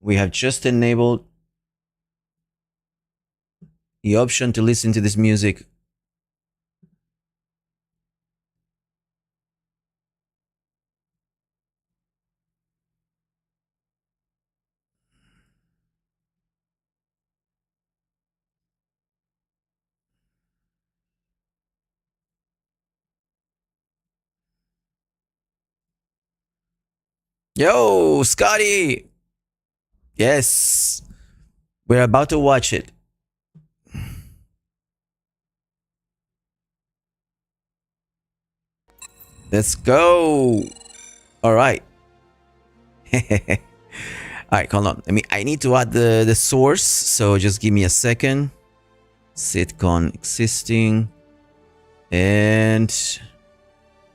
We have just enabled the option to listen to this music. Yo, Scotty! Yes, we're about to watch it. Let's go. All right. All right, hold on. I need to add the source, so just give me a second. Sitcom existing, and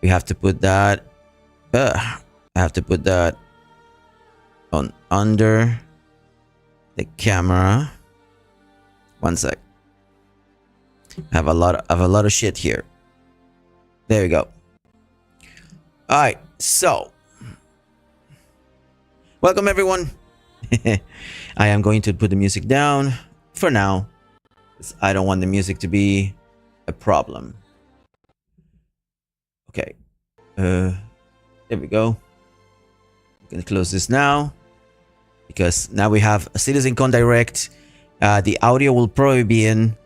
we have to put that. I have to put that on under the camera. One sec. I have a lot of shit here. There we go. All right, so welcome everyone. I am going to put the music down for now. I don't want the music to be a problem. Okay. There we go. I'm gonna close this now because now we have a CitizenCon Direct. The audio will probably be in.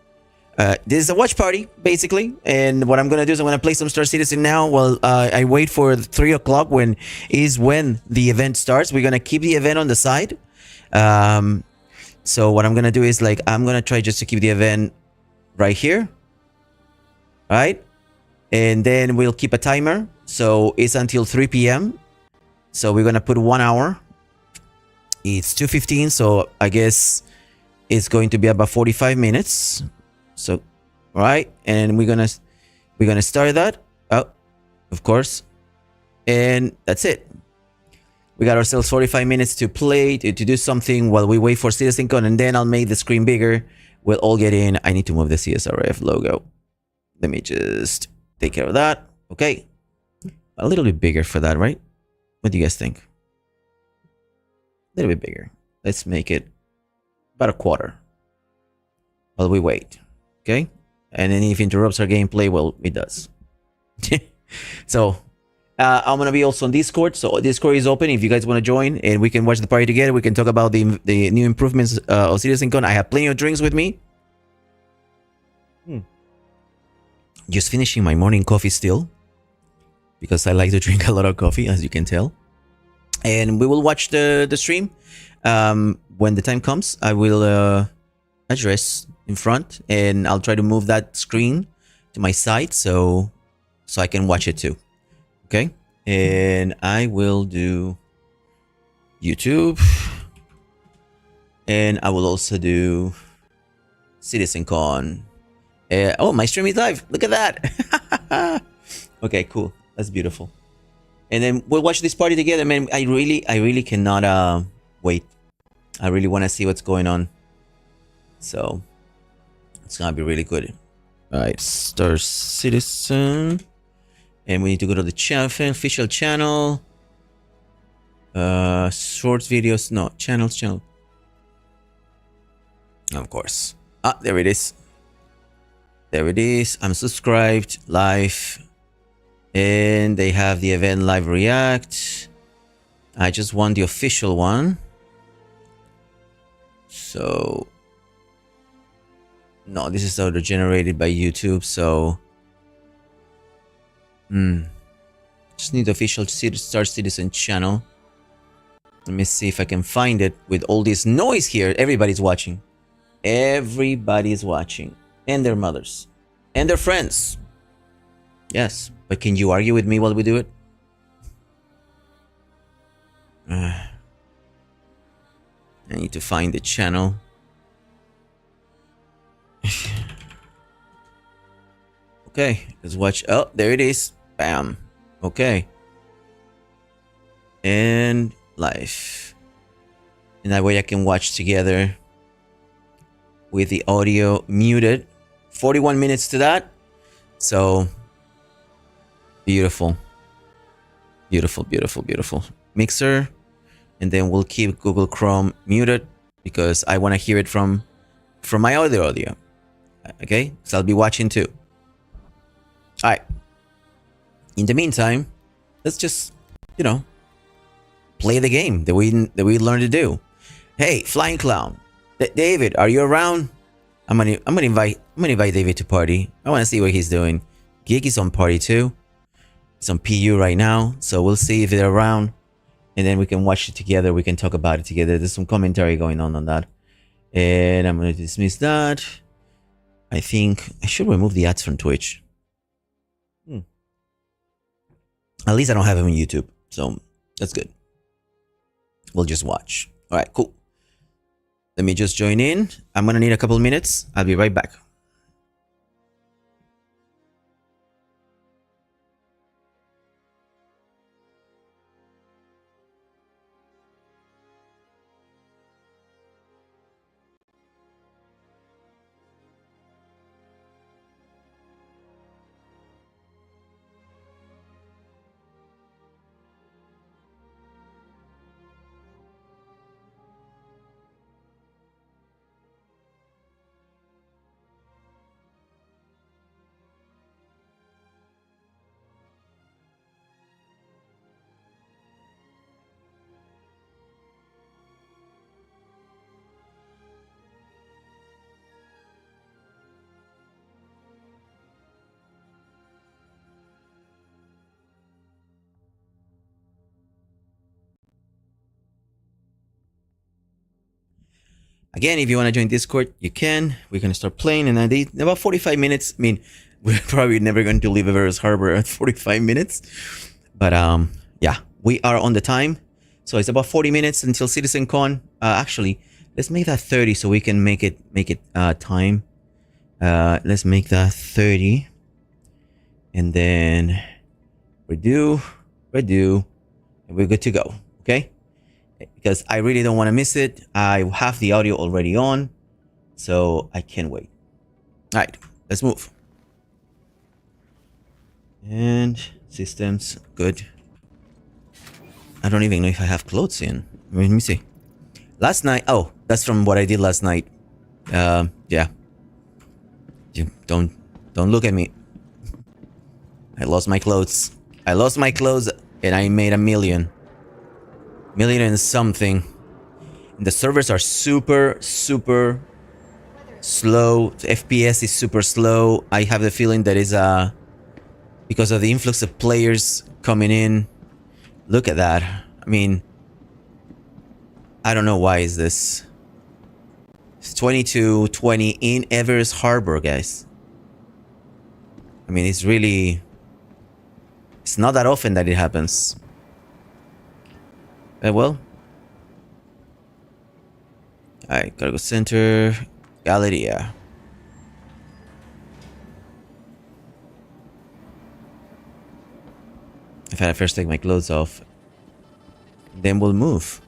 This is a watch party, basically. And what I'm going to do is I'm going to play some Star Citizen now while I wait for 3 o'clock when the event starts. We're going to keep the event on the side. So what I'm going to do is I'm going to try just to keep the event right here. Right? And then we'll keep a timer. So it's until 3 p.m. So we're going to put 1 hour. It's 2:15. So I guess it's going to be about 45 minutes. So All right, and we're gonna start that. Oh, of course, and that's it. We got ourselves 45 minutes to play, to do something while we wait for CitizenCon, and then I'll make the screen bigger. We'll all get in. I need to move the CSRF logo. Let me just take care of that. Okay. A little bit bigger for that, right? What do you guys think? A little bit bigger. Let's make it about a quarter while we wait. Okay? And then if it interrupts our gameplay, well, it does. So, I'm gonna be also on Discord. So Discord is open if you guys want to join, and we can watch the party together. We can talk about the new improvements of CitizenCon. I have plenty of drinks with me. Just finishing my morning coffee still, because I like to drink a lot of coffee, as you can tell. And we will watch the stream. When the time comes, I will address in front, and I'll try to move that screen to my side so I can watch it too. Okay, and I will do YouTube, and I will also do CitizenCon. Oh, my stream is live. Look at that. Okay, cool. That's beautiful. And then we'll watch this party together, man. I really cannot wait. I really want to see what's going on. So it's gonna be really good. All right, Star Citizen. And we need to go to the channel, official channel. Shorts videos, no, channel. Of course. Ah, there it is. There it is. I'm subscribed, live. And they have the event live react. I just want the official one. So, no, this is auto generated by YouTube, so just need the official Star Citizen channel. Let me see if I can find it with all this noise here. Everybody's watching. Everybody's watching. And their mothers. And their friends. Yes. But can you argue with me while we do it? I need to find the channel. Okay. Let's watch. Oh, there it is. Bam. Okay. And live. And that way I can watch together with the audio muted. 41 minutes to that. So beautiful. Beautiful, beautiful, beautiful. Mixer. And then we'll keep Google Chrome muted because I want to hear it from my other audio. Okay? So I'll be watching too. Alright. In the meantime, let's just, play the game that we learned to do. Hey, Flying Clown, David, are you around? I'm gonna invite David to party. I want to see what he's doing. Geek is on party too. It's on PU right now, so we'll see if they're around, and then we can watch it together. We can talk about it together. There's some commentary going on that, and I'm gonna dismiss that. I think I should remove the ads from Twitch. At least I don't have them on YouTube, so that's good. We'll just watch. All right, cool. Let me just join in. I'm gonna need a couple minutes. I'll be right back. Again, if you want to join Discord, you can. We're going to start playing in about 45 minutes. I mean, we're probably never going to leave Everus Harbor at 45 minutes. But yeah, we are on the time. So it's about 40 minutes until CitizenCon. Actually, let's make that 30 so we can make it time. Let's make that 30. And then redo, and we're good to go. Okay? Because I really don't want to miss it. I have the audio already on, so I can't wait. All right, let's move. And systems, good. I don't even know if I have clothes in. Let me see. Last night, oh, that's from what I did last night. Yeah. Don't look at me. I lost my clothes. I lost my clothes and I made a million and something. And the servers are super slow. The FPS is super slow. I have the feeling that is because of the influx of players coming in. Look at that. I mean, I don't know why is this. It's 22:20 in Everest Harbor, guys. I mean, it's really... It's not that often that it happens. Well. Alright, Cargo Center. Galleria. If I first take my clothes off, then we'll move.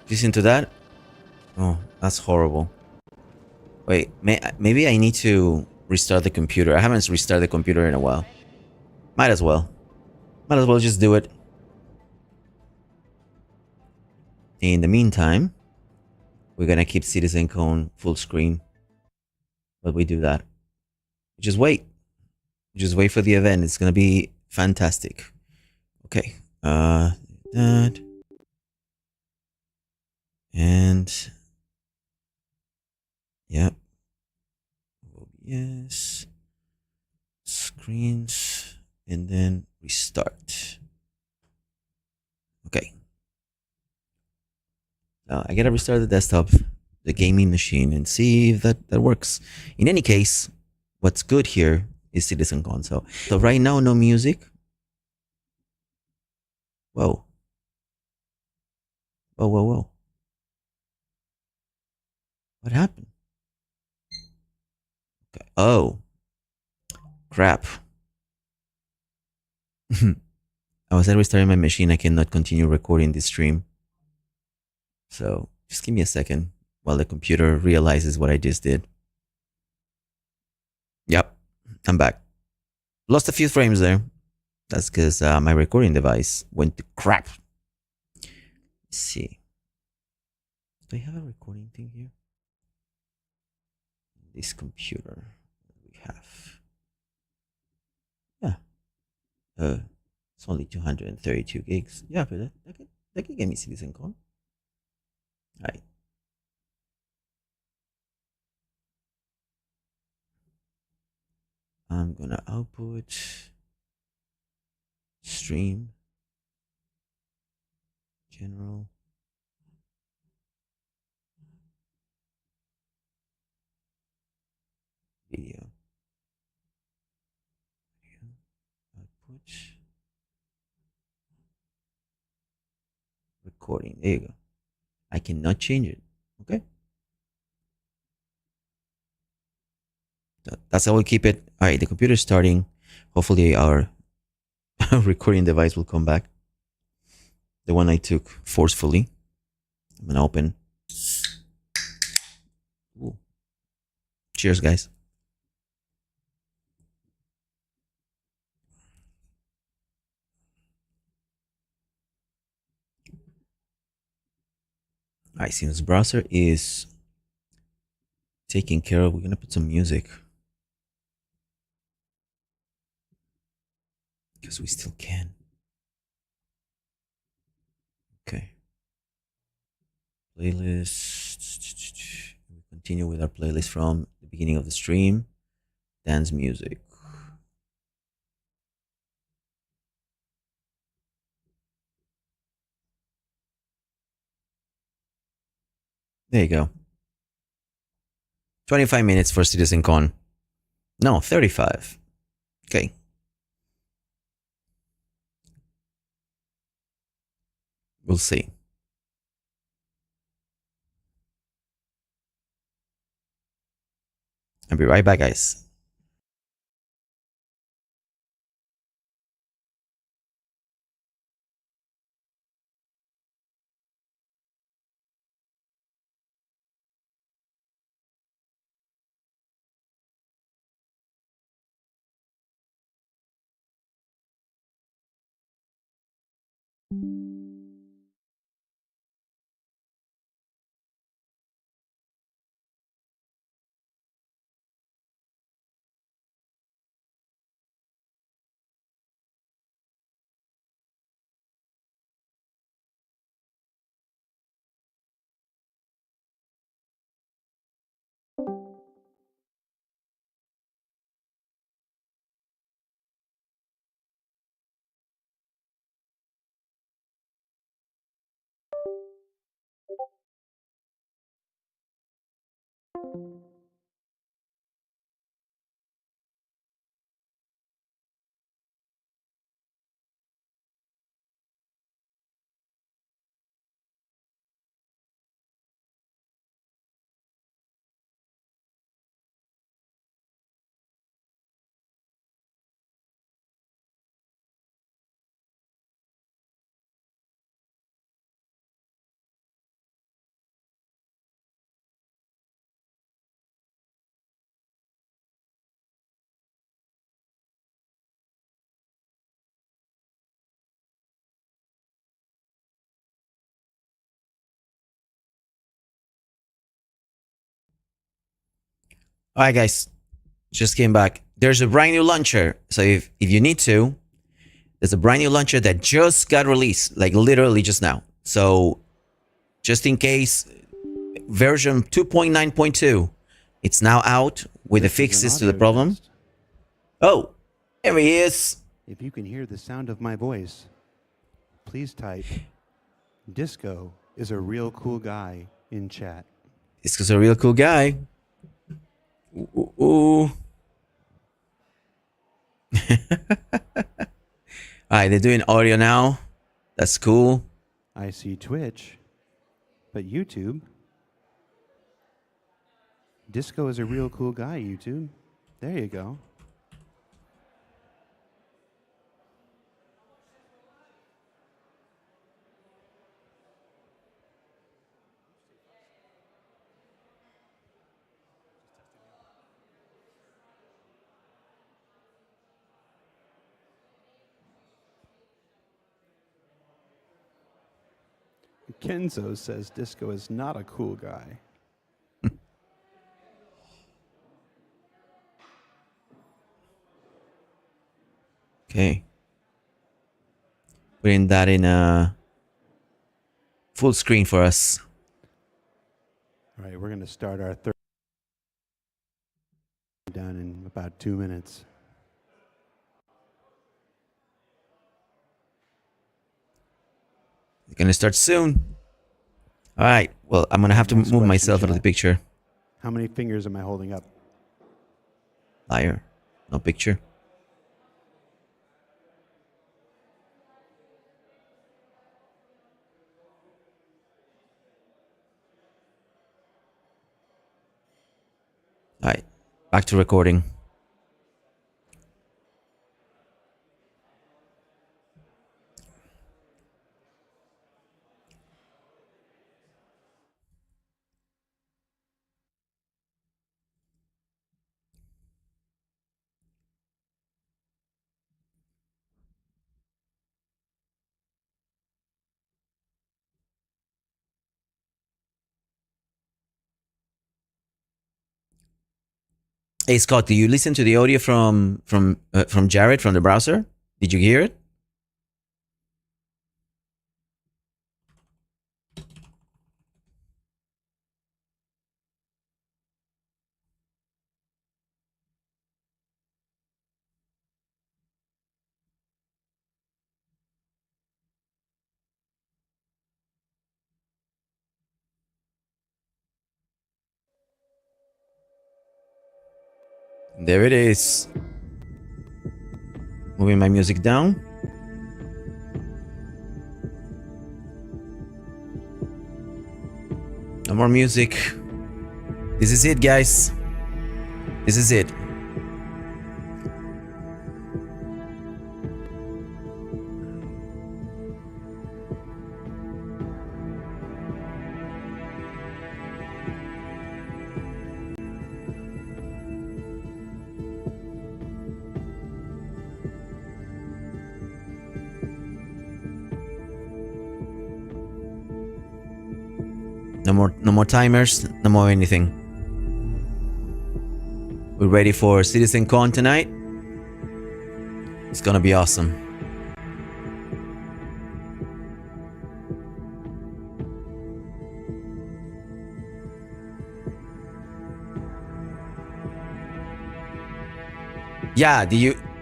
Listen to that? Oh, that's horrible. Wait, maybe I need to restart the computer. I haven't restarted the computer in a while. Might as well. Might as well just do it. In the meantime, we're gonna keep Citizen Cone full screen. But we do that. Just wait. Just wait for the event. It's gonna be fantastic. Okay. That. And yep. Yes. Screens. And then restart. Okay. Now I gotta restart the desktop, the gaming machine, and see if that works. In any case, what's good here is Citizen Console. So right now, no music. Whoa. Whoa, whoa, whoa. What happened? Okay. Oh. Crap. I was restarting my machine. I cannot continue recording this stream. So just give me a second while the computer realizes what I just did. Yep, I'm back. Lost a few frames there. That's because my recording device went to crap. Let's see. Do I have a recording thing here? This computer we have. Yeah. It's only 232 gigs. Yeah, but that can get me Citizen Con. Alright. I'm gonna output stream general video output recording. There you go. I cannot change it. Okay. That's how we'll keep it. All right, the computer's starting. Hopefully our recording device will come back. The one I took forcefully. I'm gonna open. Ooh. Cheers, guys. All right, since browser is taken care of, we're gonna put some music. Because we still can. Okay. Playlist. We continue with our playlist from the beginning of the stream. Dance music. There you go. 25 minutes for Citizen Con. No, 35. Okay. We'll see. I'll be right back, guys. All right, guys, just came back. There's a brand new launcher. So if you need to, there's a brand new launcher that just got released, like literally just now. So just in case, version 2.9.2, it's now out with the fixes to the problem. Oh, there he is. If you can hear the sound of my voice, please type Disco is a real cool guy in chat. Disco's a real cool guy. Ooh, ooh, ooh. All right, they're doing audio now. That's cool. I see Twitch, but YouTube. Disco is a real cool guy, YouTube. There you go. Kenzo says Disco is not a cool guy. Okay. Putting that in a full screen for us. All right, we're going to start our third down in about 2 minutes. It's gonna start soon. All right. Well, I'm gonna have to move myself out of the picture. How many fingers am I holding up? Liar. No picture. All right. Back to recording. Hey Scott, do you listen to the audio from Jared from the browser? Did you hear it? There it is. Moving my music down. No more music. This is it, guys. This is it. No more timers, no more anything. We're ready for CitizenCon tonight. It's gonna be awesome. Yeah,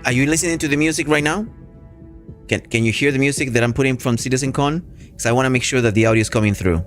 are you listening to the music right now? Can you hear the music that I'm putting from CitizenCon? Because I want to make sure that the audio is coming through.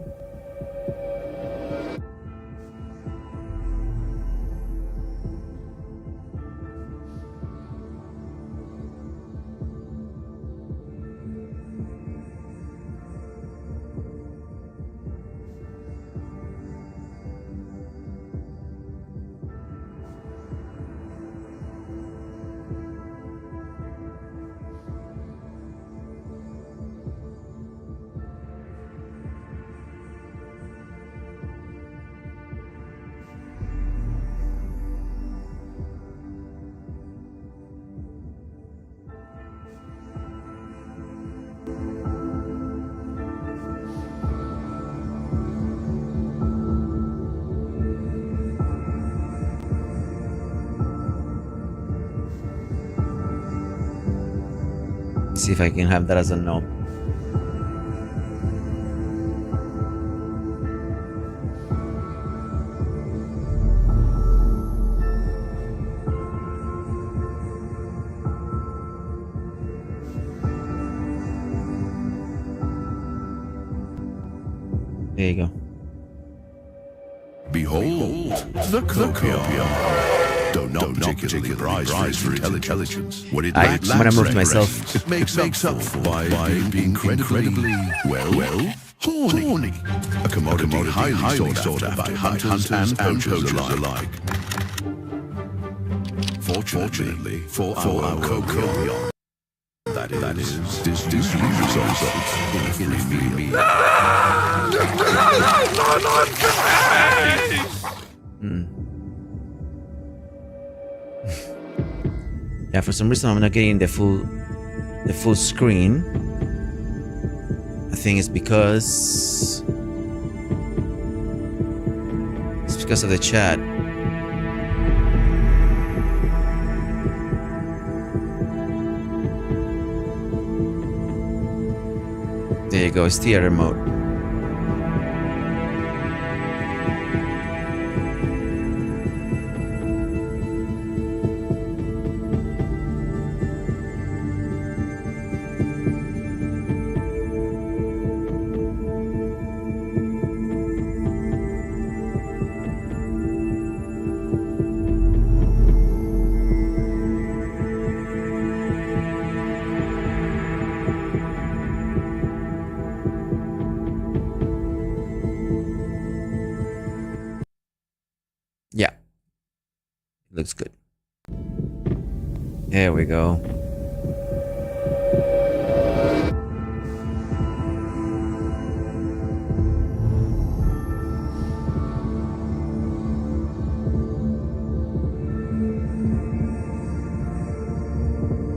See if I can have that as a no. There you go. Behold, the copium. Don't particularly prize for intelligence. What it I'm gonna move to myself. It makes up for by being incredibly well horny. A commodity highly sought after by hunters and poachers alike. Fortunately for our copium, that is, this usually results in a free meal. Yeah, for some reason I'm not getting the full screen. I think it's because of the chat. There you go, it's theater mode. Yeah, looks good. There we go.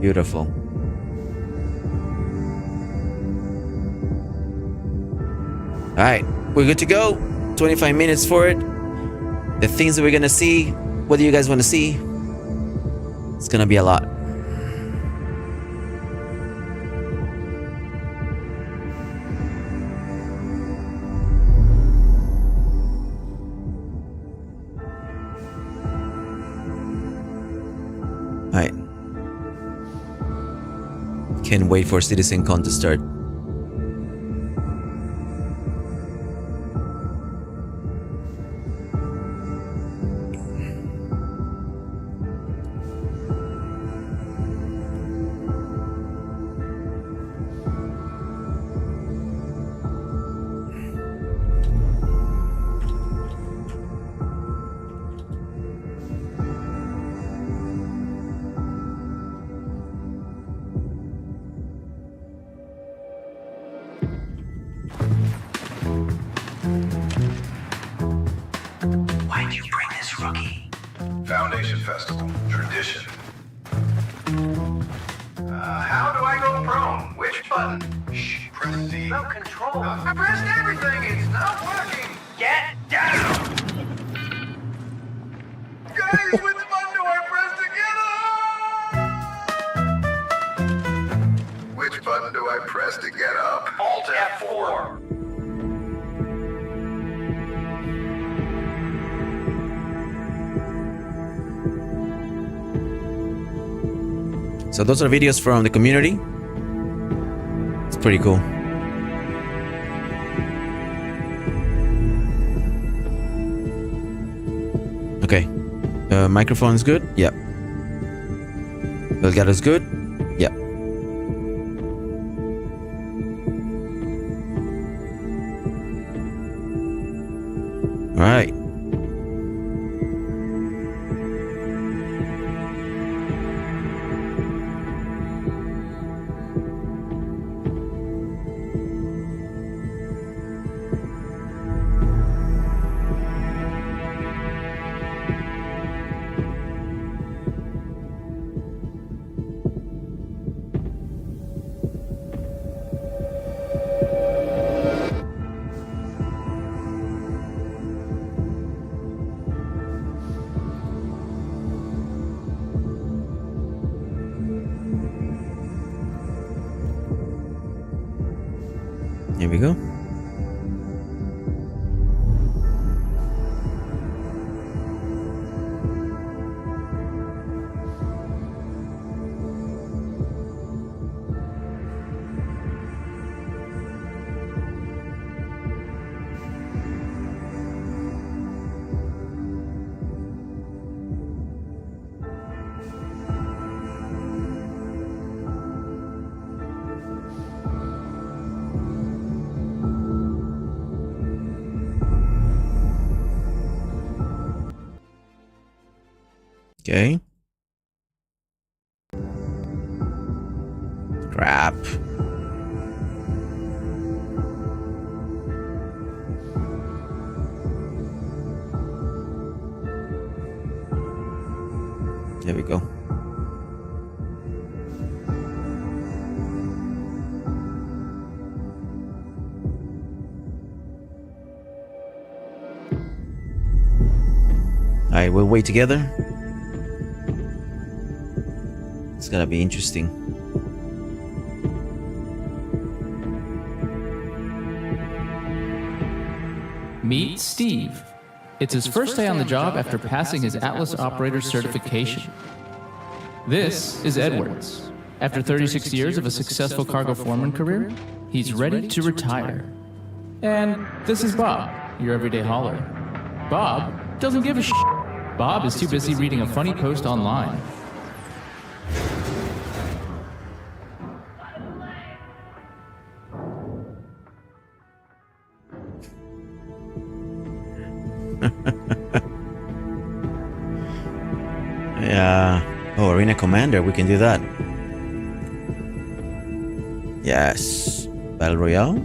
Beautiful. All right, we're good to go. 25 minutes for it. The things that we're gonna see, what do you guys want to see? It's gonna be a lot. All right. Can't wait for CitizenCon to start. festival. Tradition. How do I go prone? Which button? Shh, press Z. No control. I pressed everything. It's not working. Get down! Guys, which button do I press to get up? Which button do I press to get up? Alt F4. So those are videos from the community. It's pretty cool. Okay. Microphone is good? Yep. Elgato is good? Yep. All right. Here we go. Okay. Crap. There we go. All right, we'll wait together. It's gonna be interesting. Meet Steve. It's his first day on the job after passing his Atlas Operator certification. This is Edwards. After 36 years of a successful cargo foreman career, he's ready to retire. And this is Bob, your everyday hauler. Bob doesn't give a shit. Bob is too busy reading a funny post online. Yeah. Oh, Arena Commander, we can do that. Yes. Battle Royale.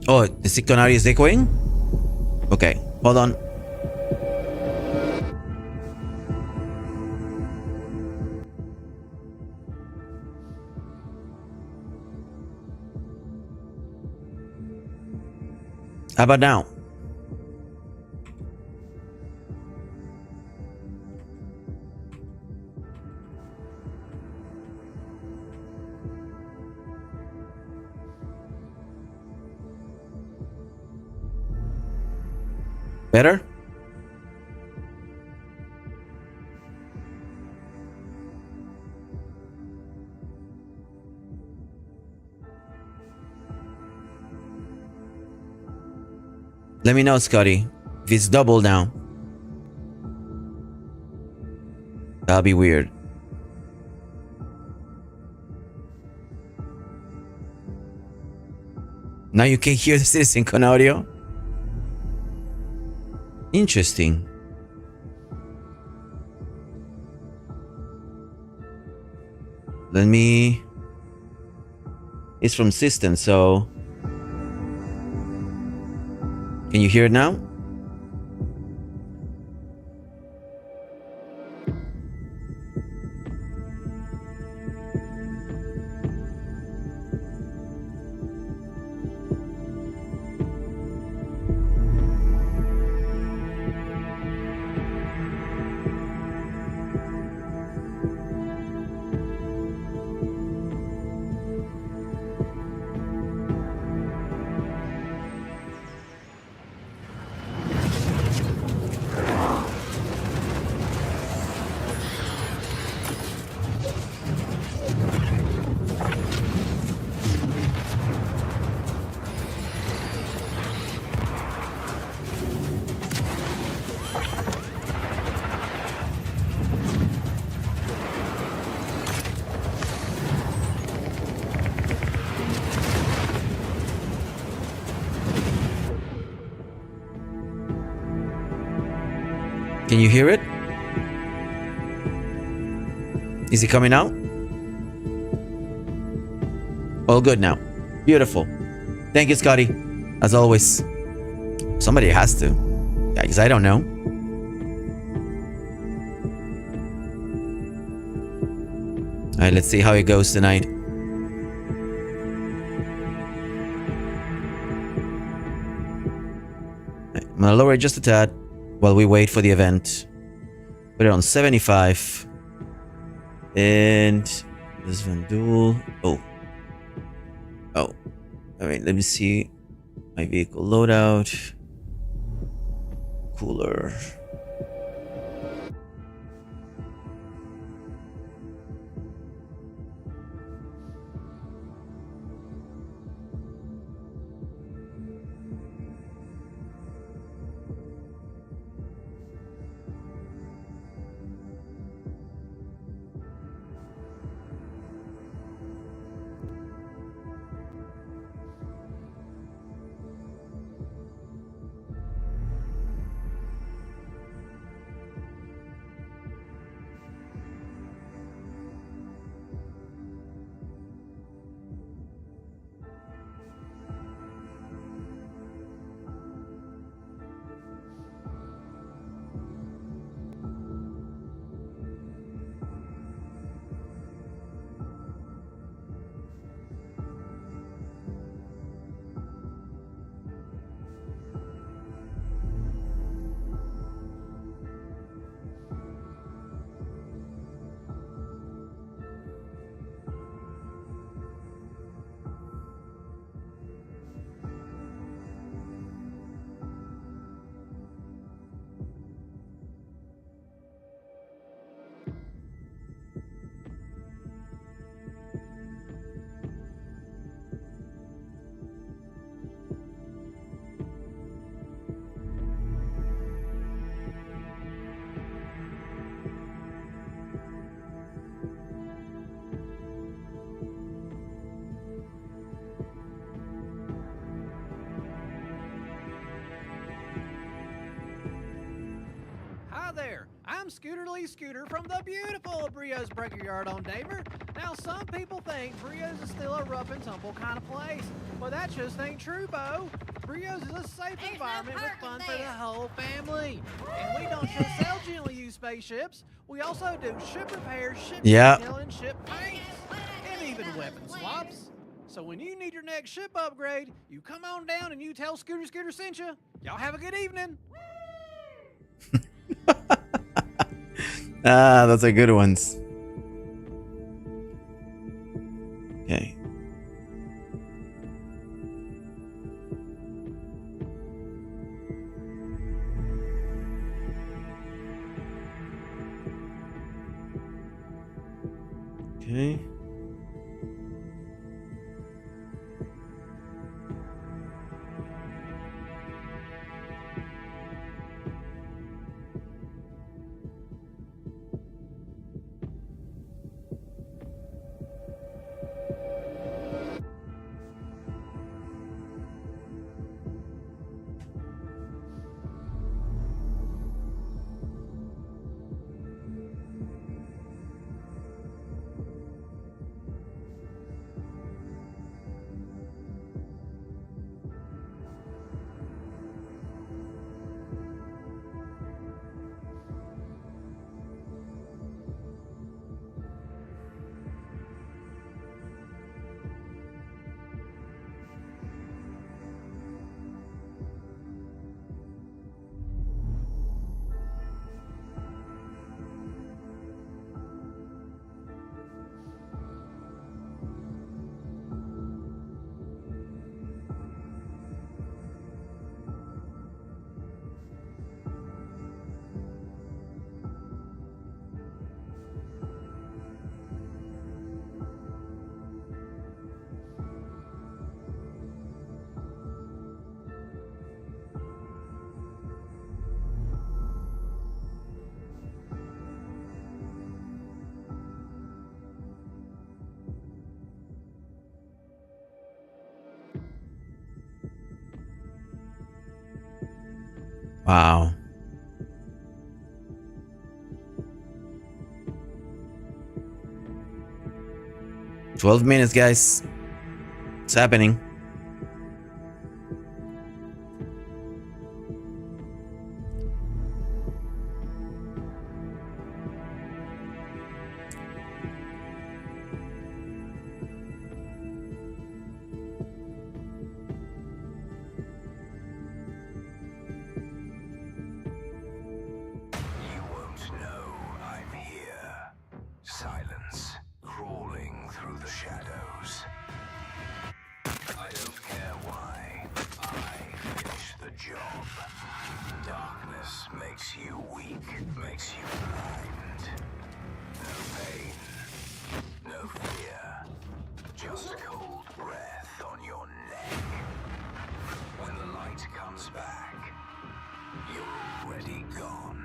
Oh, the Siktonari is echoing? Okay, hold on. How about now? Better? Let me know, Scotty. If it's double now, that'll be weird. Now you can hear the Citizen audio. Interesting. Let me... It's from system, so... Can you hear it now? Can you hear it? Is it coming out? All good now. Beautiful. Thank you, Scotty. As always. Somebody has to. Yeah, because I don't know. Alright, let's see how it goes tonight. I'm gonna lower it just a tad while we wait for the event. Put it on 75. And this Vandul. Oh. Alright, let me see my vehicle loadout. Cooler. Hi there, I'm Scooter Lee Scooter from the beautiful Brio's Breaker Yard on Damer. Now, some people think Brio's is still a rough and tumble kind of place, but that just ain't true, Bo. Brio's is a safe environment with fun for the whole family. And we don't just sell gently used spaceships, we also do ship repairs, ship detail, and ship paints, and even weapon swaps. So when you need your next ship upgrade, you come on down and you tell Scooter sent you. Y'all have a good evening. Ah, those are good ones. Okay. Okay. Wow. "12 minutes, guys. It's happening." You won't know I'm here. Silence, crawling through the shadows. I don't care why. I finish the job. Darkness makes you weak, makes you blind. No pain, no fear. Just cold breath on your neck. When the light comes back, you're already gone.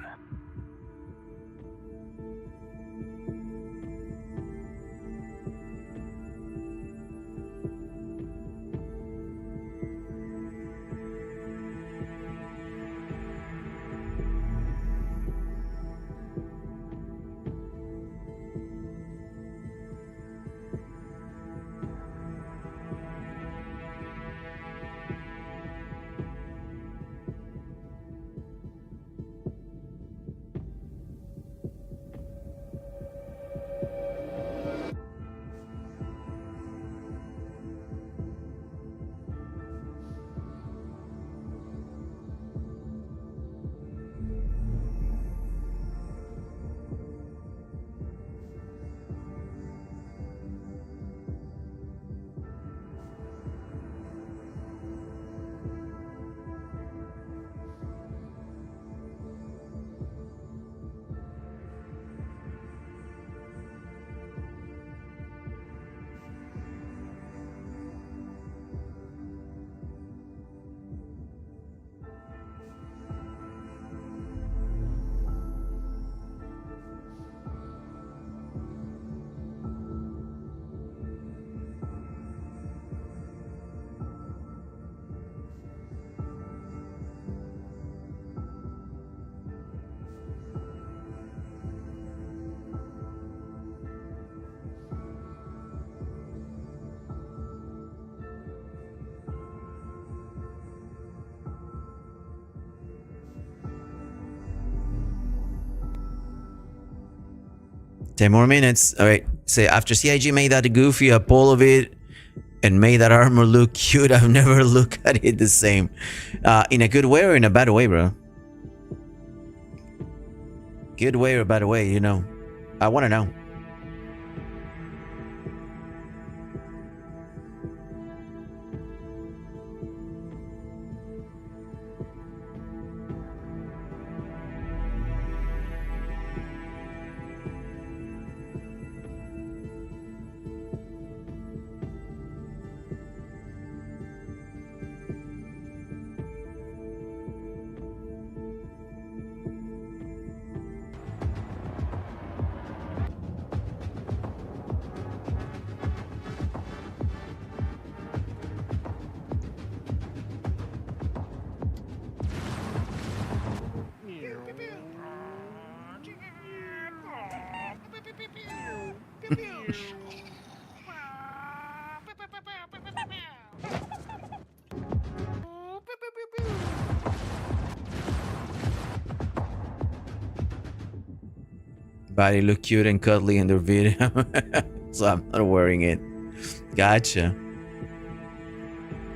Ten more minutes. All right. Say after CIG made that goofy Apollo vid and made that armor look cute, I've never looked at it the same. In a good way or in a bad way, bro? Good way or bad way, you know? I want to know. Body look cute and cuddly in their video. So I'm not wearing it. Gotcha.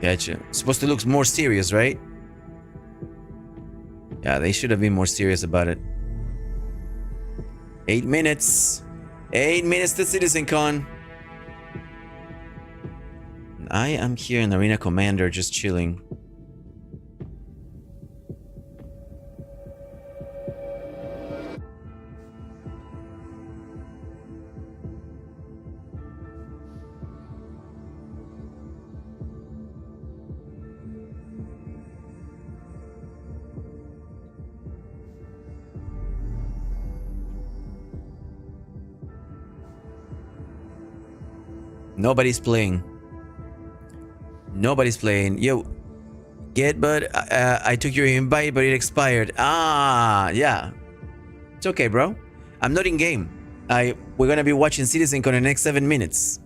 Gotcha. Supposed to look more serious, right? Yeah, they should have been more serious about it. 8 minutes. 8 minutes to CitizenCon. I am here in Arena Commander just chilling. Nobody's playing. Nobody's playing. Yo, Get, but I took your invite, but it expired. Ah, yeah. It's okay, bro. I'm not in game. We're gonna be watching CitizenCon in the next 7 minutes.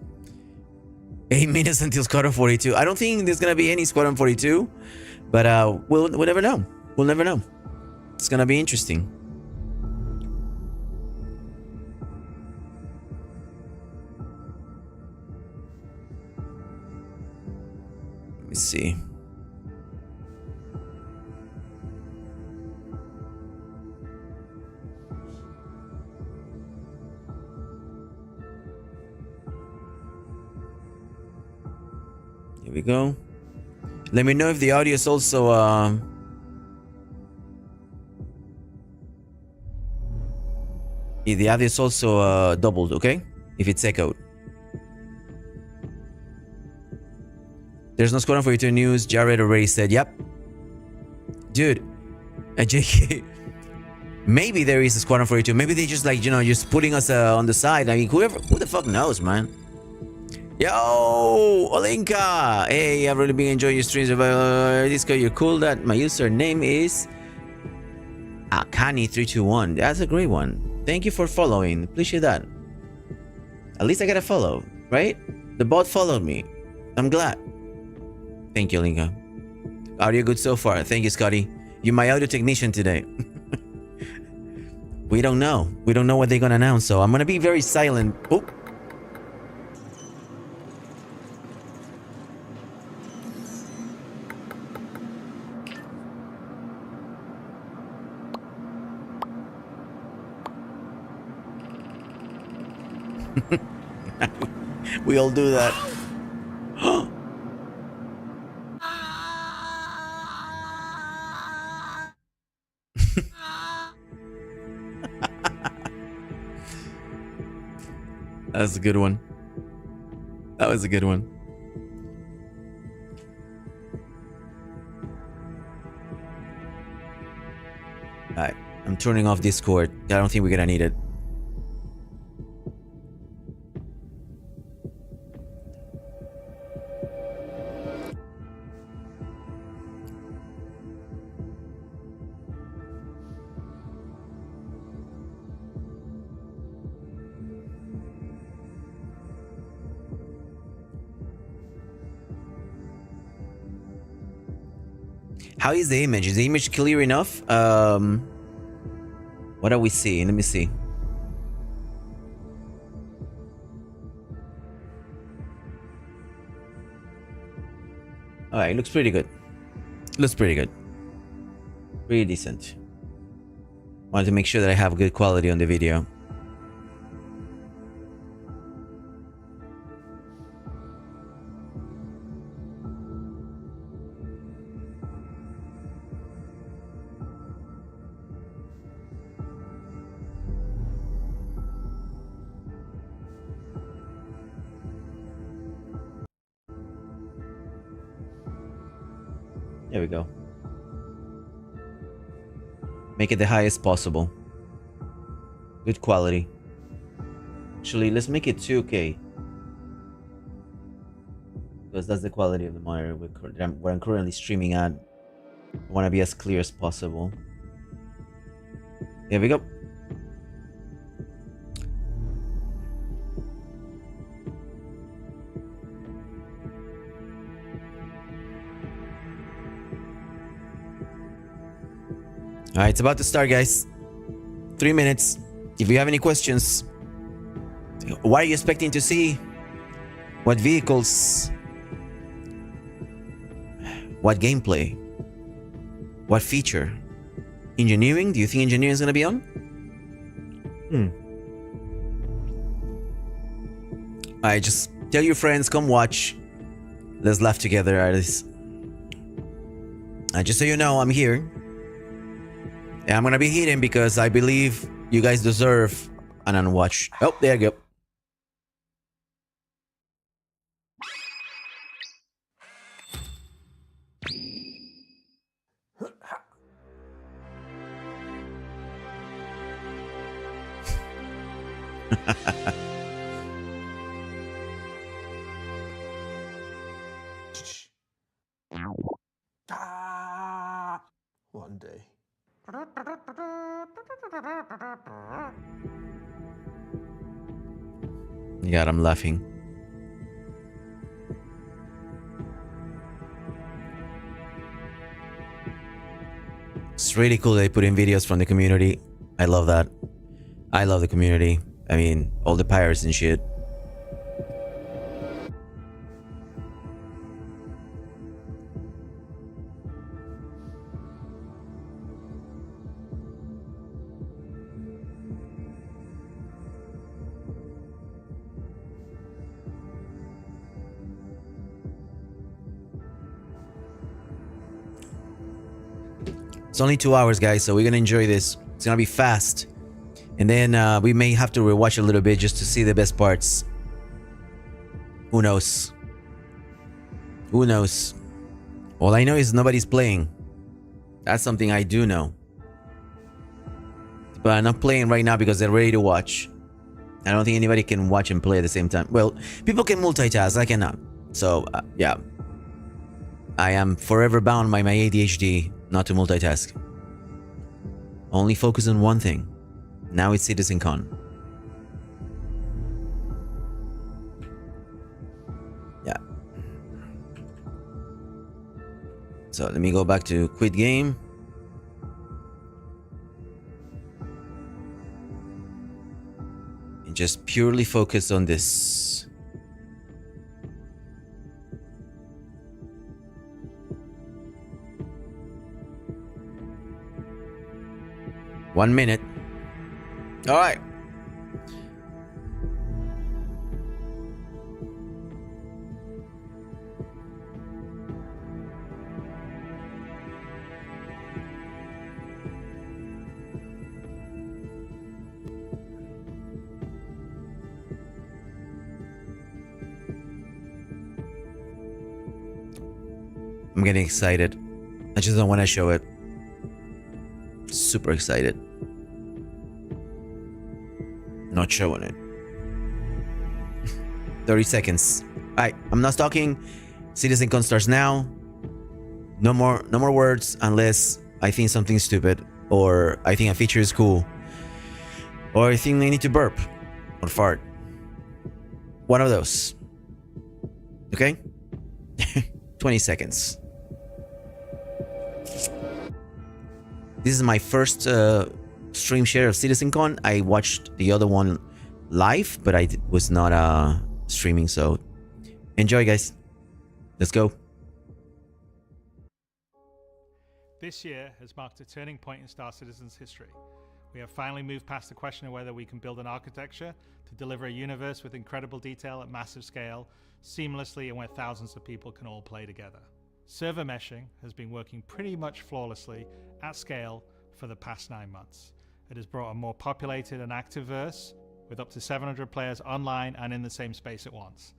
8 minutes until Squadron 42. I don't think there's gonna be any Squadron 42, but we'll never know. We'll never know. It's gonna be interesting. Let me see. Here we go. Let me know if the audio is also if the audio is also doubled, okay? If it's echoed. There's no Squadron 42 news. Jared already said, yep. Dude, JK, maybe there is a Squadron 42. Maybe they just like, you know, just putting us on the side. I mean, who the fuck knows, man? Yo, Olinka! Hey, I've really been enjoying your streams. Disco, you're cool. That my username is Akani321. That's a great one. Thank you for following. Appreciate that. At least I got a follow, right? The bot followed me. I'm glad. Thank you, Olinka. Audio good so far. Thank you, Scotty. You're my audio technician today. We don't know. We don't know what they're gonna announce, so I'm gonna be very silent. Oh. We all do that. That's a good one. That was a good one. Alright, I'm turning off Discord. I don't think we're gonna need it. How is the image? Is the image clear enough? What are we seeing? Let me see. Alright, looks pretty good. Looks pretty good. Pretty decent. Wanted to make sure that I have good quality on the video. There we go. Make it the highest possible. Good quality. Actually, let's make it 2K. Because that's the quality of the monitor where I'm currently streaming at. I want to be as clear as possible. There we go. Alright, it's about to start, guys. 3 minutes. If you have any questions, what are you expecting to see? What vehicles? What gameplay? What feature? Engineering? Do you think engineering is gonna be on? Alright, just tell your friends, come watch. Let's laugh together at this. Just so you know, I'm here. And I'm gonna be hidden because I believe you guys deserve an unwatched. Oh, there you go. God, I'm laughing. It's really cool they put in videos from the community. I love that. I love the community. I mean, all the pirates and shit. It's only 2 hours, guys, so we're gonna enjoy this. It's gonna be fast. And then we may have to rewatch a little bit just to see the best parts. Who knows? Who knows? All I know is nobody's playing. That's something I do know. But I'm not playing right now because they're ready to watch. I don't think anybody can watch and play at the same time. Well, people can multitask, I cannot. So, yeah. I am forever bound by my ADHD not to multitask. Only focus on one thing. Now it's CitizenCon. Yeah. So let me go back to quit game. And just purely focus on this. One minute. All right. I'm getting excited. I just don't want to show it. Super excited. Not showing it. 30 seconds. Alright, I'm not talking. CitizenCon starts now. No more words unless I think something's stupid, or I think a feature is cool, or I think they need to burp or fart. One of those. Okay? 20 seconds. This is my first stream share of CitizenCon. I watched the other one live, but I was not streaming, so enjoy, guys. Let's go. This year has marked a turning point in Star Citizen's history. We have finally moved past the question of whether we can build an architecture to deliver a universe with incredible detail at massive scale, seamlessly, and where thousands of people can all play together. Server meshing has been working pretty much flawlessly at scale for the past 9 months. It has brought a more populated and active verse with up to 700 players online and in the same space at once.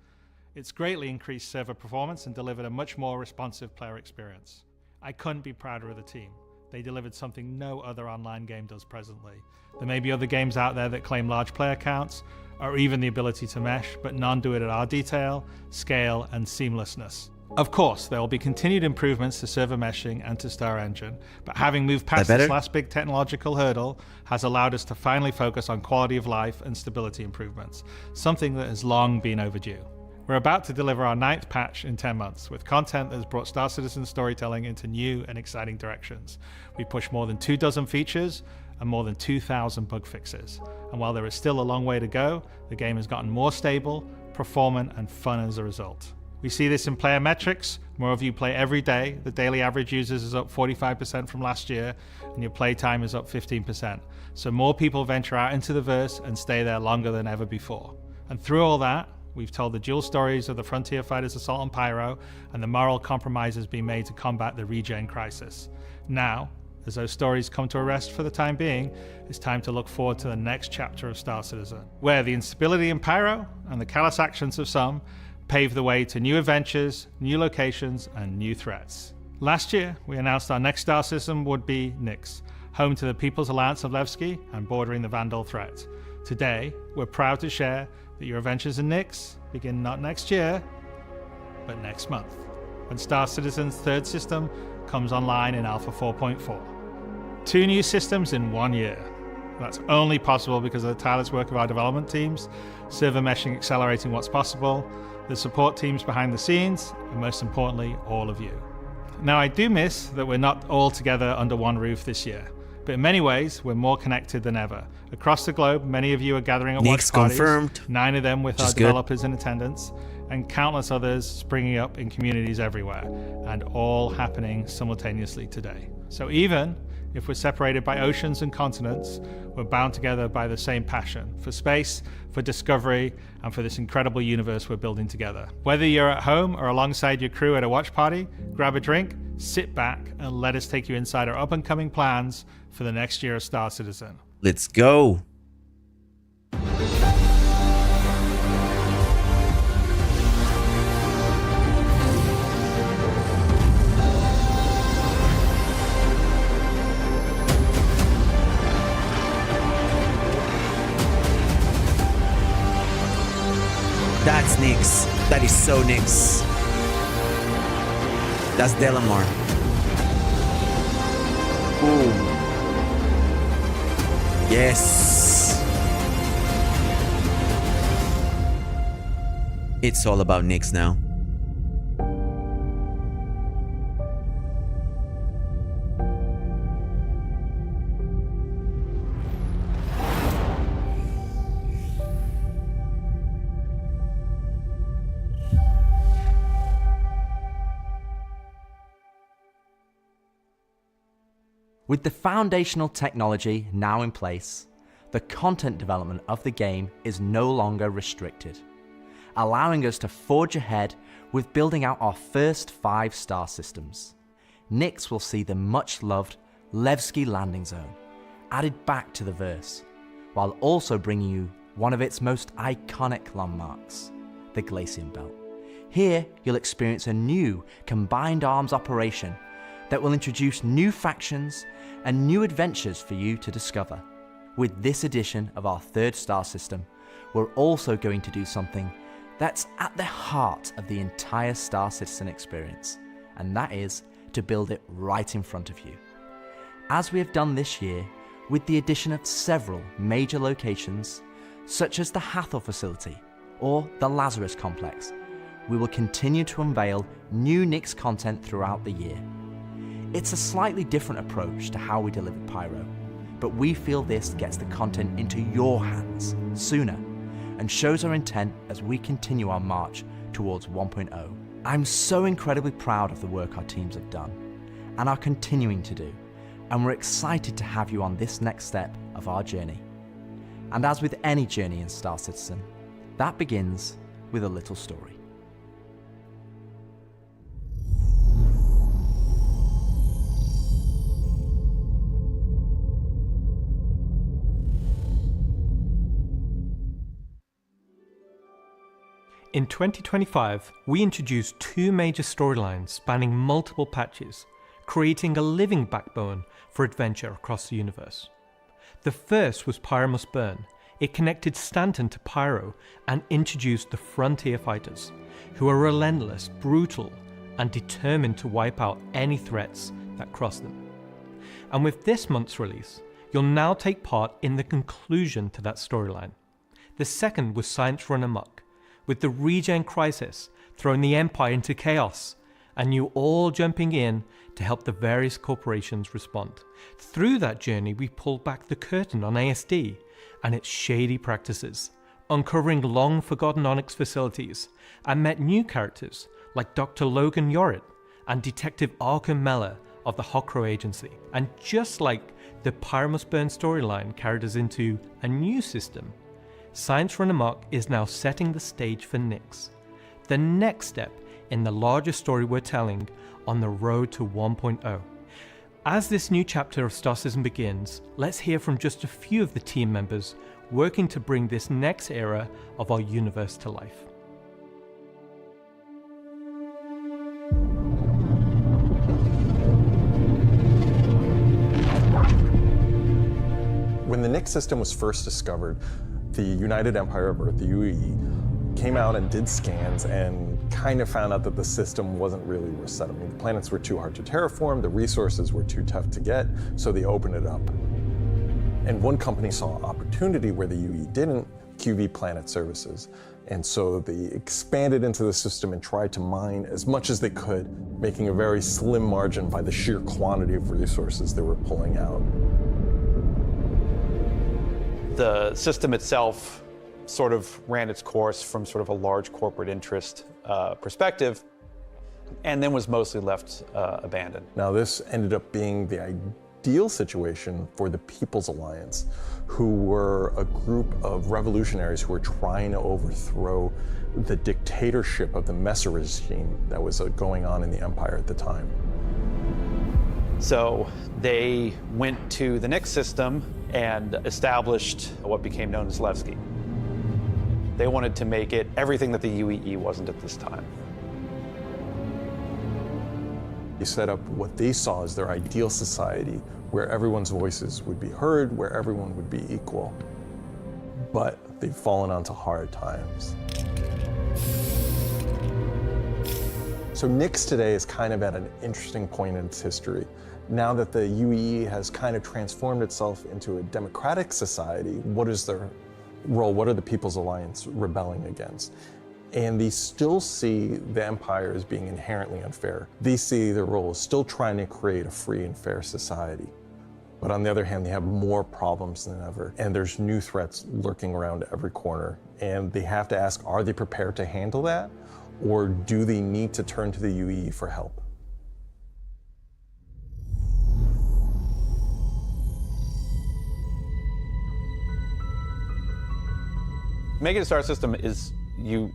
It's greatly increased server performance and delivered a much more responsive player experience. I couldn't be prouder of the team. They delivered something no other online game does presently. There may be other games out there that claim large player counts or even the ability to mesh, but none do it at our detail, scale, and seamlessness. Of course, there will be continued improvements to server meshing and to Star Engine, but having moved past this last big technological hurdle has allowed us to finally focus on quality of life and stability improvements, something that has long been overdue. We're about to deliver our 9th patch in 10 months, with content that has brought Star Citizen storytelling into new and exciting directions. We pushed more than 24 features and more than 2,000 bug fixes. And while there is still a long way to go, the game has gotten more stable, performant, and fun as a result. We see this in player metrics. More of you play every day. The daily average users is up 45% from last year, and your play time is up 15%. So more people venture out into the verse and stay there longer than ever before. And through all that, we've told the dual stories of the Frontier Fighters Assault on Pyro and the moral compromises being made to combat the regen crisis. Now, as those stories come to a rest for the time being, it's time to look forward to the next chapter of Star Citizen, where the instability in Pyro and the callous actions of some pave the way to new adventures, new locations, and new threats. Last year, we announced our next Star Citizen would be Nyx, home to the People's Alliance of Levski and bordering the Vandal threat. Today, we're proud to share that your adventures in Nyx begin not next year, but next month, when Star Citizen's 3rd system comes online in Alpha 4.4. 2 new systems in 1 year. That's only possible because of the tireless work of our development teams, server meshing accelerating what's possible, the support teams behind the scenes, and most importantly, all of you. Now, I do miss that we're not all together under one roof this year, but in many ways, we're more connected than ever. Across the globe, many of you are gathering at Nick's watch parties, confirmed. 9 of them with our Just good. developers in attendance, and countless others springing up in communities everywhere, and all happening simultaneously today. So even if we're separated by oceans and continents, we're bound together by the same passion for space, for discovery, and for this incredible universe we're building together. Whether you're at home or alongside your crew at a watch party, grab a drink, sit back, and let us take you inside our up-and-coming plans for the next year of Star Citizen. Let's go. That's Nyx. That is so Nyx. That's Delamar. Ooh. Yes. It's all about Nyx now. With the foundational technology now in place, the content development of the game is no longer restricted, allowing us to forge ahead with building out our first 5 star systems. Nyx will see the much-loved Levski landing zone added back to the verse, while also bringing you one of its most iconic landmarks, the Glacium Belt. Here, you'll experience a new combined arms operation that will introduce new factions and new adventures for you to discover. With this edition of our 3rd star system, we're also going to do something that's at the heart of the entire Star Citizen experience, and that is to build it right in front of you. As we have done this year, with the addition of several major locations, such as the Hathor facility or the Lazarus complex, we will continue to unveil new Nyx content throughout the year. It's a slightly different approach to how we deliver Pyro, but we feel this gets the content into your hands sooner and shows our intent as we continue our march towards 1.0. I'm so incredibly proud of the work our teams have done and are continuing to do, and we're excited to have you on this next step of our journey. And as with any journey in Star Citizen, that begins with a little story. In 2025, we introduced 2 major storylines spanning multiple patches, creating a living backbone for adventure across the universe. The first was Pyro Must Burn. It connected Stanton to Pyro and introduced the Frontier Fighters, who are relentless, brutal, and determined to wipe out any threats that cross them. And with this month's release, you'll now take part in the conclusion to that storyline. The second was Science Run Amok, with the Regen Crisis throwing the Empire into chaos, and you all jumping in to help the various corporations respond. Through that journey, we pulled back the curtain on ASD and its shady practices, uncovering long-forgotten Onyx facilities, and met new characters like Dr. Logan Yorit and Detective Arkham Mella of the Hokro Agency. And just like the Pyro Must Burn storyline carried us into a new system, Science Run Amok is now setting the stage for Nyx, the next step in the larger story we're telling on the road to 1.0. As this new chapter of Star Citizen begins, let's hear from just a few of the team members working to bring this next era of our universe to life. When the Nyx system was first discovered, the United Empire of Earth, the UEE, came out and did scans and kind of found out that the system wasn't really worth settling. The planets were too hard to terraform, the resources were too tough to get, so they opened it up. And one company saw opportunity where the UE didn't, QV Planet Services. And so they expanded into the system and tried to mine as much as they could, making a very slim margin by the sheer quantity of resources they were pulling out. The system itself sort of ran its course from sort of a large corporate interest perspective, and then was mostly left abandoned. Now this ended up being the ideal situation for the People's Alliance, who were a group of revolutionaries who were trying to overthrow the dictatorship of the Messer regime that was going on in the empire at the time. So they went to the Nix system and established what became known as Levski. They wanted to make it everything that the UEE wasn't at this time. They set up what they saw as their ideal society, where everyone's voices would be heard, where everyone would be equal. But they've fallen onto hard times. So Nix today is kind of at an interesting point in its history. Now that the UEE has kind of transformed itself into a democratic society, what is their role? What are the People's Alliance rebelling against? And they still see the empire as being inherently unfair. They see their role as still trying to create a free and fair society. But on the other hand, they have more problems than ever. And there's new threats lurking around every corner. And they have to ask, are they prepared to handle that? Or do they need to turn to the UEE for help? Making a star system is, you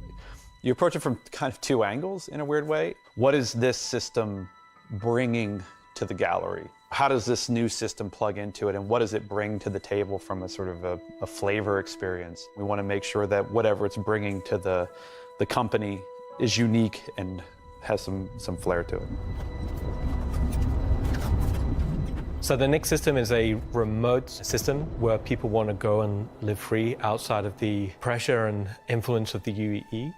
approach it from kind of two angles in a weird way. What is this system bringing to the gallery? How does this new system plug into it, and what does it bring to the table from a sort of a flavor experience? We want to make sure that whatever it's bringing to the company is unique and has some flair to it. So the Nix system is a remote system where people want to go and live free outside of the pressure and influence of the UEE.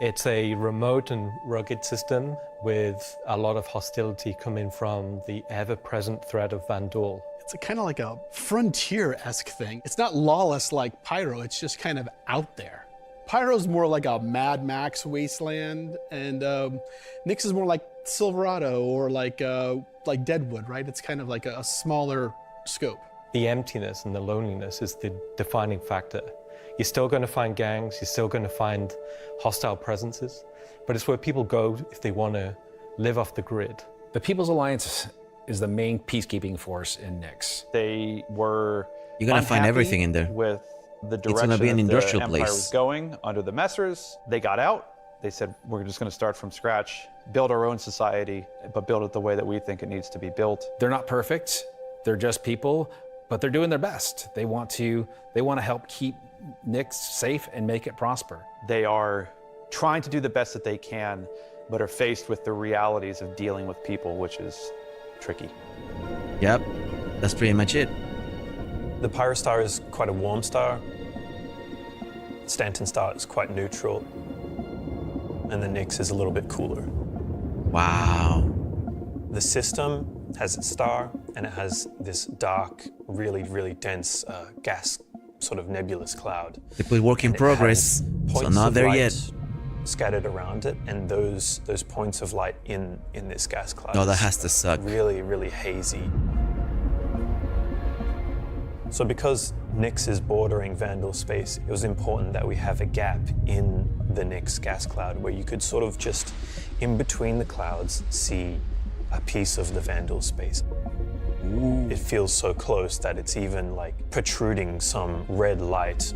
It's a remote and rugged system with a lot of hostility coming from the ever-present threat of Vanduul. It's kind of like a frontier-esque thing. It's not lawless like Pyro, it's just kind of out there. Pyro's more like a Mad Max wasteland, and Nix is more like Silverado or like Deadwood, right? It's kind of like a smaller scope. The emptiness and the loneliness is the defining factor. You're still going to find gangs, you're still going to find hostile presences, but it's where people go if they want to live off the grid. The People's Alliance is the main peacekeeping force in Nix. They were You're going to find everything in there. With the It's direction going to be an industrial the empire place. was going under the Messers. They got out. They said, we're just going to start from scratch, build our own society, but build it the way that we think it needs to be built. They're not perfect. They're just people, but they're doing their best. They want to help keep Nix safe and make it prosper. They are trying to do the best that they can, but are faced with the realities of dealing with people, which is tricky. Yep, that's pretty much it. The Pyrostar is quite a warm star. Stanton star is quite neutral. And the Nix is a little bit cooler. Wow. The system has its star, and it has this dark, really, really dense gas, sort of nebulous cloud. They put work in progress, so not there yet. Scattered around it, and those points of light in this gas cloud. Oh, that has to suck. Really, really hazy. So because Nix is bordering Vanduul space, it was important that we have a gap in the Nix gas cloud where you could sort of just, in between the clouds, see a piece of the Vanduul space. Ooh. It feels so close that it's even like protruding some red light.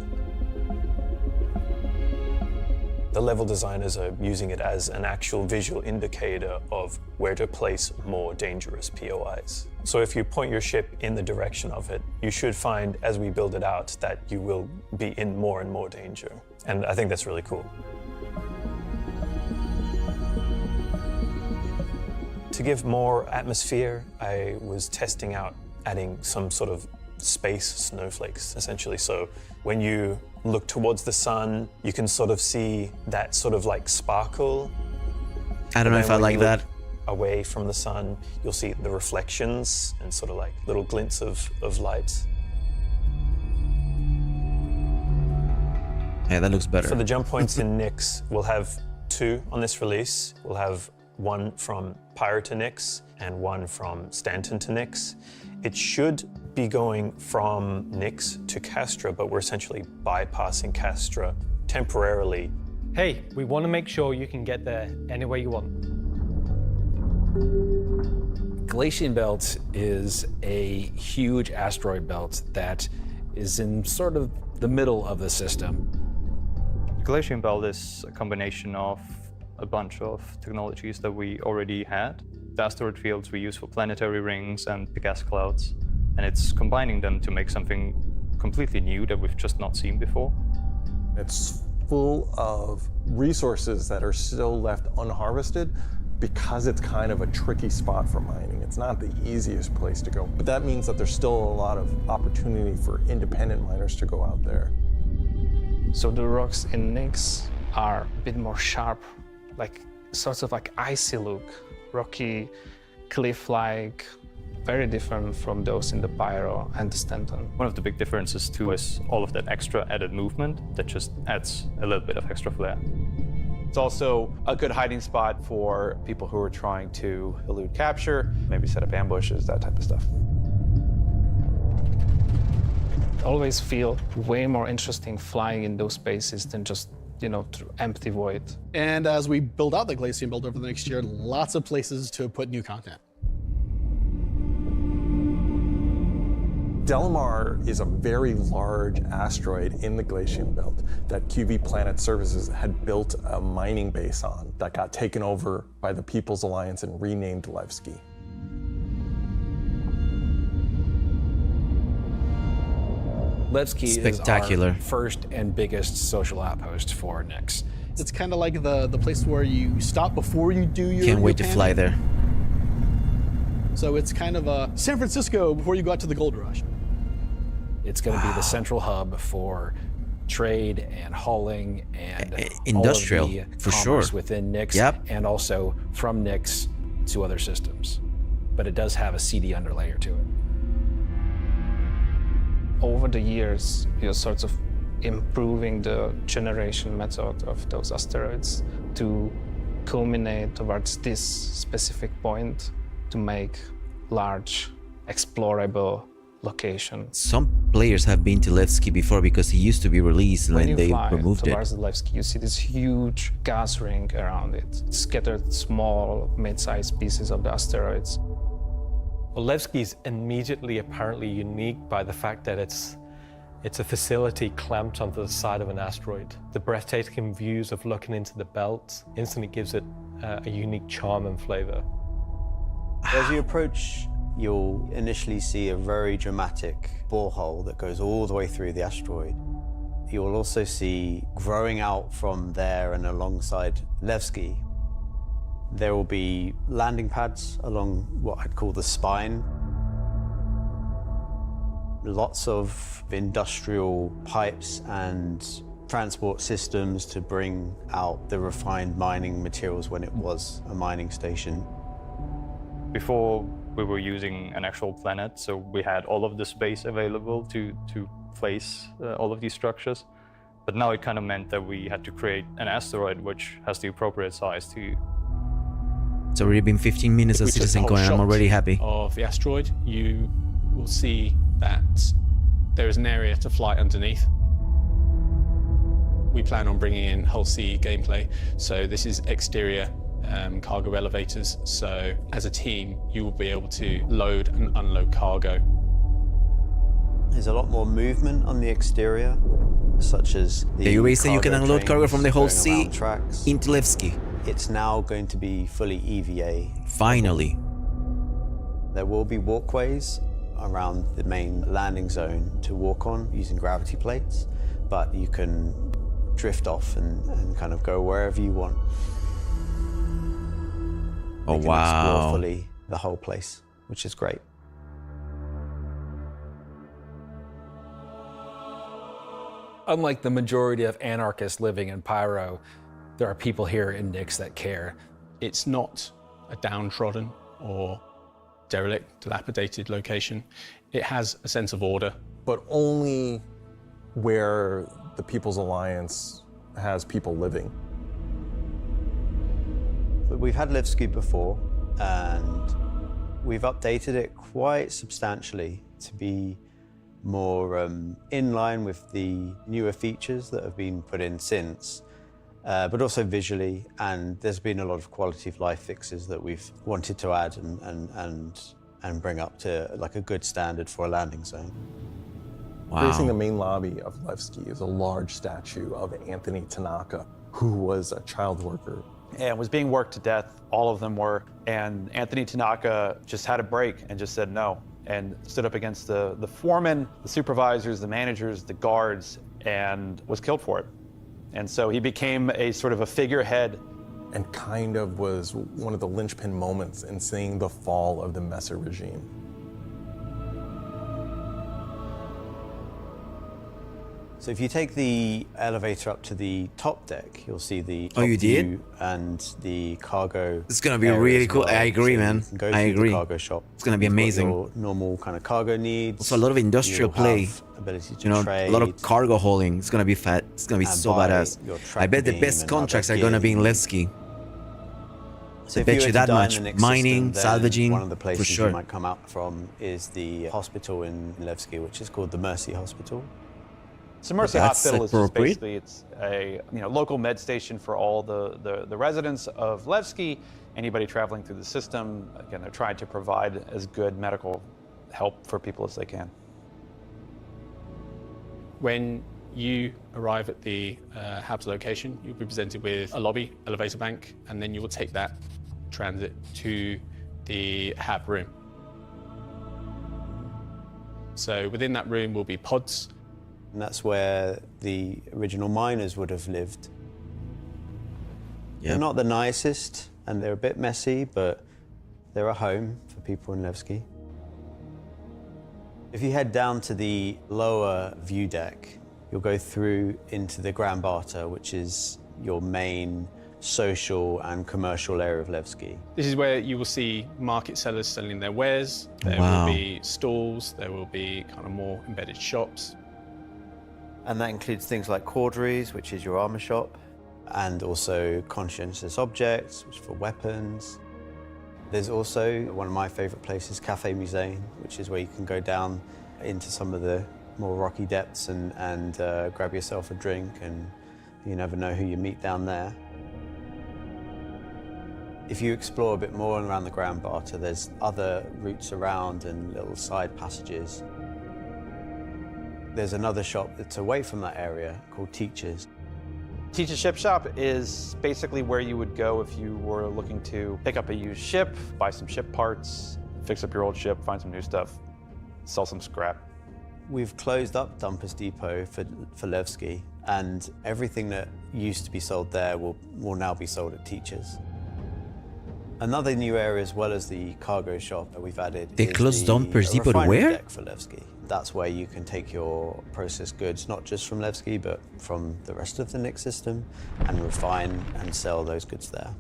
The level designers are using it as an actual visual indicator of where to place more dangerous POIs. So if you point your ship in the direction of it, you should find, as we build it out, that you will be in more and more danger. And I think that's really cool. To give more atmosphere, I was testing out adding some sort of space snowflakes, essentially. So when you look towards the sun, you can sort of see that sort of like sparkle. I don't know if I like that. Away from the sun, you'll see the reflections and sort of like little glints of light. Yeah, that looks better. For the jump points in Nyx, we'll have 2 on this release. We'll have 1 from Pyro to Nyx and 1 from Stanton to Nyx. It should be going from Nyx to Castra, but we're essentially bypassing Castra temporarily. Hey, we want to make sure you can get there any way you want. Glacian Belt is a huge asteroid belt that is in sort of the middle of the system. Glacian Belt is a combination of a bunch of technologies that we already had. The asteroid fields we use for planetary rings and the gas clouds, and it's combining them to make something completely new that we've just not seen before. It's full of resources that are still left unharvested because it's kind of a tricky spot for mining. It's not the easiest place to go, but that means that there's still a lot of opportunity for independent miners to go out there. So the rocks in Nyx are a bit more sharp, like sorts of like icy look, rocky, cliff-like, very different from those in the Pyro and the Stanton. One of the big differences too is all of that extra added movement that just adds a little bit of extra flair. It's also a good hiding spot for people who are trying to elude capture, maybe set up ambushes, that type of stuff. Always feel way more interesting flying in those spaces than just, you know, through empty void. And as we build out the Glacian Belt over the next year, lots of places to put new content. Delamar is a very large asteroid in the Glacian Belt that QV Planet Services had built a mining base on that got taken over by the People's Alliance and renamed Levski. Levski is our first and biggest social outpost for Nyx. It's kind of like the place where you stop before you do your Can't wait to fly there. So it's kind of a San Francisco before you go out to the gold rush. It's going to be the central hub for trade and hauling and industrial, all of the for commerce sure. within Nyx, Yep. and also from Nyx to other systems. But it does have a CD underlayer to it. Over the years, you're sort of improving the generation method of those asteroids to culminate towards this specific point to make large, explorable location. Some players have been to Levski before because he used to be released and When then you they fly removed it. towards the Levski, you see this huge gas ring around it, scattered small, mid-sized pieces of the asteroids. Well, Levski's immediately apparently unique by the fact that it's a facility clamped onto the side of an asteroid. The breathtaking views of looking into the belt instantly gives it a unique charm and flavor. As you approach, you'll initially see a very dramatic borehole that goes all the way through the asteroid. You'll also see, growing out from there and alongside Levski, there will be landing pads along what I'd call the spine. Lots of industrial pipes and transport systems to bring out the refined mining materials when it was a mining station. Before we were using an actual planet, so we had all of the space available to place all of these structures. But now it kind of meant that we had to create an asteroid which has the appropriate size to. It's already been 15 minutes of Citizen Coin. I'm already happy. Of the asteroid, you will see that there is an area to fly underneath. We plan on bringing in Hull C gameplay, so this is exterior cargo elevators. So as a team, you will be able to load and unload cargo. There's a lot more movement on the exterior, such as the The UA say you can unload cargo from the Hull trains C going around tracks. into Levski. It's now going to be fully EVA. Finally. There will be walkways around the main landing zone to walk on using gravity plates, but you can drift off and kind of go wherever you want. Oh, You can wow. explore fully the whole place, which is great. Unlike the majority of anarchists living in Pyro, there are people here in Nyx that care. It's not a downtrodden or derelict, dilapidated location. It has a sense of order. But only where the People's Alliance has people living. But we've had Levski before, and we've updated it quite substantially to be more in line with the newer features that have been put in since, but also visually, and there's been a lot of quality of life fixes that we've wanted to add and bring up to like a good standard for a landing zone. Facing the main lobby of Levski is a large statue of Anthony Tanaka, who was a child worker. And was being worked to death, all of them were. And Anthony Tanaka just had a break and just said no, and stood up against the foremen, the supervisors, the managers, the guards, and was killed for it. And so he became a sort of a figurehead. And kind of was one of the linchpin moments in seeing the fall of the Messer regime. So if you take the elevator up to the top deck, you'll see the top you did? view and the cargo. It's gonna be area really as cool. well. I agree, So man. you can go I through agree. The cargo shop. It's gonna be You've got amazing. your normal kind of cargo needs. Also, a lot of industrial You'll play. have ability to You know, trade. a lot of cargo hauling. It's gonna be fat. It's gonna be And so buy badass. your I bet the track best beam and contracts other are gonna be in gear. Levski. So I if bet were you to that die in much. the Nix Mining, system, then salvaging, one of the for places sure. you might come out from is the hospital in Levski, which is called the Mercy Hospital. So Mercy That's Hospital is just appropriate. basically, it's a local med station for all the residents of Levski, anybody traveling through the system. Again, they're trying to provide as good medical help for people as they can. When you arrive at the HAB's location, you'll be presented with a lobby, elevator bank, and then you will take that transit to the HAB room. So within that room will be pods. And that's where the original miners would have lived. They're not the nicest, and they're a bit messy, but they're a home for people in Levski. If you head down to the lower view deck, you'll go through into the Grand Barter, which is your main social and commercial area of Levski. This is where you will see market sellers selling their wares. There Wow. will be stalls, there will be kind of more embedded shops. And that includes things like Corderies, which is your armor shop, and also Conscientious Objects, which is for weapons. There's also one of my favorite places, Cafe Musée, which is where you can go down into some of the more rocky depths and grab yourself a drink, and you never know who you meet down there. If you explore a bit more around the Grand Barter, there's other routes around and little side passages. There's another shop that's away from that area called Teachers. Teach's Ship Shop is basically where you would go if you were looking to pick up a used ship, buy some ship parts, fix up your old ship, find some new stuff, sell some scrap. We've closed up Dumpers Depot for Levski, and everything that used to be sold there will now be sold at Teachers. Another new area, as well as the cargo shop that we've added, They is closed the Dumpers Depot to refinery where? deck for Levski. That's where you can take your processed goods, not just from Levski, but from the rest of the Nix system, and refine and sell those goods there.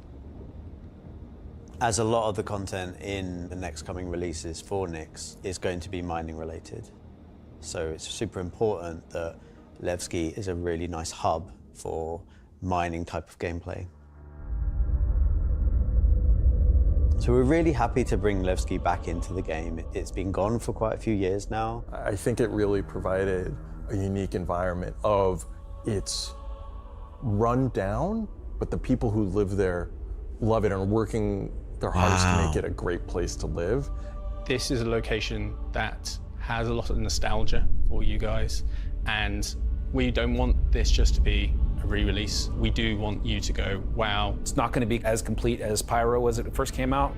As a lot of the content in the next coming releases for Nix is going to be mining related. So it's super important that Levski is a really nice hub for mining type of gameplay. So we're really happy to bring Levski back into the game. It's been gone for quite a few years now. I think it really provided a unique environment of it's run down, but the people who live there love it and are working their hardest to make it a great place to live. This is a location that has a lot of nostalgia for you guys, and we don't want this just to be a re-release. We do want you to go, wow. It's not going to be as complete as Pyro was when it first came out,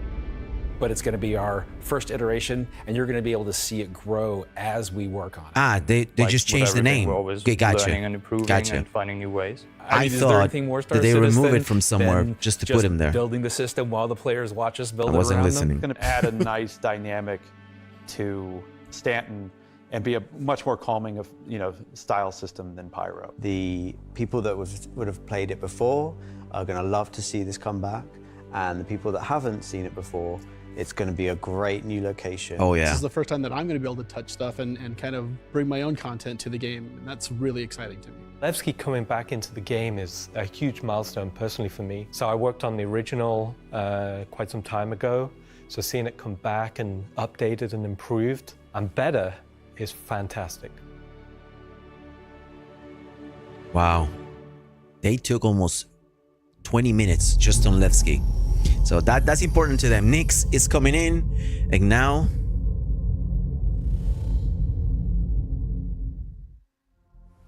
but it's going to be our first iteration, and you're going to be able to see it grow as we work on it. Ah, they just changed the name. We're always Okay, gotcha. learning and improving Gotcha. and finding new ways. I mean, is there thought anything more that they Star remove Citizen it from somewhere than just to put him there. Building the system while the players watch us build I it wasn't around listening. It's going to add a nice dynamic to Stanton and be a much more calming of style system than Pyro. The people that would have played it before are going to love to see this come back, and the people that haven't seen it before, It's going to be a great new location. Oh, yeah. This is the first time that I'm going to be able to touch stuff and kind of bring my own content to the game. And that's really exciting to me. Levski coming back into the game is a huge milestone personally for me. So I worked on the original quite some time ago. So seeing it come back and updated and improved and better is fantastic. Wow. They took almost 20 minutes just on Levski. So that's important to them. Nyx is coming in, and now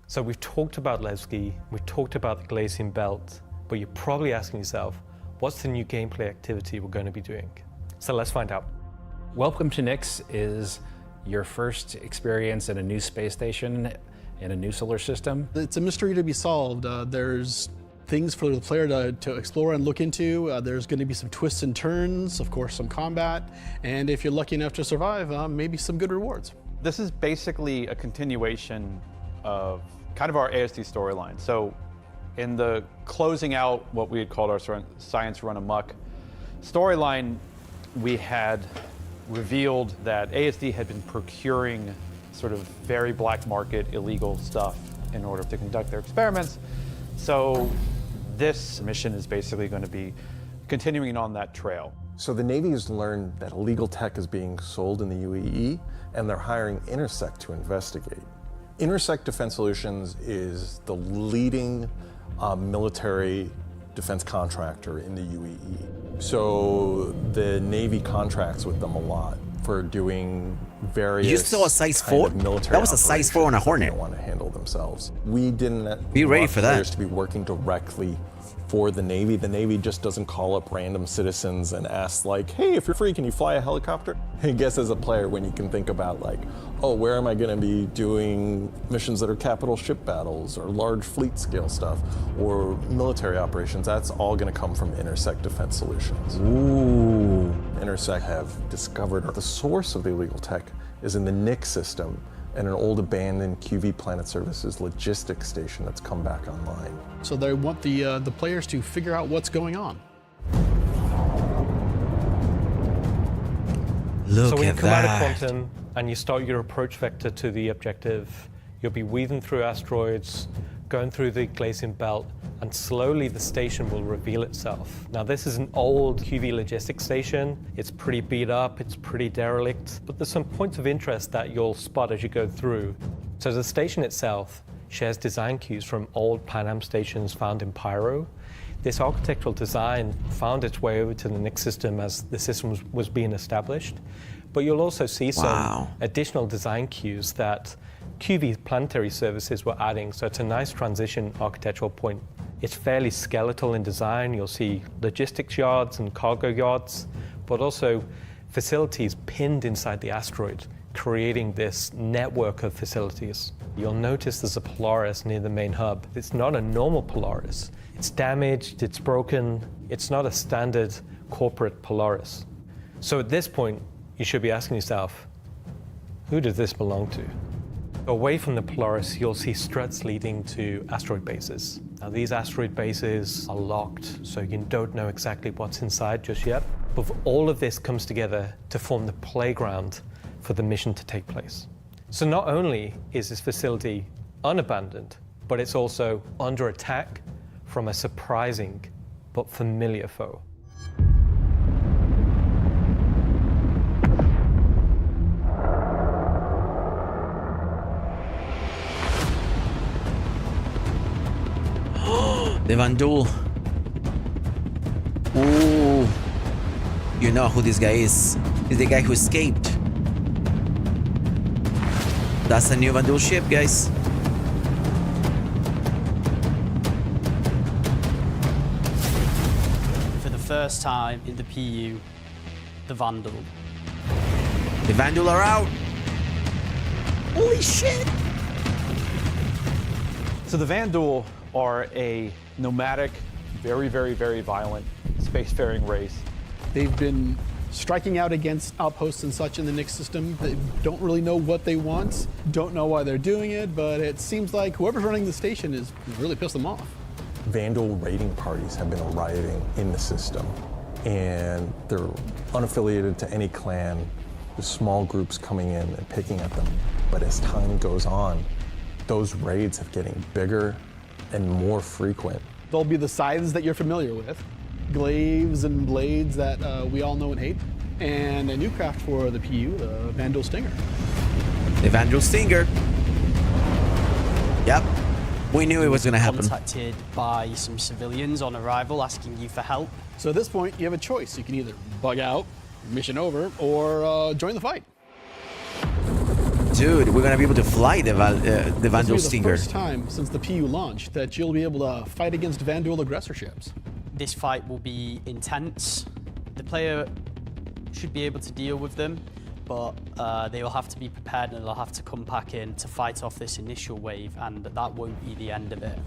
so we've talked about Levski, we've talked about the Glacian Belt, but you're probably asking yourself, what's the new gameplay activity we're going to be doing? So let's find out. Welcome to Nyx is your first experience in a new space station in a new solar system. It's a mystery to be solved. There's things for the player to explore and look into. There's going to be some twists and turns, of course, some combat, and if you're lucky enough to survive, maybe some good rewards. This is basically a continuation of kind of our ASD storyline. So in the closing out what we had called our Science Run Amok storyline, we had revealed that ASD had been procuring sort of very black market illegal stuff in order to conduct their experiments. So this mission is basically going to be continuing on that trail. So the Navy has learned that illegal tech is being sold in the UAE, and they're hiring Intersect to investigate. Intersect Defense Solutions is the leading military defense contractor in the UAE. So the Navy contracts with them a lot for doing various You saw a size 4? military That was a size 4 on a Hornet. They want to handle themselves. We didn't Be ready want for that. players to be working directly for the Navy. The Navy just doesn't call up random citizens and ask like, hey, if you're free, can you fly a helicopter? I guess as a player, when you can think about like, oh, where am I going to be doing missions that are capital ship battles or large fleet scale stuff or military operations, that's all going to come from Intersect Defense Solutions. Ooh. Intersect have discovered the source of the illegal tech is in the Nyx system and an old abandoned QV Planet Services logistics station that's come back online. So they want the players to figure out what's going on. Look so when you at come out that. of Quantum and you start your approach vector to the objective, you'll be weaving through asteroids, going through the Glacian Belt, and slowly the station will reveal itself. Now this is an old QV logistics station. It's pretty beat up, it's pretty derelict, but there's some points of interest that you'll spot as you go through. So the station itself shares design cues from old Pan Am stations found in Pyro. This architectural design found its way over to the Nyx system as the system was being established. But you'll also see some additional design cues that QV Planetary Services were adding, so it's a nice transition architectural point. It's fairly skeletal in design. You'll see logistics yards and cargo yards, but also facilities pinned inside the asteroid, creating this network of facilities. You'll notice there's a Polaris near the main hub. It's not a normal Polaris. It's damaged, it's broken. It's not a standard corporate Polaris. So at this point, you should be asking yourself, who does this belong to? Away from the Polaris, you'll see struts leading to asteroid bases. Now, these asteroid bases are locked, so you don't know exactly what's inside just yet. But all of this comes together to form the playground for the mission to take place. So not only is this facility unabandoned, but it's also under attack from a surprising but familiar foe. The Vandul. Ooh. You know who this guy is. He's the guy who escaped. That's a new Vandul ship, guys. For the first time in the PU, the Vandal. The Vandul are out. Holy shit. So the Vandul are a nomadic, very, very, very violent spacefaring race. They've been striking out against outposts and such in the Nyx system. They don't really know what they want, don't know why they're doing it, but it seems like whoever's running the station is really pissed them off. Vandal raiding parties have been arriving in the system. and they're unaffiliated to any clan. There's small groups coming in and picking at them. But as time goes on, those raids are getting bigger and more frequent. There'll be the scythes that you're familiar with, glaives and blades that we all know and hate, and a new craft for the PU, the Vandal Stinger. The Vandal Stinger. Yep. We knew it was going to happen. Contacted by some civilians on arrival asking you for help. So at this point, you have a choice. You can either bug out, mission over, or join the fight. Dude, we're going to be able to fly the Vandal Stinger. This will be the first time since the PU launched that you'll be able to fight against Vandal aggressor ships. This fight will be intense. The player should be able to deal with them, but they will have to be prepared and they'll have to come back in to fight off this initial wave, and that won't be the end of it.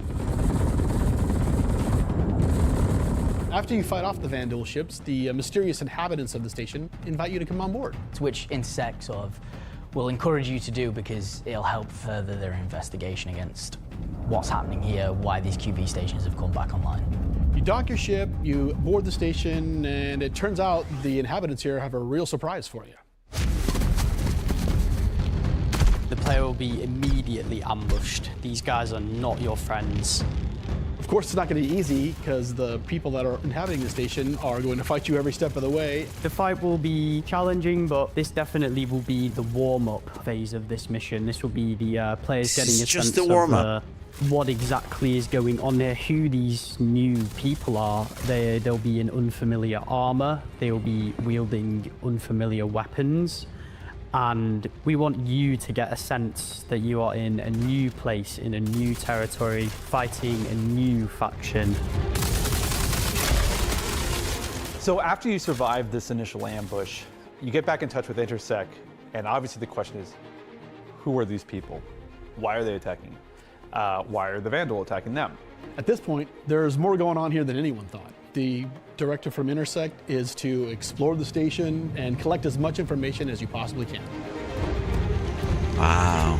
After you fight off the Vandal ships, the mysterious inhabitants of the station invite you to come on board. Which Intersect sort of will encourage you to do because it'll help further their investigation against what's happening here, why these QV stations have come back online. You dock your ship, you board the station, and it turns out the inhabitants here have a real surprise for you. The player will be immediately ambushed. These guys are not your friends. Of course, it's not going to be easy because the people that are inhabiting the station are going to fight you every step of the way. The fight will be challenging, but this definitely will be the warm-up phase of this mission. This will be the players getting a sense of what exactly is going on here, who these new people are. They'll be in unfamiliar armor. They'll be wielding unfamiliar weapons. And we want you to get a sense that you are in a new place, in a new territory, fighting a new faction. So after you survive this initial ambush, you get back in touch with Intersect, and obviously the question is, who are these people? Why are they attacking? Why are the Vandal attacking them? At this point, there's more going on here than anyone thought. The directive from Intersect is to explore the station and collect as much information as you possibly can. Wow.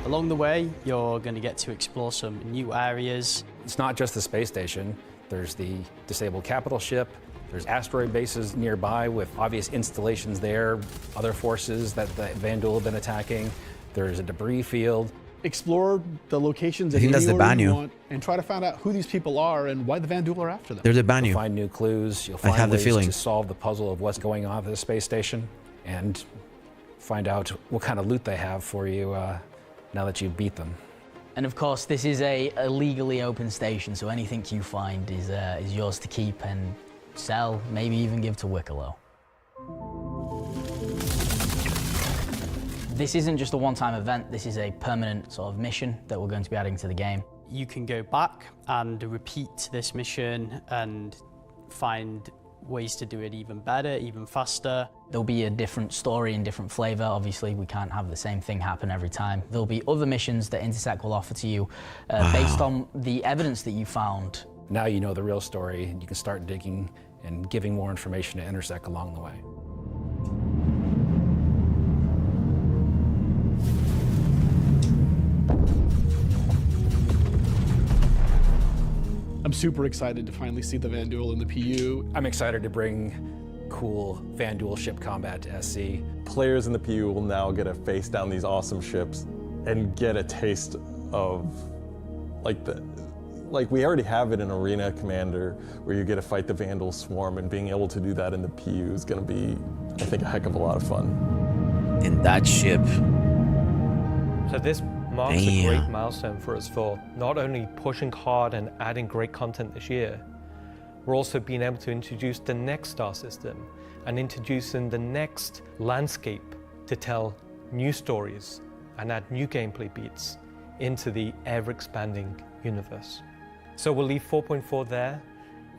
Along the way, you're going to get to explore some new areas. It's not just the space station. There's the disabled capital ship. There's asteroid bases nearby with obvious installations there, other forces that the Vandal have been attacking. There's a debris field. Explore the locations I think that's the you Banu. want and try to find out who these people are and why the Vandal are after them. They're the Banu. You'll find new clues. You'll I find have the ways feeling. to solve the puzzle of what's going on at the space station and find out what kind of loot they have for you now that you've beat them. And of course, this is a legally open station, so anything you find is yours to keep and sell, maybe even give to Wicklow. This isn't just a one-time event, this is a permanent sort of mission that we're going to be adding to the game. You can go back and repeat this mission and find ways to do it even better, even faster. There'll be a different story and different flavor. Obviously, we can't have the same thing happen every time. There'll be other missions that Intersect will offer to you based on the evidence that you found. Now you know the real story, and you can start digging and giving more information to Intersect along the way. I'm super excited to finally see the Vandal in the PU. I'm excited to bring cool Vandal ship combat to SC. Players in the PU will now get to face down these awesome ships and get a taste of like we already have it in Arena Commander where you get to fight the Vandal swarm, and being able to do that in the PU is going to be, I think, a heck of a lot of fun. In that ship. So this marks a great milestone for us for not only pushing hard and adding great content this year, we're also being able to introduce the next star system and introducing the next landscape to tell new stories and add new gameplay beats into the ever-expanding universe. So we'll leave 4.4 there.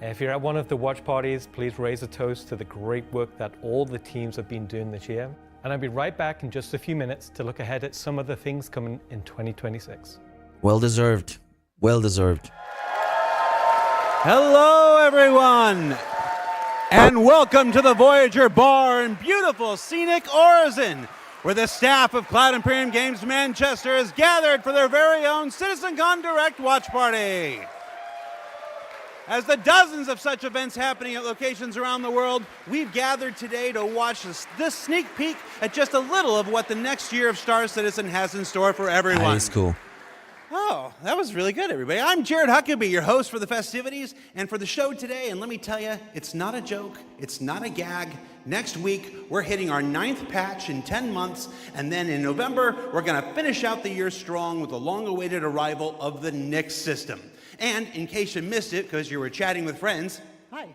If you're at one of the watch parties, please raise a toast to the great work that all the teams have been doing this year. And I'll be right back in just a few minutes to look ahead at some of the things coming in 2026. Well deserved. Well deserved. Hello, everyone, and welcome to the Voyager Bar in beautiful scenic Orizon, where the staff of Cloud Imperium Games Manchester is gathered for their very own CitizenCon Direct watch party. As the dozens of such events happening at locations around the world, we've gathered today to watch this sneak peek at just a little of what the next year of Star Citizen has in store for everyone. That is cool. Oh, that was really good, everybody. I'm Jared Huckabee, your host for the festivities and for the show today. And let me tell you, it's not a joke. It's not a gag. Next week, we're hitting our 9th patch in 10 months. And then in November, we're going to finish out the year strong with the long-awaited arrival of the Nyx system. And in case you missed it because you were chatting with friends, hi.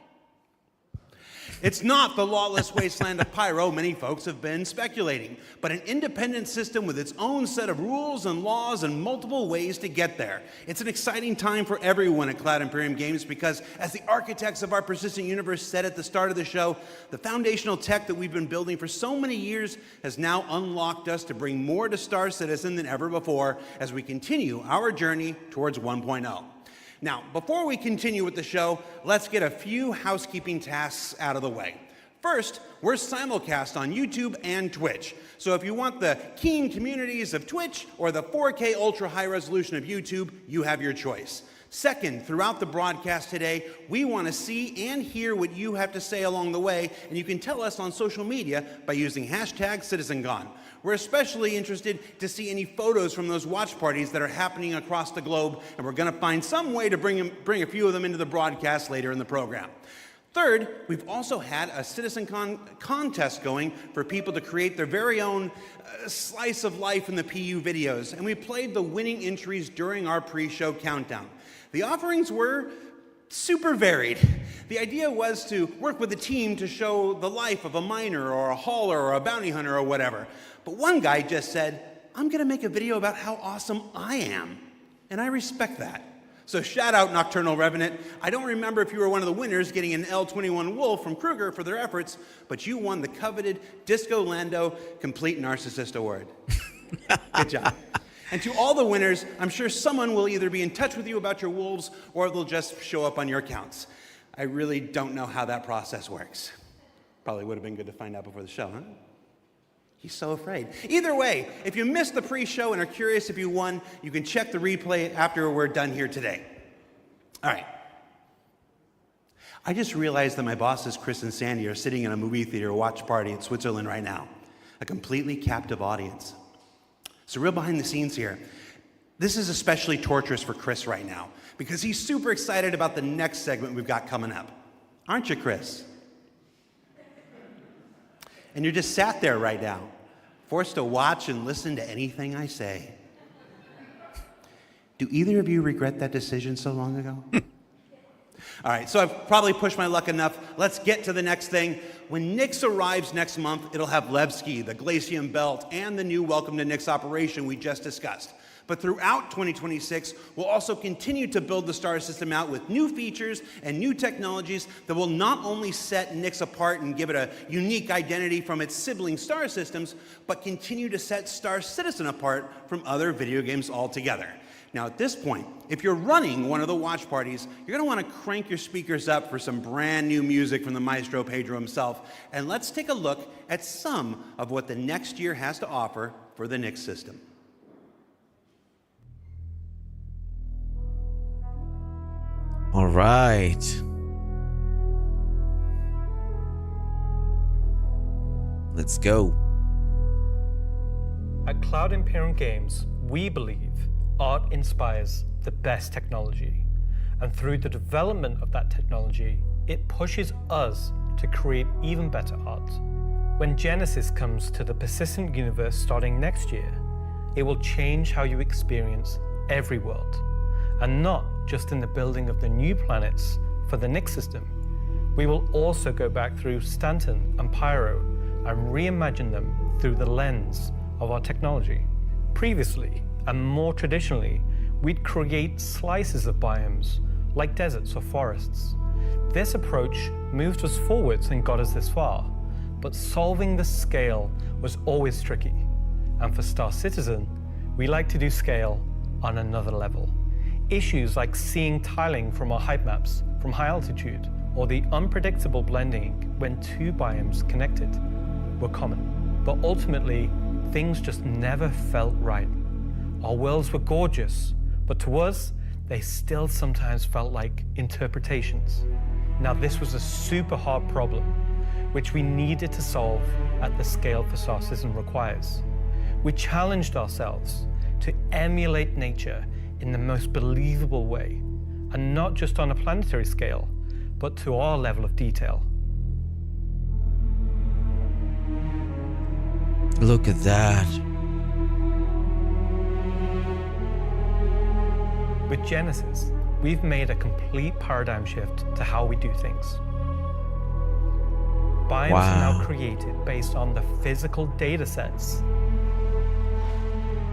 It's not the lawless wasteland of Pyro many folks have been speculating, but an independent system with its own set of rules and laws and multiple ways to get there. It's an exciting time for everyone at Cloud Imperium Games because, as the architects of our persistent universe said at the start of the show, the foundational tech that we've been building for so many years has now unlocked us to bring more to Star Citizen than ever before as we continue our journey towards 1.0. Now, before we continue with the show, let's get a few housekeeping tasks out of the way. First, we're simulcast on YouTube and Twitch. So if you want the keen communities of Twitch or the 4K ultra high resolution of YouTube, you have your choice. Second, throughout the broadcast today, we want to see and hear what you have to say along the way, and you can tell us on social media by using hashtag CitizenGone. We're especially interested to see any photos from those watch parties that are happening across the globe, and we're going to find some way to bring a few of them into the broadcast later in the program. Third, we've also had a CitizenCon contest going for people to create their very own slice of life in the PU videos, and we played the winning entries during our pre-show countdown. The offerings were super varied. The idea was to work with a team to show the life of a miner or a hauler or a bounty hunter or whatever. But one guy just said, I'm going to make a video about how awesome I am. And I respect that. So shout out Nocturnal Revenant. I don't remember if you were one of the winners getting an L21 Wolf from Kruger for their efforts, but you won the coveted Disco Lando Complete Narcissist Award. Good job. And to all the winners, I'm sure someone will either be in touch with you about your wolves or they'll just show up on your accounts. I really don't know how that process works. Probably would have been good to find out before the show, huh? He's so afraid. Either way, if you missed the pre-show and are curious if you won, you can check the replay after we're done here today. All right. I just realized that my bosses, Chris and Sandy, are sitting in a movie theater watch party in Switzerland right now. A completely captive audience. So real behind the scenes here. This is especially torturous for Chris right now because he's super excited about the next segment we've got coming up. Aren't you, Chris? And you're just sat there right now, forced to watch and listen to anything I say. Do either of you regret that decision so long ago? All right, so I've probably pushed my luck enough. Let's get to the next thing. When Nyx arrives next month, it'll have Levski, the Glacium Belt, and the new Welcome to Nyx operation we just discussed. But throughout 2026, we'll also continue to build the Star System out with new features and new technologies that will not only set Nyx apart and give it a unique identity from its sibling Star Systems, but continue to set Star Citizen apart from other video games altogether. Now, at this point, if you're running one of the watch parties, you're going to want to crank your speakers up for some brand new music from the maestro Pedro himself, and let's take a look at some of what the next year has to offer for the Nyx system. All right. Let's go. At Cloud Imperium Games, we believe art inspires the best technology. And through the development of that technology, it pushes us to create even better art. When Genesis comes to the persistent universe starting next year, it will change how you experience every world. And not just in the building of the new planets for the Nyx system. We will also go back through Stanton and Pyro and reimagine them through the lens of our technology. Previously, and more traditionally, we'd create slices of biomes, like deserts or forests. This approach moved us forwards and got us this far, but solving the scale was always tricky. And for Star Citizen, we like to do scale on another level. Issues like seeing tiling from our height maps from high altitude, or the unpredictable blending when two biomes connected, were common. But ultimately, things just never felt right. Our worlds were gorgeous, but to us, they still sometimes felt like interpretations. Now, this was a super hard problem, which we needed to solve at the scale Facade System requires. We challenged ourselves to emulate nature in the most believable way, and not just on a planetary scale, but to our level of detail. Look at that. With Genesis, we've made a complete paradigm shift to how we do things. Biomes are now created based on the physical data sets,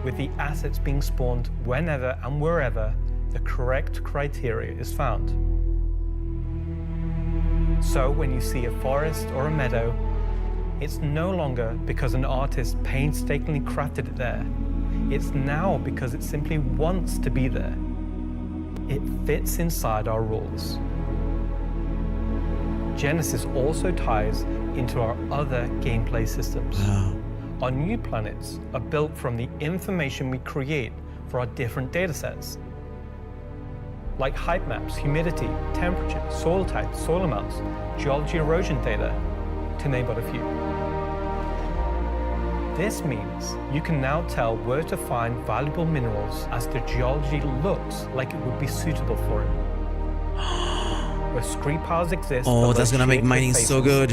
with the assets being spawned whenever and wherever the correct criteria is found. So when you see a forest or a meadow, it's no longer because an artist painstakingly crafted it there. It's now because it simply wants to be there. It fits inside our rules. Genesis also ties into our other gameplay systems. Our new planets are built from the information we create for our different datasets, like height maps, humidity, temperature, soil type, soil amounts, geology erosion data, to name but a few. This means you can now tell where to find valuable minerals as the geology looks like it would be suitable for it. Where scree piles exist. Oh, that's gonna make mining so good.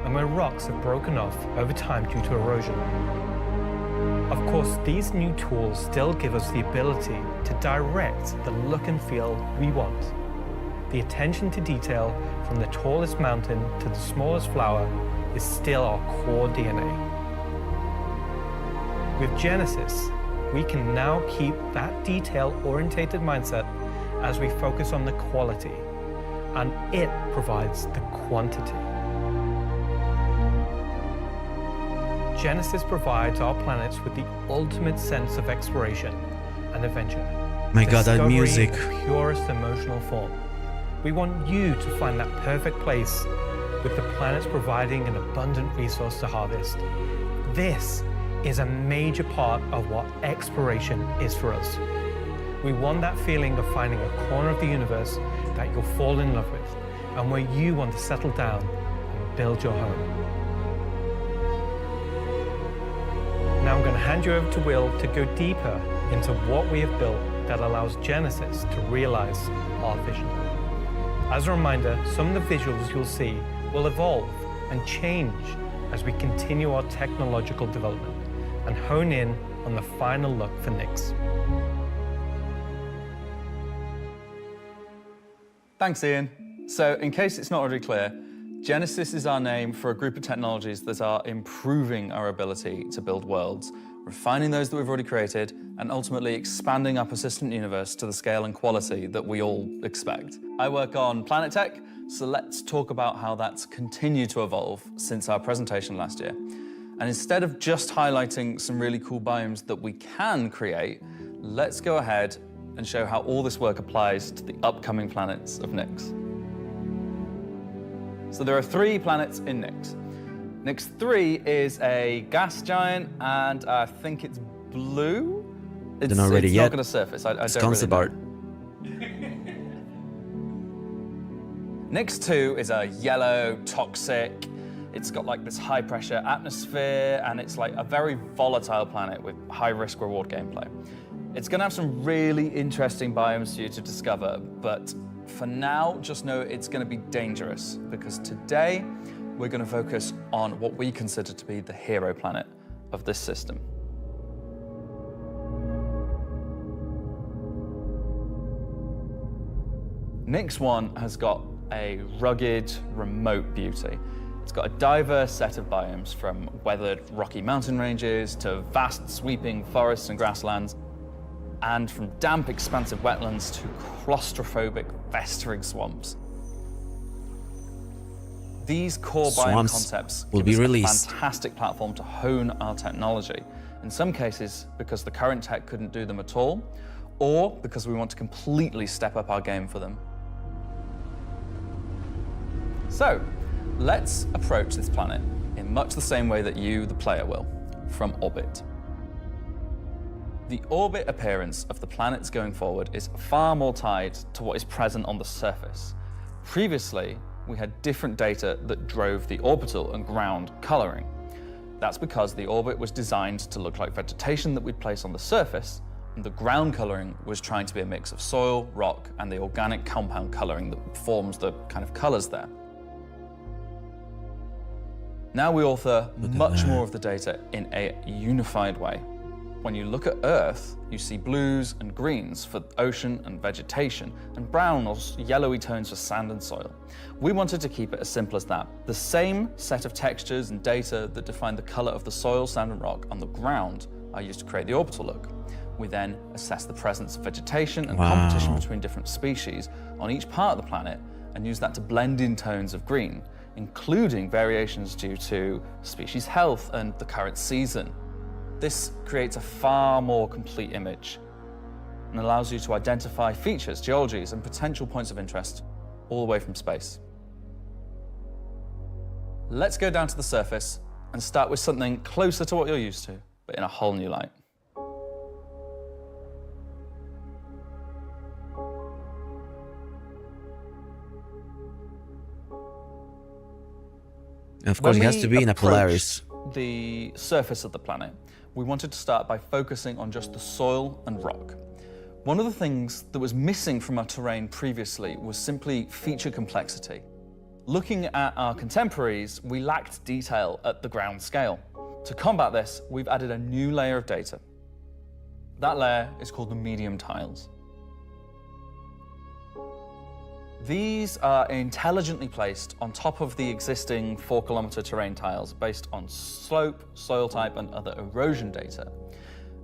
And where rocks have broken off over time due to erosion. Of course, these new tools still give us the ability to direct the look and feel we want. The attention to detail from the tallest mountain to the smallest flower is still our core DNA. With Genesis, we can now keep that detail-orientated mindset as we focus on the quality, and it provides the quantity. Genesis provides our planets with the ultimate sense of exploration and adventure. My God, that Discovery music. in the purest emotional form. We want you to find that perfect place, with the planets providing an abundant resource to harvest. This is a major part of what exploration is for us. We want that feeling of finding a corner of the universe that you'll fall in love with, and where you want to settle down and build your home. Now I'm going to hand you over to Will to go deeper into what we have built that allows Genesis to realize our vision. As a reminder, some of the visuals you'll see will evolve and change as we continue our technological development and hone in on the final look for Nyx. Thanks, Ian. So, in case it's not already clear, Genesis is our name for a group of technologies that are improving our ability to build worlds, refining those that we've already created, and ultimately expanding our persistent universe to the scale and quality that we all expect. I work on Planet Tech, so let's talk about how that's continued to evolve since our presentation last year. And instead of just highlighting some really cool biomes that we can create, let's go ahead and show how all this work applies to the upcoming planets of Nyx. So there are 3 planets in Nyx. Nyx 3 is a gas giant, and I think it's blue. It's not ready it's yet. not going to surface. I It's don't really concept know. art. Nyx 2 is a yellow, toxic. It's got like this high pressure atmosphere, and it's like a very volatile planet with high risk reward gameplay. It's going to have some really interesting biomes for you to discover, but for now, just know it's going to be dangerous, because today we're going to focus on what we consider to be the hero planet of this system. Nyx 1 has got a rugged, remote beauty. It's got a diverse set of biomes, from weathered rocky mountain ranges to vast sweeping forests and grasslands, and from damp, expansive wetlands to claustrophobic, festering swamps. These core biome Swamps concepts will give be us released. a fantastic platform to hone our technology. In some cases, because the current tech couldn't do them at all, or because we want to completely step up our game for them. So, let's approach this planet in much the same way that you, the player, will, from orbit. The orbit appearance of the planets going forward is far more tied to what is present on the surface. Previously, we had different data that drove the orbital and ground coloring. That's because the orbit was designed to look like vegetation that we'd place on the surface, and the ground coloring was trying to be a mix of soil, rock, and the organic compound coloring that forms the kind of colors there. Now we author much more of the data in a unified way. When you look at Earth, you see blues and greens for ocean and vegetation, and brown or yellowy tones for sand and soil. We wanted to keep it as simple as that. The same set of textures and data that define the color of the soil, sand, and rock on the ground are used to create the orbital look. We then assess the presence of vegetation and competition between different species on each part of the planet, and use that to blend in tones of green, including variations due to species health and the current season. This creates a far more complete image and allows you to identify features, geologies, and potential points of interest all the way from space. Let's go down to the surface and start with something closer to what you're used to, but in a whole new light. Of course, it has to be in a Polaris. The surface of the planet, we wanted to start by focusing on just the soil and rock. One of the things that was missing from our terrain previously was simply feature complexity. Looking at our contemporaries, we lacked detail at the ground scale. To combat this, we've added a new layer of data. That layer is called the medium tiles. These are intelligently placed on top of the existing 4-kilometer terrain tiles based on slope, soil type, and other erosion data.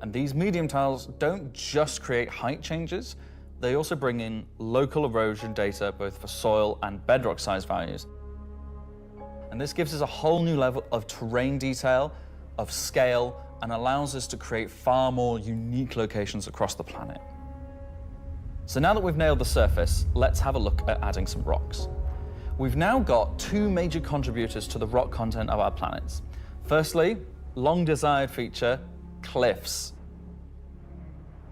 And these medium tiles don't just create height changes, they also bring in local erosion data both for soil and bedrock size values. And this gives us a whole new level of terrain detail, of scale, and allows us to create far more unique locations across the planet. So now that we've nailed the surface, let's have a look at adding some rocks. We've now got two major contributors to the rock content of our planets. Firstly, long desired feature, cliffs.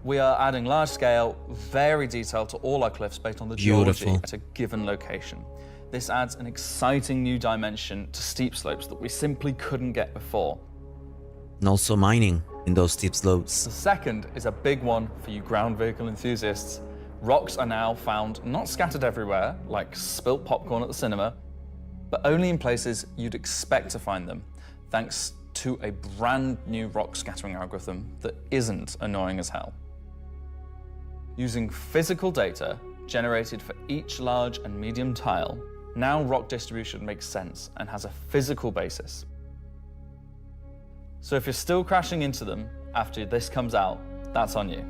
We are adding large scale, very detailed to all our cliffs based on the geology at a given location. This adds an exciting new dimension to steep slopes that we simply couldn't get before. And also mining in those steep slopes. The second is a big one for you ground vehicle enthusiasts. Rocks are now found not scattered everywhere, like spilt popcorn at the cinema, but only in places you'd expect to find them, thanks to a brand new rock scattering algorithm that isn't annoying as hell. Using physical data generated for each large and medium tile, now rock distribution makes sense and has a physical basis. So if you're still crashing into them after this comes out, that's on you.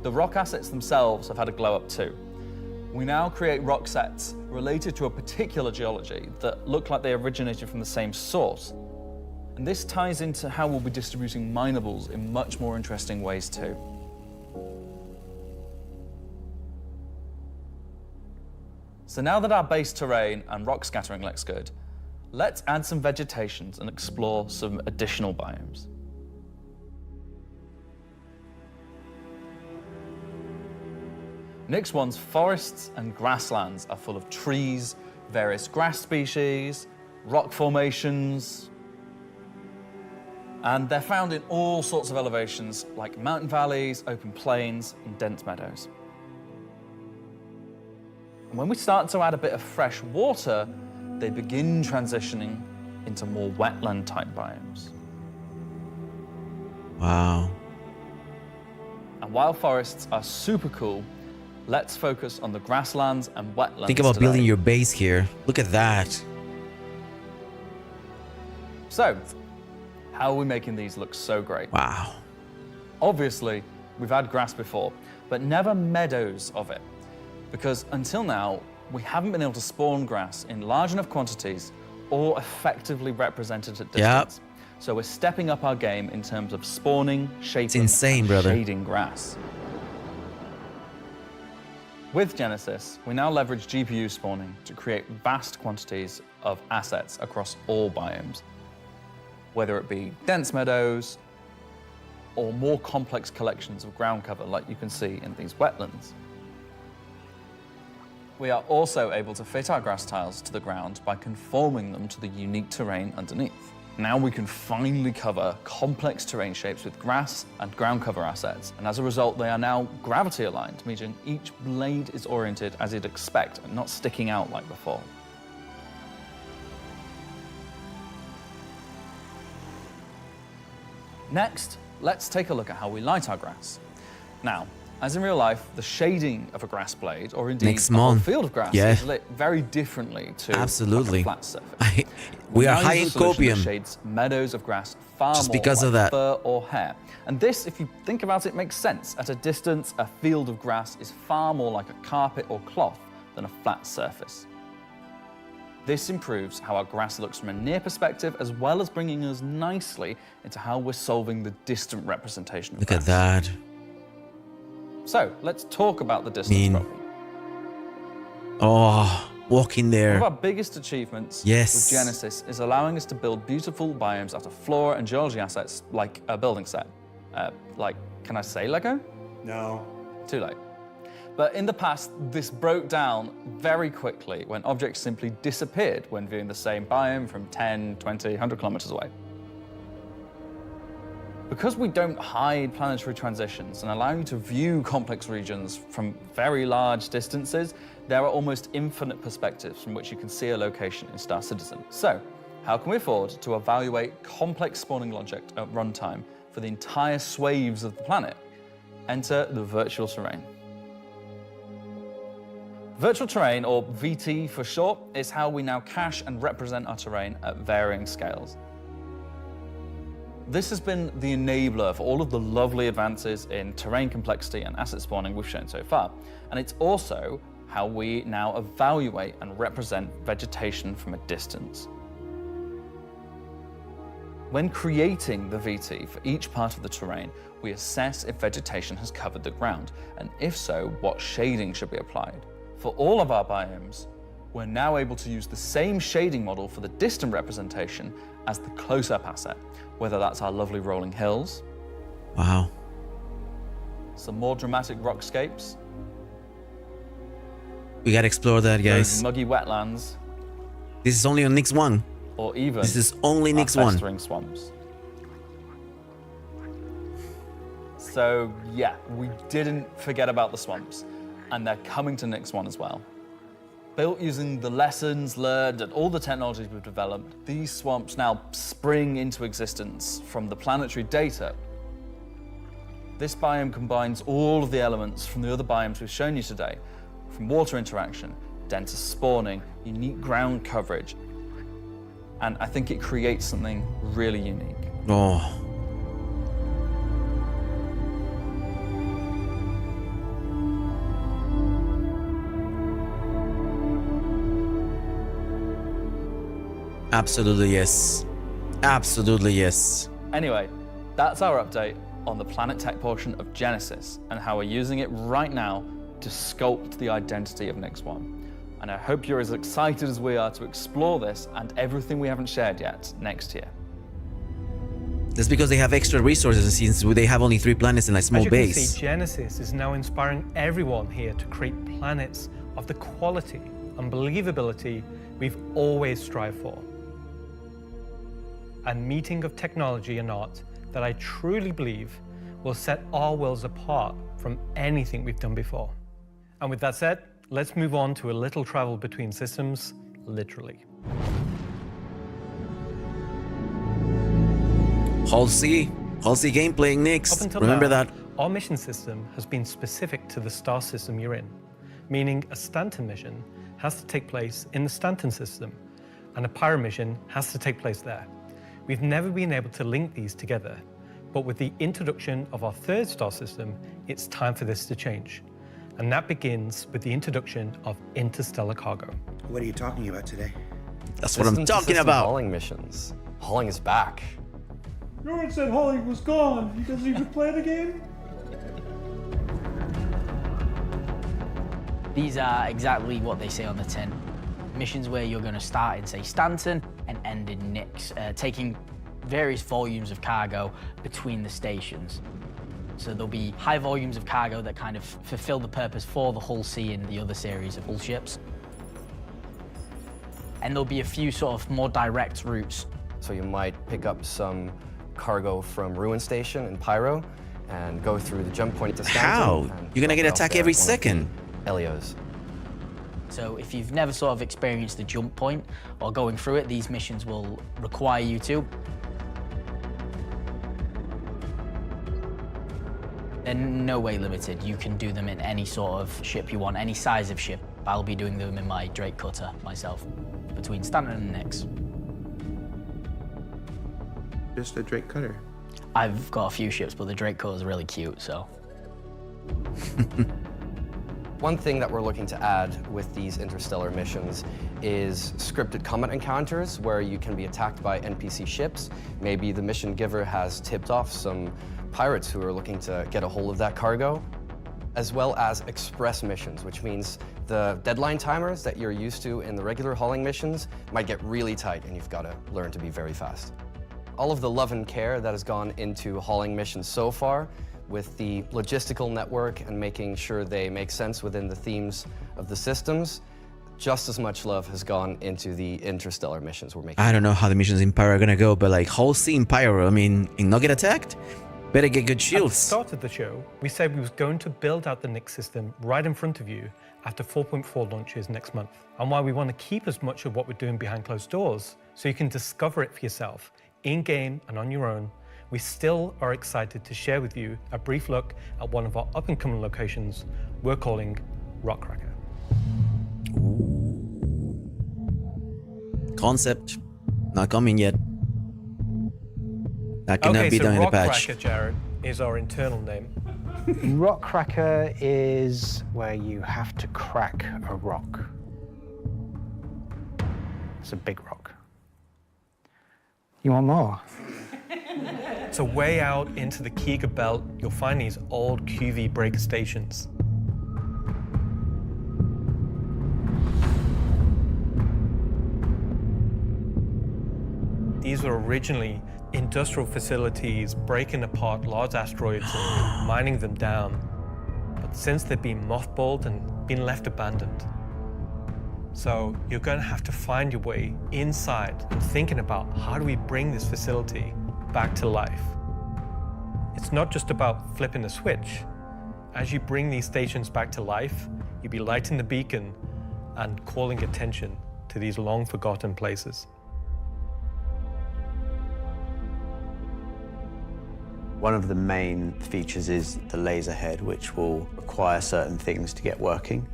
The rock assets themselves have had a glow up too. We now create rock sets related to a particular geology that look like they originated from the same source. And this ties into how we'll be distributing minables in much more interesting ways too. So now that our base terrain and rock scattering looks good, let's add some vegetations and explore some additional biomes. Nick's One's forests and grasslands are full of trees, various grass species, rock formations, and they're found in all sorts of elevations like mountain valleys, open plains, and dense meadows. And when we start to add a bit of fresh water, they begin transitioning into more wetland-type biomes. Wow. And while forests are super cool, let's focus on the grasslands and wetlands. Think about today. building your base here. Look at that. So, how are we making these look so great? Wow. Obviously, we've had grass before, but never meadows of it. Because until now, we haven't been able to spawn grass in large enough quantities or effectively represented at distance. So we're stepping up our game in terms of spawning, shaping, and shading grass. With Genesis, we now leverage GPU spawning to create vast quantities of assets across all biomes. whether it be dense meadows or more complex collections of ground cover like you can see in these wetlands. We are also able to fit our grass tiles to the ground by conforming them to the unique terrain underneath. Now we can finally cover complex terrain shapes with grass and ground cover assets, and as a result they are now gravity aligned, meaning each blade is oriented as you'd expect and not sticking out like before. Next, let's take a look at how we light our grass. Now, as in real life, the shading of a grass blade, or indeed a whole field of grass, is lit very differently to a flat surface. We are now high use in a solution that copium. shades meadows of grass far Just more because like of that. fur or hair. And this, if you think about it, makes sense. At a distance, a field of grass is far more like a carpet or cloth than a flat surface. This improves how our grass looks from a near perspective, as well as bringing us nicely into how we're solving the distant representation of Look grass. at that. So, let's talk about the distance problem. Oh, walking One there. of our biggest achievements Yes. with Genesis is allowing us to build beautiful biomes out of flora and geology assets like a building set. Can I say Lego? No. Too late. But in the past, this broke down very quickly when objects simply disappeared when viewing the same biome from 10, 20, 100 kilometers away. Because we don't hide planetary transitions and allow you to view complex regions from very large distances, there are almost infinite perspectives from which you can see a location in Star Citizen. So, how can we afford to evaluate complex spawning logic at runtime for the entire swathes of the planet? Enter the virtual terrain. Virtual terrain, or VT for short, is how we now cache and represent our terrain at varying scales. This has been the enabler for all of the lovely advances in terrain complexity and asset spawning we've shown so far. And it's also how we now evaluate and represent vegetation from a distance. When creating the VT for each part of the terrain, we assess if vegetation has covered the ground, and if so, what shading should be applied. For all of our biomes, we're now able to use the same shading model for the distant representation as the close-up asset, whether that's our lovely rolling hills, Wow. some more dramatic rockscapes, We gotta explore that, those guys. muggy wetlands, This is only on Nix 1. or even This is only our Nix 1. festering swamps. So yeah, we didn't forget about the swamps, and they're coming to Nix 1 as well. Built using the lessons learned and all the technologies we've developed, these swamps now spring into existence from the planetary data. This biome combines all of the elements from the other biomes we've shown you today, from water interaction, denser spawning, unique ground coverage, and I think it creates something really unique. Oh. Absolutely yes. Absolutely yes. Anyway, that's our update on the Planet Tech portion of Genesis and how we're using it right now to sculpt the identity of Nix 1. And I hope you're as excited as we are to explore this and everything we haven't shared yet next year. That's because they have extra resources since they have only 3 planets and a small As you base. can see, Genesis is now inspiring everyone here to create planets of the quality and believability we've always strived for. A meeting of technology and art that I truly believe will set our worlds apart from anything we've done before. And with that said, let's move on to a little travel between systems, literally. Halsey gameplay, Nix. Up until Remember now, that. our mission system has been specific to the star system you're in, meaning a Stanton mission has to take place in the Stanton system, and a Pyro mission has to take place there. We've never been able to link these together, but with the introduction of our third star system, it's time for this to change. And that begins with the introduction of interstellar cargo. What are you talking about today? That's what I'm talking about. Hauling missions. Hauling is back. No one said Holly was gone. He doesn't even play the game? These are exactly what they say on the tin. Missions where you're going to start in, say, Stanton and end in Nix, taking various volumes of cargo between the stations. So there'll be high volumes of cargo that kind of fulfill the purpose for the Hull C and the other series of Hull ships. And there'll be a few sort of more direct routes. So you might pick up some cargo from Ruin Station in Pyro and go through the jump point to Stanton. How? You're gonna get attacked every second. Elios. So if you've never sort of experienced the jump point or going through it, these missions will require you to. They're no way limited. You can do them in any sort of ship you want, any size of ship. I'll be doing them in my Drake Cutter myself, between Stanton and Nyx. Just a Drake Cutter. I've got a few ships, but the Drake Cutter is really cute, so. One thing that we're looking to add with these interstellar missions is scripted combat encounters where you can be attacked by NPC ships. Maybe the mission giver has tipped off some pirates who are looking to get a hold of that cargo, as well as express missions, which means the deadline timers that you're used to in the regular hauling missions might get really tight and you've got to learn to be very fast. All of the love and care that has gone into hauling missions so far, with the logistical network and making sure they make sense within the themes of the systems, just as much love has gone into the interstellar missions we're making. I don't know how the missions in Pyro are gonna go, but like Hull C in Pyro, I mean, and not get attacked? Better get good shields. At the start of the show, we said we was going to build out the Nyx system right in front of you after 4.4 launches next month, and why we want to keep as much of what we're doing behind closed doors so you can discover it for yourself, in-game and on your own. We still are excited to share with you a brief look at one of our up-and-coming locations we're calling Rockcracker. Concept, not coming yet. That cannot Okay, be so done in the patch. Rockcracker, Jared, is our internal name. Rockcracker is where you have to crack a rock. It's a big rock. You want more? So way out into the Keegar Belt, you'll find these old QV breaker stations. These were originally industrial facilities breaking apart large asteroids and mining them down. But since they've been mothballed and been left abandoned. So you're going to have to find your way inside and thinking about how do we bring this facility back to life. It's not just about flipping the switch. As you bring these stations back to life, you'll be lighting the beacon and calling attention to these long forgotten places. One of the main features is the laser head, which will require certain things to get working.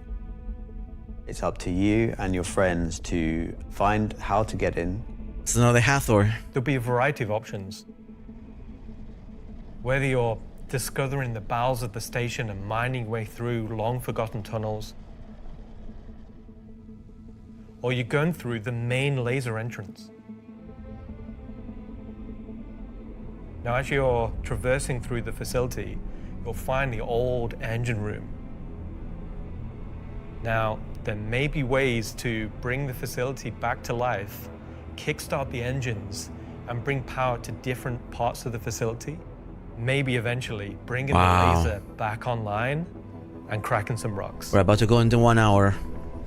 It's up to you and your friends to find how to get in. It's another Hathor. There'll be a variety of options. Whether you're discovering the bowels of the station and mining your way through long-forgotten tunnels, or you're going through the main laser entrance. Now, as you're traversing through the facility, you'll find the old engine room. Now, there may be ways to bring the facility back to life, kickstart the engines, and bring power to different parts of the facility. Maybe eventually bringing the laser back online and cracking some rocks. We're about to go into 1 hour.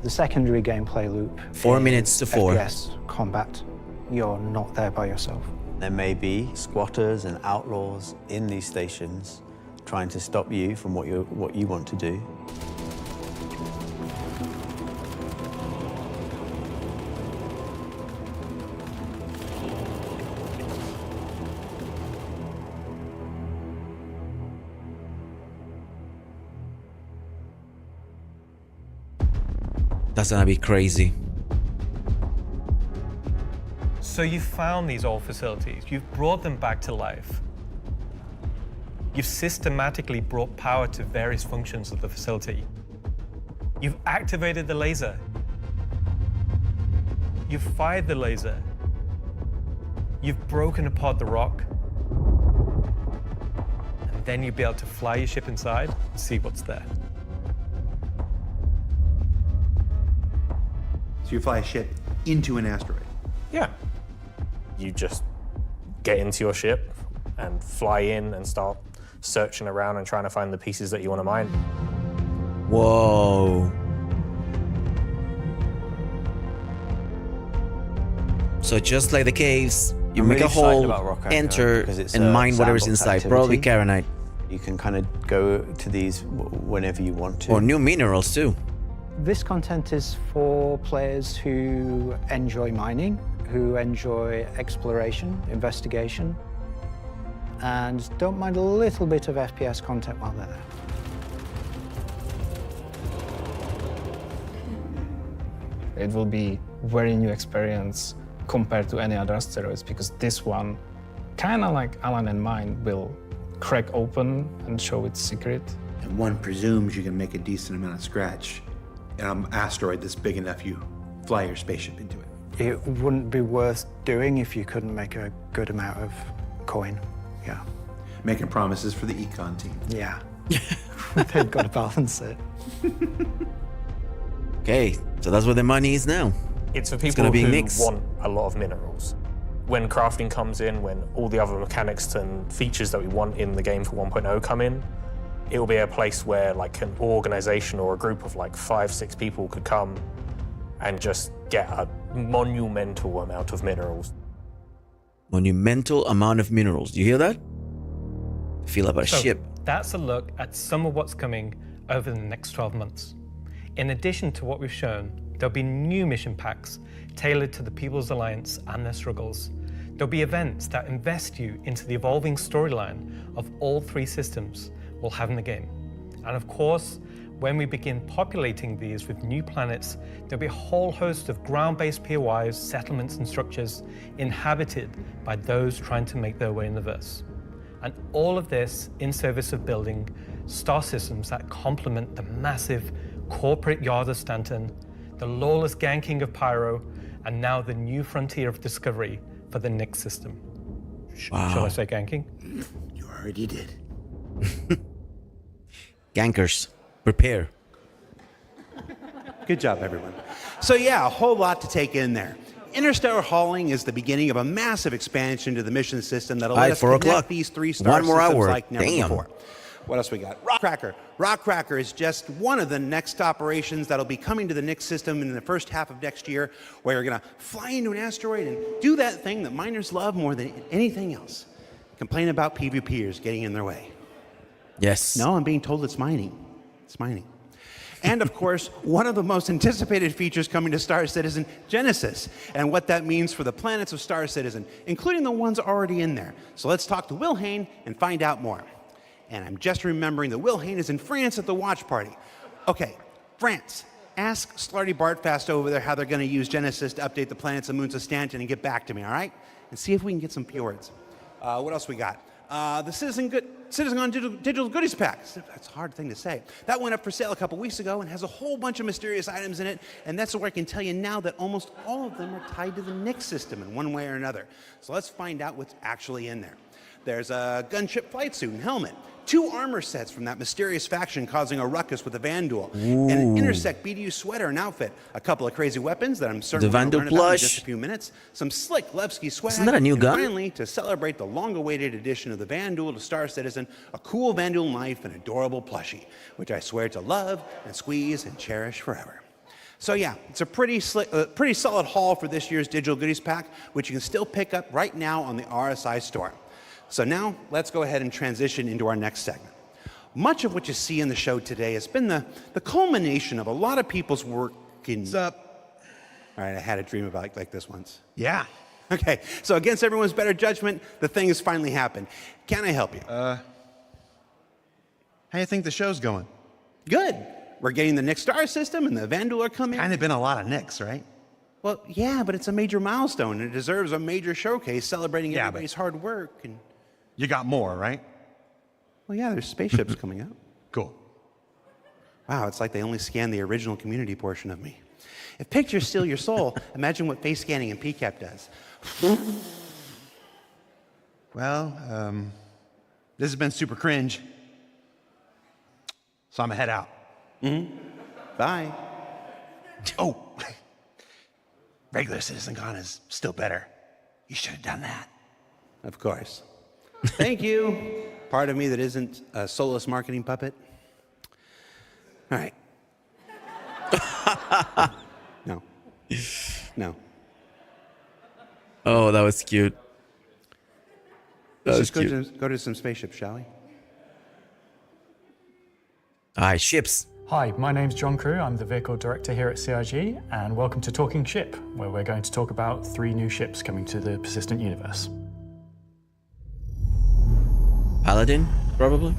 The secondary gameplay loop 4 minutes to 4. FPS combat. You're not there by yourself. There may be squatters and outlaws in these stations trying to stop you from what you want to do. That's gonna be crazy. So you've found these old facilities, you've brought them back to life. You've systematically brought power to various functions of the facility. You've activated the laser. You've fired the laser. You've broken apart the rock. And then you'll be able to fly your ship inside and see what's there. So you fly a ship into an asteroid. Yeah. You just get into your ship and fly in and start searching around and trying to find the pieces that you want to mine. Whoa. So just like the caves, you I'm make really a hole, excited about Rock Cracker enter, because it's and a mine whatever's sandbox inside. Probably activity. Karenite. You can kind of go to these whenever you want to. Or new minerals too. This content is for players who enjoy mining, who enjoy exploration, investigation, and don't mind a little bit of FPS content while they're there. It will be very new experience compared to any other asteroids because this one, kind of like Alan and mine, will crack open and show its secret. And one presumes you can make a decent amount of scratch in an asteroid that's big enough you fly your spaceship into it. It wouldn't be worth doing if you couldn't make a good amount of coin. Yeah. Making promises for the econ team. Yeah. They've got to balance it. Okay, so that's where the money is now. It's for It's people gonna be who Nyx. want a lot of minerals. When crafting comes in, when all the other mechanics and features that we want in the game for 1.0 come in, it will be a place where like an organization or a group of like 5-6 people could come and just get a monumental amount of minerals. Monumental amount of minerals. Do you hear that? Feel about a So, ship. That's a look at some of what's coming over the next 12 months. In addition to what we've shown, there'll be new mission packs tailored to the People's Alliance and their struggles. There'll be events that invest you into the evolving storyline of all 3 systems we'll have in the game. And of course, when we begin populating these with new planets, there'll be a whole host of ground-based POIs, settlements and structures inhabited by those trying to make their way in the verse. And all of this in service of building star systems that complement the massive corporate yard of Stanton, the lawless ganking of Pyro, and now the new frontier of discovery for the Nyx system. Wow. Shall I say ganking? You already did. Gankers, prepare. Good job, everyone. So yeah, a whole lot to take in there. Interstellar hauling is the beginning of a massive expansion to the mission system that'll let us 4 connect o'clock. these 3 star One more systems hour. like never Damn. before. What else we got? Rock Cracker. Rock Cracker is just one of the next operations that'll be coming to the Nyx system in the first half of next year, where you're going to fly into an asteroid and do that thing that miners love more than anything else. Complain about PvPers getting in their way. Yes. No, I'm being told it's mining. It's mining. And of course, one of the most anticipated features coming to Star Citizen, Genesis, and what that means for the planets of Star Citizen, including the ones already in there. So let's talk to Will Hain and find out more. And I'm just remembering that Will Hain is in France at the watch party. Okay, France. Ask Slarty Bartfast over there how they're going to use Genesis to update the planets and moons of Stanton and get back to me, all right? And see if we can get some fjords. What else we got? The Citizen on Digital Goodies Pack. That's a hard thing to say. That went up for sale a couple weeks ago and has a whole bunch of mysterious items in it. And that's where I can tell you now that almost all of them are tied to the Nyx system in one way or another. So let's find out what's actually in there. There's a gunship flight suit and helmet. 2 armor sets from that mysterious faction causing a ruckus with the Vanduul. And an Intersect BDU sweater and outfit. A couple of crazy weapons that I'm certain we'll Vanduul learn about in plush. just a few minutes. Some slick Levski swag. Isn't that a new and gun? finally, to celebrate the long-awaited addition of the Vanduul to Star Citizen, a cool Vanduul knife and adorable plushie, which I swear to love and squeeze and cherish forever. So yeah, it's a pretty solid haul for this year's Digital Goodies Pack, which you can still pick up right now on the RSI store. So now, let's go ahead and transition into our next segment. Much of what you see in the show today has been the culmination of a lot of people's work in... What's up? All right, I had a dream about like this once. Yeah. Okay, so against everyone's better judgment, the thing has finally happened. Can I help you? How you think the show's going? Good. We're getting the Nyx star system and the Vanduul are coming. Kind of been a lot of Nyx, right? Well, yeah, but it's a major milestone and it deserves a major showcase celebrating everybody's hard work. And you got more, right? Well, yeah, there's spaceships coming out. Cool. Wow, it's like they only scanned the original community portion of me. If pictures steal your soul, imagine what face scanning and PCAP does. Well, this has been super cringe. So I'm gonna head out. Bye. Oh, regular Citizen Con is still better. You should have done that. Of course. Thank you. Part of me that isn't a soulless marketing puppet. All right. No. No. Oh, that was cute. Let's just go to some spaceships, shall we? All right, ships. Hi, my name's John Crew. I'm the Vehicle Director here at CIG, and welcome to Talking Ship, where we're going to talk about 3 new ships coming to the Persistent Universe. Paladin, probably?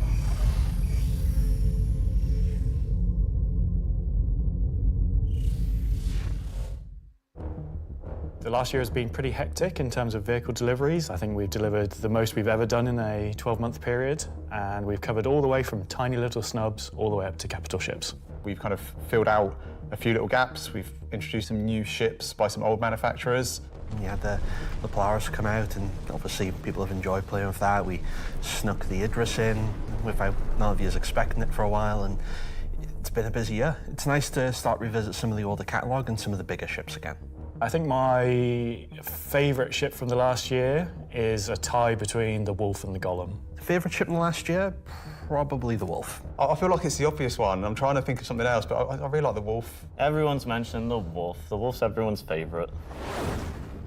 The last year has been pretty hectic in terms of vehicle deliveries. I think we've delivered the most we've ever done in a 12-month period, and we've covered all the way from tiny little snubs all the way up to capital ships. We've kind of filled out a few little gaps. We've introduced some new ships by some old manufacturers. We had the Polaris come out, and obviously people have enjoyed playing with that. We snuck the Idris in without none of you expecting it for a while, and it's been a busy year. It's nice to start revisit some of the older catalogue and some of the bigger ships again. I think my favourite ship from the last year is a tie between the Wolf and the Golem. Favourite ship in the last year? Probably the Wolf. I feel like it's the obvious one. I'm trying to think of something else, but I really like the Wolf. Everyone's mentioned the Wolf. The Wolf's everyone's favourite.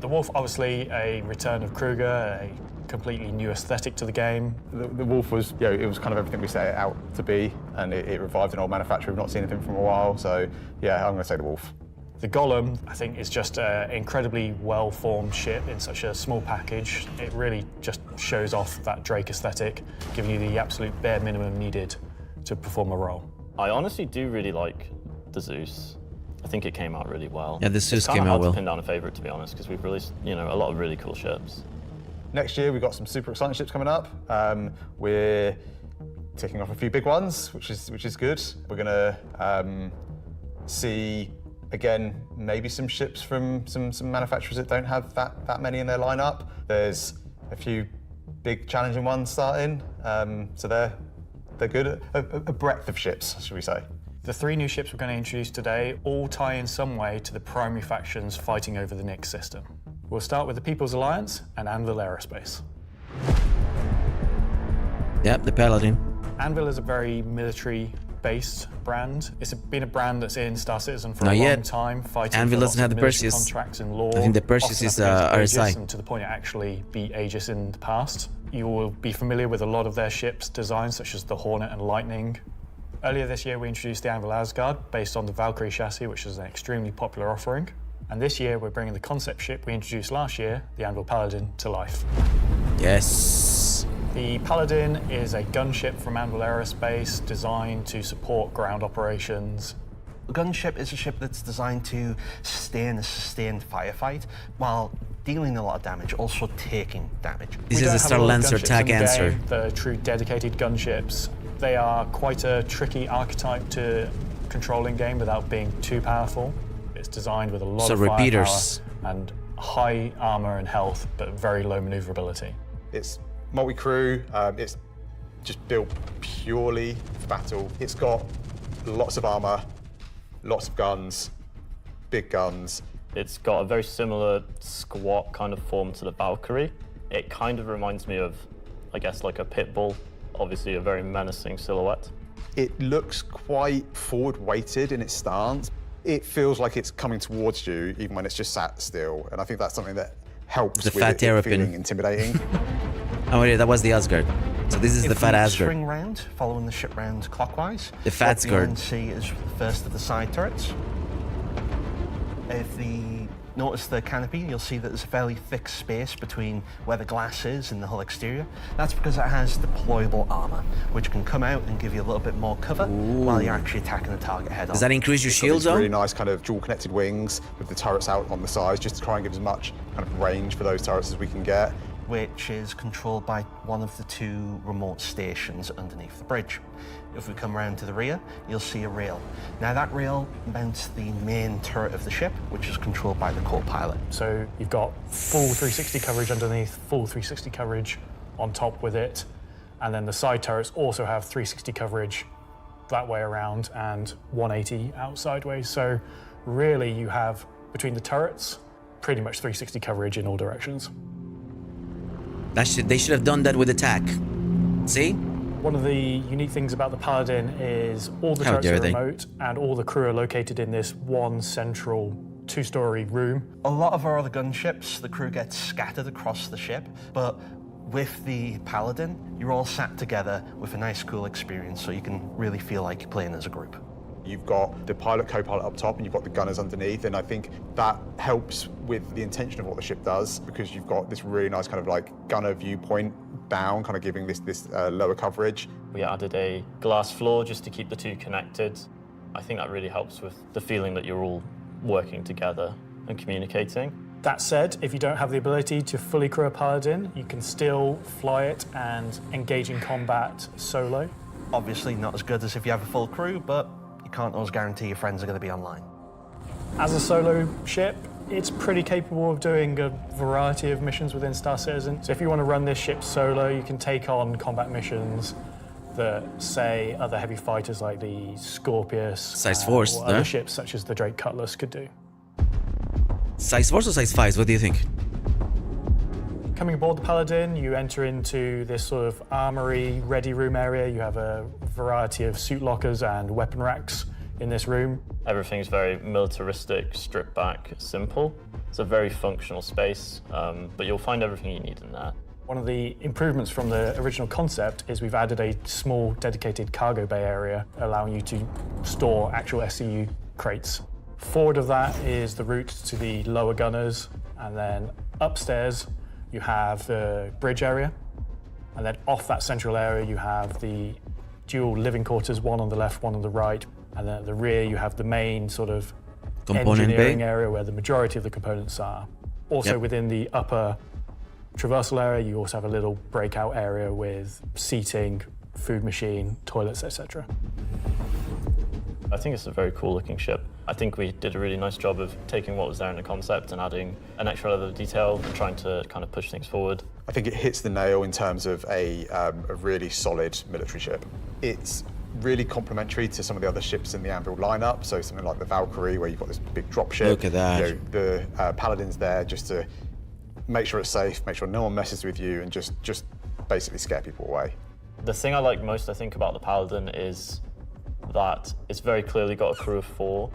The Wolf, obviously a return of Kruger, a completely new aesthetic to the game. The Wolf was, it was kind of everything we set it out to be, and it revived an old manufacturer. We've not seen anything from a while, so yeah, I'm going to say the Wolf. The Golem, I think, is just an incredibly well-formed ship in such a small package. It really just shows off that Drake aesthetic, giving you the absolute bare minimum needed to perform a role. I honestly do really like the Zeus. I think it came out really well. Yeah, the Zeus came out well. It's kind of hard to pin down a favourite, to be honest, because we've released, a lot of really cool ships. Next year, we've got some super exciting ships coming up. We're ticking off a few big ones, which is good. We're going to see, again, maybe some ships from some manufacturers that don't have that many in their lineup. There's a few big challenging ones starting, so they're good. A breadth of ships, should we say. The 3 new ships we're going to introduce today all tie in some way to the primary factions fighting over the Nyx system. We'll start with the People's Alliance and Anvil Aerospace. Yep, the Paladin. Anvil is a very military-based brand. It's been a brand that's in Star Citizen for Not a yet. long time, fighting Anvil for doesn't lots have of the military Perseus. contracts in law. I think the Perseus often is up against RSI. Aegis, and to the point it actually beat Aegis in the past. You will be familiar with a lot of their ships' designs, such as the Hornet and Lightning. Earlier this year, we introduced the Anvil Asgard, based on the Valkyrie chassis, which is an extremely popular offering. And this year, we're bringing the concept ship we introduced last year, the Anvil Paladin, to life. Yes. The Paladin is a gunship from Anvil Aerospace, designed to support ground operations. A gunship is a ship that's designed to stay in a sustained firefight while dealing a lot of damage, also taking damage. This is the Star Lancer tag answer. The true dedicated gunships. They are quite a tricky archetype to control in game without being too powerful. It's designed with a lot of repeaters firepower and high armor and health, but very low maneuverability. It's multi-crew. It's just built purely for battle. It's got lots of armor, lots of guns, big guns. It's got a very similar squat kind of form to the Valkyrie. It kind of reminds me of, I guess, like a pit bull. Obviously a very menacing silhouette. It looks quite forward-weighted in its stance. It feels like it's coming towards you, even when it's just sat still. And I think that's something that helps with it feeling intimidating. Oh yeah, that was the Asgard. So this is the fat Asgard. Swing round, following the ship round clockwise. The fat what you'll skirt. see is the first of the side turrets. If you notice the canopy, you'll see that there's a fairly thick space between where the glass is and the hull exterior. That's because it has deployable armor, which can come out and give you a little bit more cover while you're actually attacking the target head on. Does that increase your It's got shield these zone? really nice kind of dual-connected wings with the turrets out on the sides, just to try and give as much kind of range for those turrets as we can get. Which is controlled by one of the 2 remote stations underneath the bridge. If we come around to the rear, you'll see a rail. Now that rail mounts the main turret of the ship, which is controlled by the co-pilot. So you've got full 360 coverage underneath, full 360 coverage on top with it, and then the side turrets also have 360 coverage that way around and 180 out sideways. So really you have, between the turrets, pretty much 360 coverage in all directions. They should have done that with attack. See? One of the unique things about the Paladin is all the How turrets dare are they. remote and all the crew are located in this one central two-story room. A lot of our other gunships, the crew gets scattered across the ship, but with the Paladin, you're all sat together with a nice, cool experience, so you can really feel like you're playing as a group. You've got the pilot, co-pilot up top, and you've got the gunners underneath, and I think that helps with the intention of what the ship does, because you've got this really nice kind of like gunner viewpoint down, kind of giving this lower coverage. We added a glass floor just to keep the two connected. I think that really helps with the feeling that you're all working together and communicating. That said, if you don't have the ability to fully crew a Paladin, you can still fly it and engage in combat solo. Obviously not as good as if you have a full crew, but you can't always guarantee your friends are going to be online. As a solo ship, it's pretty capable of doing a variety of missions within Star Citizen. So if you want to run this ship solo, you can take on combat missions that, say, other heavy fighters like the Scorpius Size Force, or other no? ships such as the Drake Cutlass could do. Size 4 or size 5? What do you think? Coming aboard the Paladin, you enter into this sort of armory ready room area. You have a variety of suit lockers and weapon racks in this room. Everything's very militaristic, stripped back, simple. It's a very functional space, but you'll find everything you need in there. One of the improvements from the original concept is we've added a small dedicated cargo bay area, allowing you to store actual SCU crates. Forward of that is the route to the lower gunners, and then upstairs you have the bridge area, and then off that central area you have the dual living quarters, one on the left, one on the right, and then at the rear you have the main sort of Component engineering bay? area where the majority of the components are. Also Yep. within the upper traversal area you also have a little breakout area with seating, food machine, toilets, etc. I think it's a very cool looking ship. I think we did a really nice job of taking what was there in the concept and adding an extra level of detail and trying to kind of push things forward. I think it hits the nail in terms of a really solid military ship. It's really complementary to some of the other ships in the Anvil lineup, so something like the Valkyrie, where you've got this big drop ship. Look at that. You know, the Paladin's there just to make sure it's safe, make sure no one messes with you, and just basically scare people away. The thing I like most, I think, about the Paladin is that it's very clearly got a crew of 4,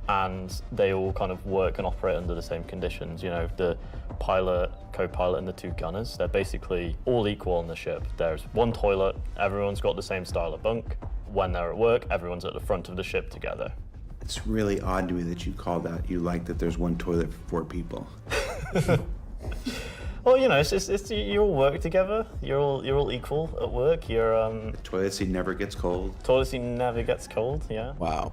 and they all kind of work and operate under the same conditions. You know, the pilot, co-pilot, and the 2 gunners, they're basically all equal on the ship. There's one toilet, everyone's got the same style of bunk. When they're at work, everyone's at the front of the ship together. It's really odd to me that you call that, you like that there's one toilet for 4 people. Well, you know, it's you all work together. You're all equal at work. You're The toilet seat never gets cold. Toilet seat never gets cold. Yeah. Wow.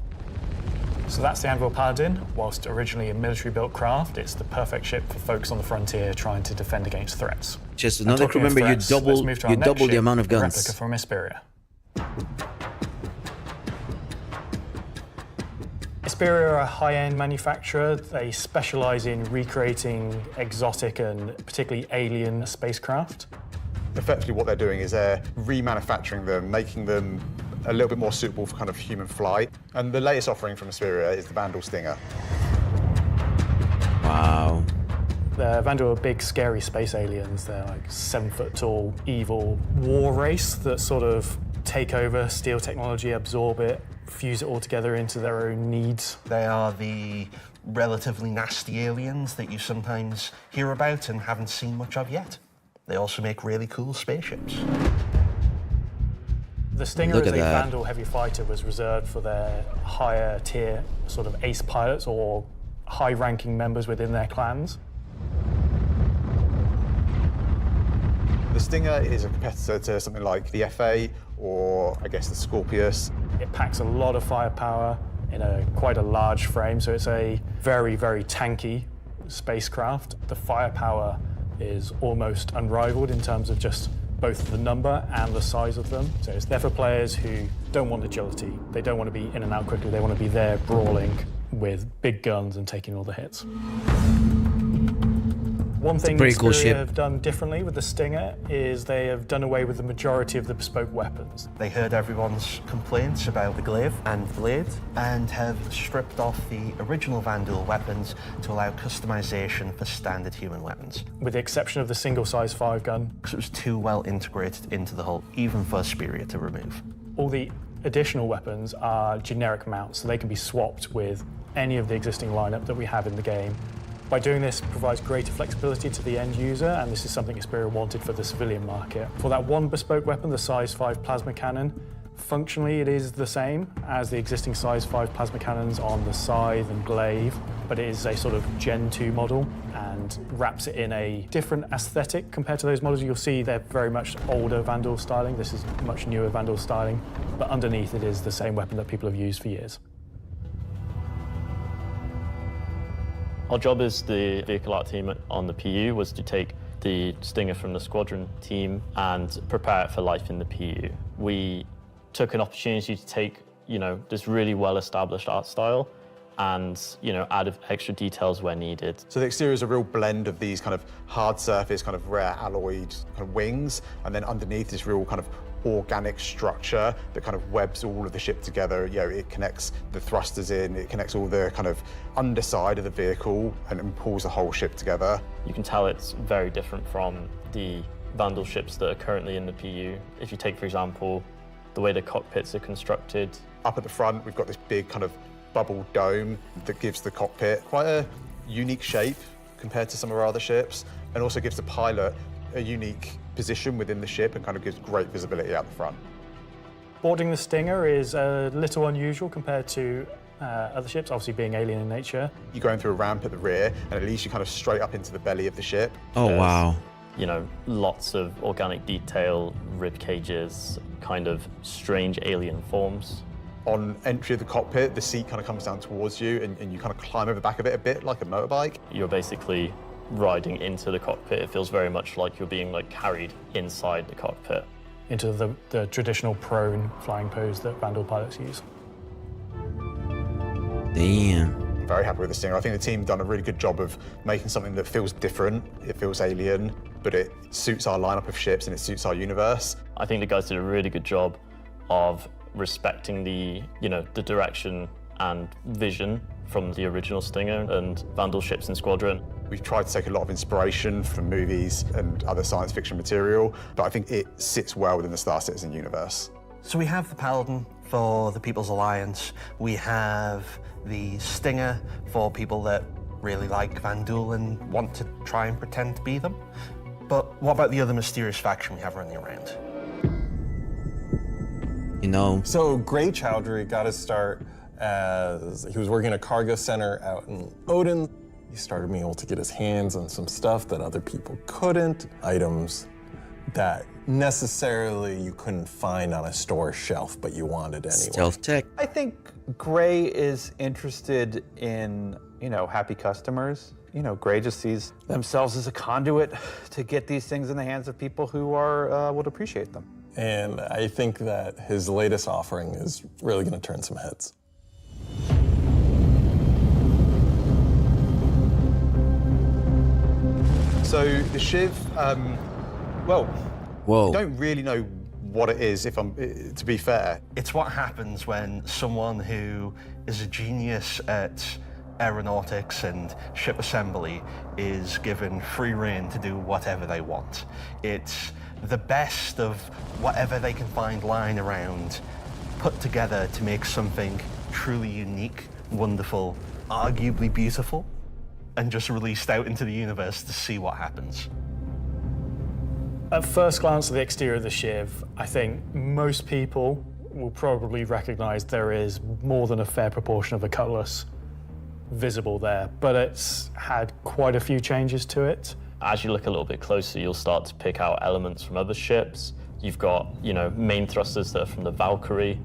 So that's the Anvil Paladin. Whilst originally a military-built craft, it's the perfect ship for folks on the frontier trying to defend against threats. Just And another talking crew of member, you threats, let's move to our next double the ship, amount of the guns. Replica from Hesperia. Hesperia are a high-end manufacturer. They specialize in recreating exotic and particularly alien spacecraft. Effectively what they're doing is they're remanufacturing them, making them a little bit more suitable for kind of human flight. And the latest offering from Hesperia is the Vandal Stinger. Wow. The Vandal are big, scary space aliens. They're like 7-foot-tall, evil war race that sort of take over, steal technology, absorb it, fuse it all together into their own needs. They are the relatively nasty aliens that you sometimes hear about and haven't seen much of yet. They also make really cool spaceships. The Stinger Look as at a that. Vandal heavy fighter was reserved for their higher tier sort of ace pilots or high-ranking members within their clans. The Stinger is a competitor to something like the FA or I guess the Scorpius. It packs a lot of firepower in quite a large frame, so it's a very, very tanky spacecraft. The firepower is almost unrivaled in terms of just both the number and the size of them. So it's there for players who don't want agility. They don't want to be in and out quickly. They want to be there brawling with big guns and taking all the hits. One thing pretty that cool Xperia ship. have done differently with the Stinger is they have done away with the majority of the bespoke weapons. They heard everyone's complaints about the glaive and blade and have stripped off the original Vanduul weapons to allow customization for standard human weapons. With the exception of the single size 5 gun. Because it was too well integrated into the hull, even for Xperia to remove. All the additional weapons are generic mounts, so they can be swapped with any of the existing lineup that we have in the game. By doing this, it provides greater flexibility to the end user, and this is something Xperia wanted for the civilian market. For that one bespoke weapon, the size 5 plasma cannon, functionally it is the same as the existing size 5 plasma cannons on the Scythe and Glaive, but it is a sort of Gen 2 model and wraps it in a different aesthetic compared to those models. You'll see they're very much older Vanduul styling. This is much newer Vanduul styling, but underneath it is the same weapon that people have used for years. Our job as the vehicle art team on the PU was to take the Stinger from the squadron team and prepare it for life in the PU. We took an opportunity to take, this really well-established art style and, add extra details where needed. So the exterior is a real blend of these kind of hard surface, kind of rare alloyed kind of wings, and then underneath this real kind of organic structure that kind of webs all of the ship together. It connects the thrusters in, it connects all the kind of underside of the vehicle and pulls the whole ship together. You can tell it's very different from the Vanduul ships that are currently in the PU. If you take, for example, the way the cockpits are constructed. Up at the front, we've got this big kind of bubble dome that gives the cockpit quite a unique shape compared to some of our other ships, and also gives the pilot a unique position within the ship and kind of gives great visibility out the front. Boarding the Stinger is a little unusual compared to other ships, obviously being alien in nature. You're going through a ramp at the rear, and it leads you kind of straight up into the belly of the ship. Oh, wow. Lots of organic detail, rib cages, kind of strange alien forms. On entry of the cockpit, the seat kind of comes down towards you, and you kind of climb over the back of it a bit like a motorbike. You're basically riding into the cockpit. It feels very much like you're being carried inside the cockpit. Into the traditional prone flying pose that Vanduul pilots use. Damn. I'm very happy with the Stinger. I think the team done a really good job of making something that feels different, it feels alien, but it suits our lineup of ships and it suits our universe. I think the guys did a really good job of respecting the direction and vision from the original Stinger and Vanduul ships and Squadron. We've tried to take a lot of inspiration from movies and other science fiction material, but I think it sits well within the Star Citizen universe. So we have the Paladin for the People's Alliance. We have the Stinger for people that really like Vanduul and want to try and pretend to be them. But what about the other mysterious faction we have running around? So Gray Chowdhury got his start as he was working at a cargo center out in Odin. He started being able to get his hands on some stuff that other people couldn't, items that necessarily you couldn't find on a store shelf, but you wanted anyway. Stealth tech. I think Gray is interested in, happy customers. Gray just sees themselves as a conduit to get these things in the hands of people who would appreciate them. And I think that his latest offering is really going to turn some heads. So the Shiv, Whoa. I don't really know what it is, to be fair. It's what happens when someone who is a genius at aeronautics and ship assembly is given free rein to do whatever they want. It's the best of whatever they can find lying around, put together to make something truly unique, wonderful, arguably beautiful, and just released out into the universe to see what happens. At first glance at the exterior of the Shiv, I think most people will probably recognize there is more than a fair proportion of the Cutlass visible there, but it's had quite a few changes to it. As you look a little bit closer, you'll start to pick out elements from other ships. You've got, main thrusters that are from the Valkyrie.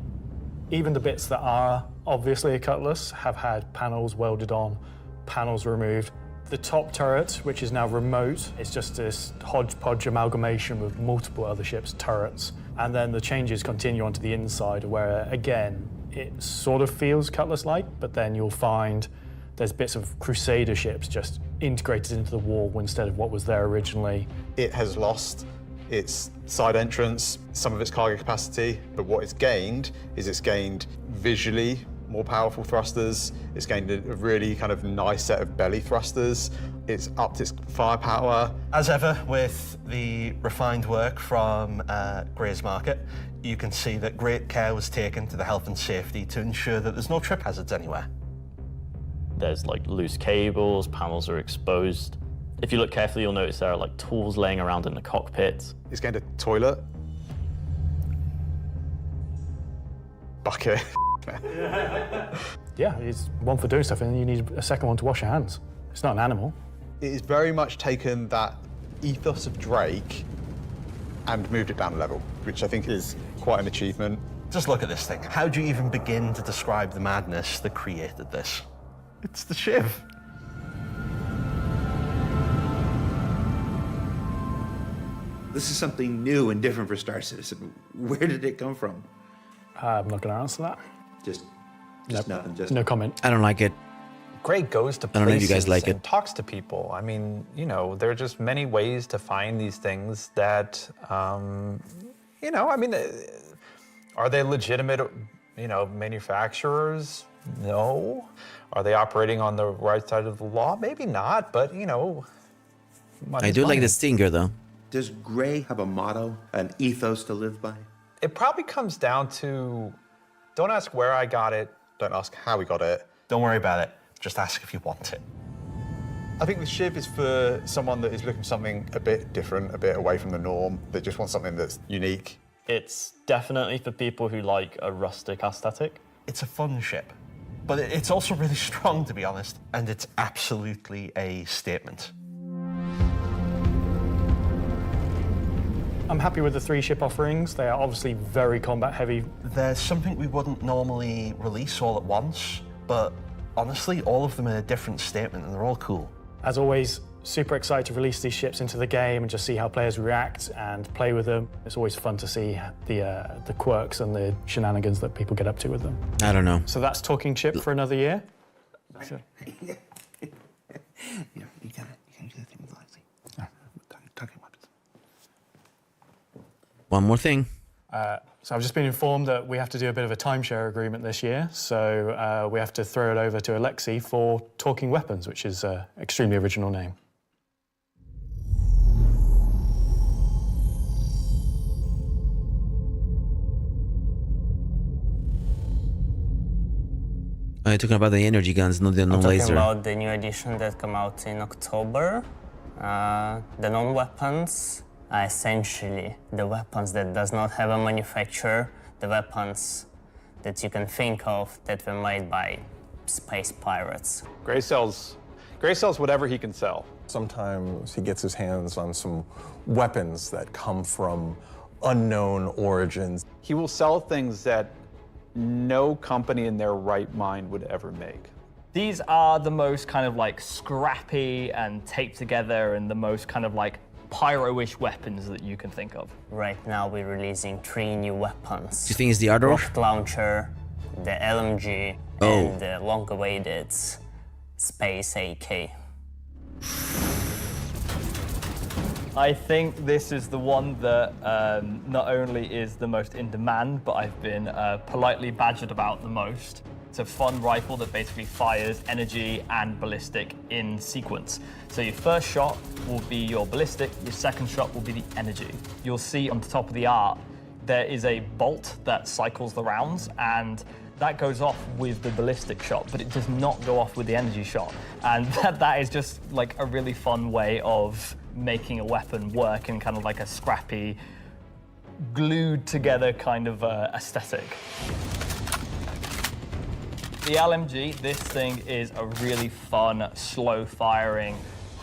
Even the bits that are obviously a Cutlass have had panels welded on, panels removed. The top turret, which is now remote, is just this hodgepodge amalgamation with multiple other ships' turrets. And then the changes continue onto the inside where, again, it sort of feels Cutlass-like, but then you'll find There's bits of Crusader ships just integrated into the wall instead of what was there originally. It has lost its side entrance, some of its cargo capacity, but what it's gained is it's gained visually more powerful thrusters. It's gained a really kind of nice set of belly thrusters. It's upped its firepower. As ever with the refined work from Gray's Market, you can see that great care was taken to the health and safety to ensure that there's no trip hazards anywhere. There's like loose cables, panels are exposed. If you look carefully, you'll notice there are like tools laying around in the cockpit. It's gained a toilet. Bucket. Yeah, it's one for doing stuff, and then you need a second one to wash your hands. It's not an animal. It has very much taken that ethos of Drake and moved it down a level, which I think is quite an achievement. Just look at this thing. How do you even begin to describe the madness that created this? It's the Shiv. This is something new and different for Star Citizen. Where did it come from? I'm not going to answer that. Just Nope. nothing. Just No comment. I don't like it. Gray goes to I don't know if you places guys like and it. talks to people. I mean, you know, there are just many ways to find these things that, you know, I mean, are they legitimate, you know, manufacturers? No. Are they operating on the right side of the law? Maybe not, but, you know, I do like the Stinger, though. Does Gray have a motto, an ethos to live by? It probably comes down to, don't ask where I got it. Don't ask how we got it. Don't worry about it. Just ask if you want it. I think the Shiv is for someone that is looking for something a bit different, a bit away from the norm, that just wants something that's unique. It's definitely for people who like a rustic aesthetic. It's a fun ship, but it's also really strong, to be honest, and it's absolutely a statement. I'm happy with the 3 ship offerings. They are obviously very combat heavy. There's something we wouldn't normally release all at once, but honestly, all of them are a different statement and they're all cool. As always, super excited to release these ships into the game and just see how players react and play with them. It's always fun to see the quirks and the shenanigans that people get up to with them. I don't know. So that's Talking Chip for another year. So, Yeah, you gotta do the thing with Lexi. Talking weapons. One more thing. So I've just been informed that we have to do a bit of a timeshare agreement this year. So we have to throw it over to Alexei for Talking Weapons, which is an extremely original name. Are you talking about the energy guns, not the I'm non-laser? talking about the new edition that come out in October. The non-weapons are essentially the weapons that does not have a manufacturer, the weapons that you can think of that were made by space pirates. Gray sells whatever he can sell. Sometimes he gets his hands on some weapons that come from unknown origins. He will sell things that no company in their right mind would ever make. These are the most kind of like scrappy and taped together and the most kind of like pyro-ish weapons that you can think of. Right now we're releasing 3 new weapons. Do you think it's the Ardor? Rocket launcher, the LMG, and the long-awaited Space AK. I think this is the one that not only is the most in demand, but I've been politely badgered about the most. It's a fun rifle that basically fires energy and ballistic in sequence. So your first shot will be your ballistic, your second shot will be the energy. You'll see on the top of the art, there is a bolt that cycles the rounds, and that goes off with the ballistic shot, but it does not go off with the energy shot. And that is just like a really fun way of making a weapon work in kind of like a scrappy, glued together kind of aesthetic. The LMG, this thing is a really fun, slow-firing,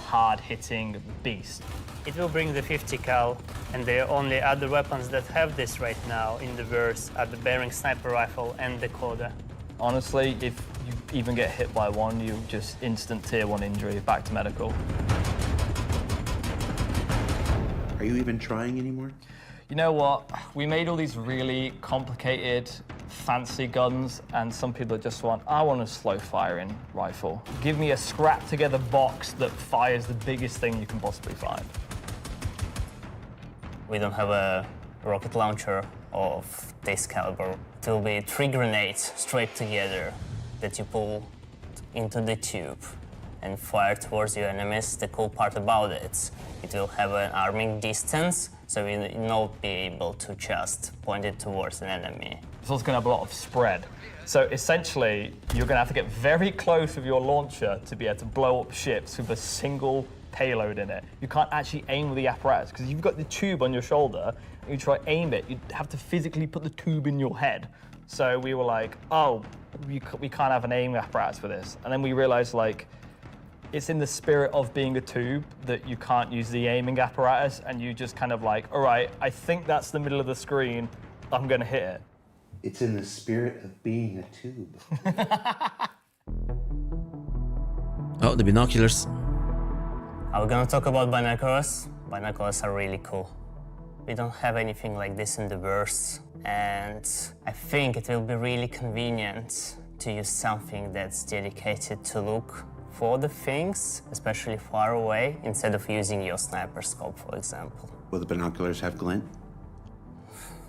hard-hitting beast. It will bring the 50 cal, and the only other weapons that have this right now in the verse are the Bearing Sniper Rifle and the Coda. Honestly, if you even get hit by one, you just instant tier 1 injury, back to medical. Are you even trying anymore? You know what? We made all these really complicated, fancy guns, and some people just want, I want a slow firing rifle. Give me a scrap together box that fires the biggest thing you can possibly find. We don't have a rocket launcher of this caliber. It will be 3 grenades straight together that you pull into the tube and fire towards your enemies. The cool part about it will have an arming distance, so you will not be able to just point it towards an enemy. It's also going to have a lot of spread. So essentially, you're going to have to get very close with your launcher to be able to blow up ships with a single payload in it. You can't actually aim with the apparatus, because you've got the tube on your shoulder, and you try to aim it, you'd have to physically put the tube in your head. So we were like, oh, we can't have an aiming apparatus for this. And then we realized, like, it's in the spirit of being a tube that you can't use the aiming apparatus, and you just kind of like, all right, I think that's the middle of the screen, I'm gonna hit it. It's in the spirit of being a tube. Oh, the binoculars. Are we gonna talk about binoculars? Binoculars are really cool. We don't have anything like this in the verse, and I think it will be really convenient to use something that's dedicated to look for the things, especially far away, instead of using your sniper scope, for example. Will the binoculars have glint?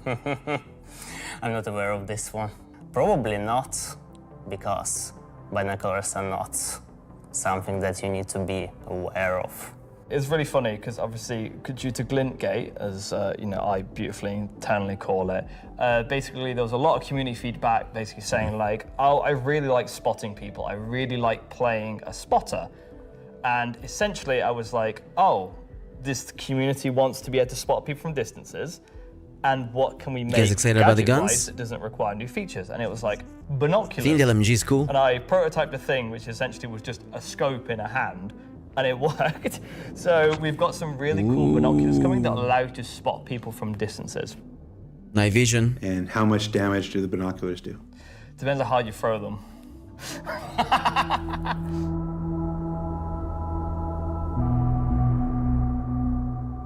I'm not aware of this one. Probably not, because binoculars are not something that you need to be aware of. It's really funny because obviously, due to Glintgate, as I beautifully internally call it, basically there was a lot of community feedback basically saying like, oh, I really like spotting people. I really like playing a spotter. And essentially I was like, oh, this community wants to be able to spot people from distances. And what can we make guys excited about the guns? that doesn't require new features? And it was like binoculars. I think the LMG is cool. And I prototyped a thing which essentially was just a scope in a hand, and it worked. So we've got some really cool binoculars coming that allow you to spot people from distances. Night vision. And how much damage do the binoculars do? Depends on how you throw them.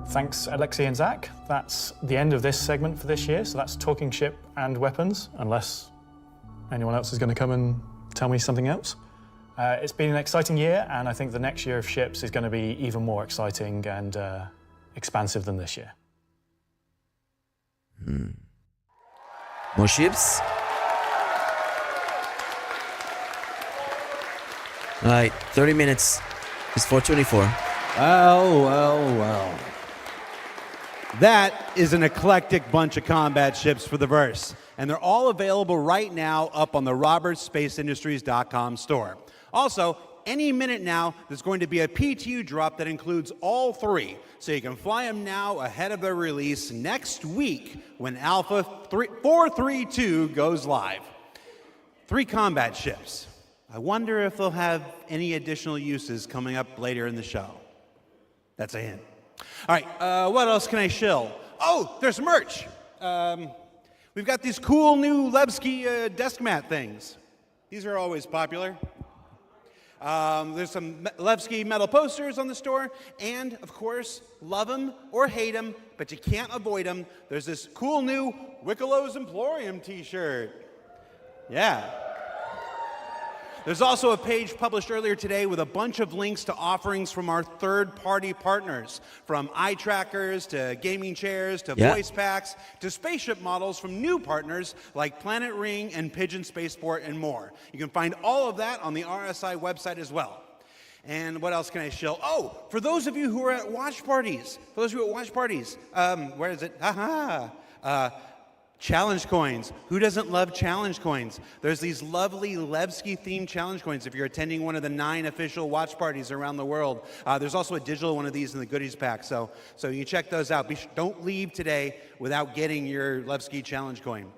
Thanks, Alexei and Zach. That's the end of this segment for this year. So that's talking ship and weapons, unless anyone else is going to come and tell me something else. It's been an exciting year, and I think the next year of ships is going to be even more exciting and expansive than this year. More ships. All right, 30 minutes. It's 4:24. Well. That is an eclectic bunch of combat ships for the verse, and they're all available right now up on the robertspaceindustries.com store. Also, any minute now, there's going to be a PTU drop that includes all 3, so you can fly them now ahead of their release next week when Alpha 432 goes live. 3 combat ships. I wonder if they'll have any additional uses coming up later in the show. That's a hint. All right, what else can I shill? Oh, there's merch. We've got these cool new Levski desk mat things. These are always popular. There's some Levski metal posters on the store, and of course, love them or hate them, but you can't avoid them. There's this cool new Wickelo's Emporium t-shirt. Yeah. There's also a page published earlier today with a bunch of links to offerings from our third-party partners, from eye trackers to gaming chairs to voice packs to spaceship models from new partners like Planet Ring and Pigeon Spaceport and more. You can find all of that on the RSI website as well. And what else can I show? Oh, for those of you who are at watch parties, where is it? Challenge coins. Who doesn't love challenge coins? There's these lovely Levski-themed challenge coins if you're attending one of the 9 official watch parties around the world. There's also a digital one of these in the goodies pack, so you can check those out. Don't leave today without getting your Levski challenge coin.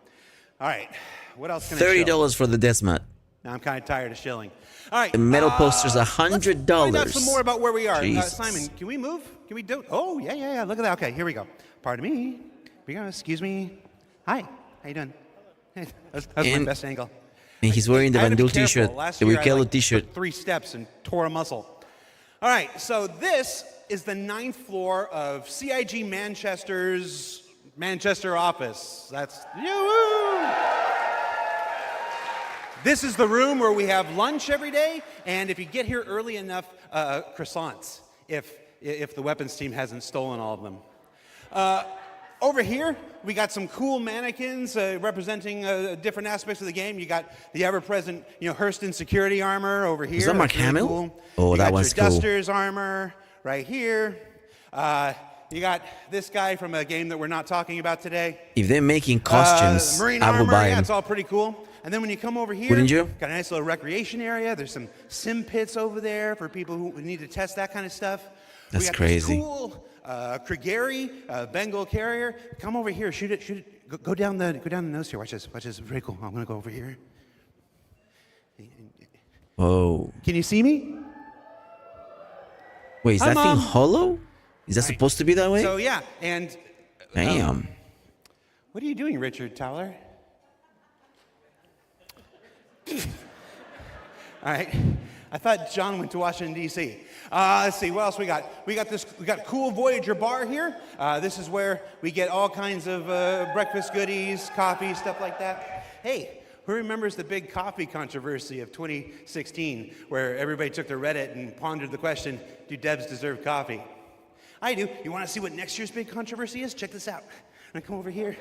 All right, what else can I show? $30 for the desk mat. Now I'm kind of tired of shilling. All right. The metal poster's $100. Let's find out some more about where we are. Jesus. Simon, can we move? Can we do? Oh, yeah. Look at that. Okay, here we go. Pardon me. Here we go. Excuse me. Hi, how you doing? That's my best angle. And he's wearing the Vandal t-shirt, the Wikelo t-shirt. Took 3 steps and tore a muscle. All right, so this is the 9th floor of CIG Manchester's Manchester office. That's This is the room where we have lunch every day, and if you get here early enough, croissants, if the weapons team hasn't stolen all of them. Over here, we got some cool mannequins representing different aspects of the game. You got the ever-present, Hurston security armor over here. Is that Mark That's really Hamill? cool. Oh, You that got one's your cool. Duster's armor right here. You got this guy from a game that we're not talking about today. If they're making costumes, Marine I will armor, buy yeah, them. it's all pretty cool. And then when you come over here, Wouldn't you? got a nice little recreation area. There's some sim pits over there for people who need to test that kind of stuff. That's we got crazy. This cool Krigeri Bengal carrier. Come over here, shoot it. Go down the nose here. Watch this. It's very cool. I'm gonna go over here. Oh. Can you see me? Wait, is Hi, that thing Mom. hollow? Is that supposed to be that way? So yeah, and Damn. what are you doing, Richard Towler? All right. I thought John went to Washington, D.C. Let's see, what else we got? We got cool Voyager bar here. This is where we get all kinds of breakfast goodies, coffee, stuff like that. Hey, who remembers the big coffee controversy of 2016, where everybody took to Reddit and pondered the question, do devs deserve coffee? I do. You want to see what next year's big controversy is? Check this out. I'm gonna come over here.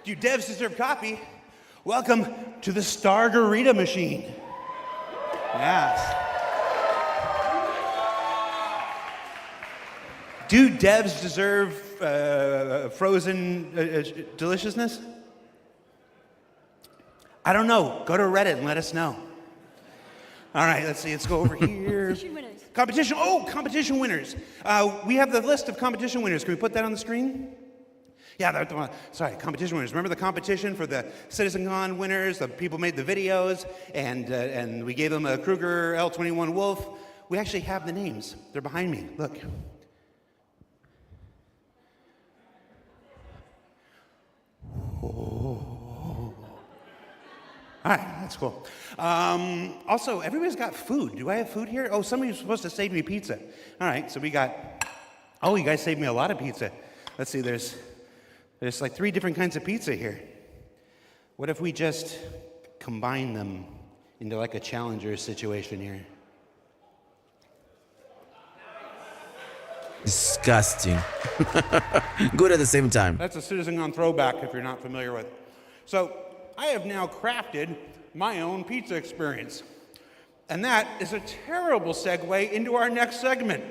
Do devs deserve coffee? Welcome to the Stargarita machine. Yes. Do devs deserve frozen deliciousness? I don't know. Go to Reddit and let us know. All right, let's see. Let's go over here. Competition winners. We have the list of competition winners. Can we put that on the screen? Yeah, competition winners. Remember the competition for the CitizenCon winners? The people made the videos, and we gave them a Kruger L21 Wolf. We actually have the names. They're behind me. Look. Oh. All right, that's cool. Also, everybody's got food. Do I have food here? Oh, somebody's supposed to save me pizza. All right, so we got. Oh, you guys saved me a lot of pizza. Let's see. There's like 3 different kinds of pizza here. What if we just combine them into like a challenger situation here? Disgusting. Good at the same time. That's a CitizenCon throwback if you're not familiar with it. So I have now crafted my own pizza experience. And that is a terrible segue into our next segment.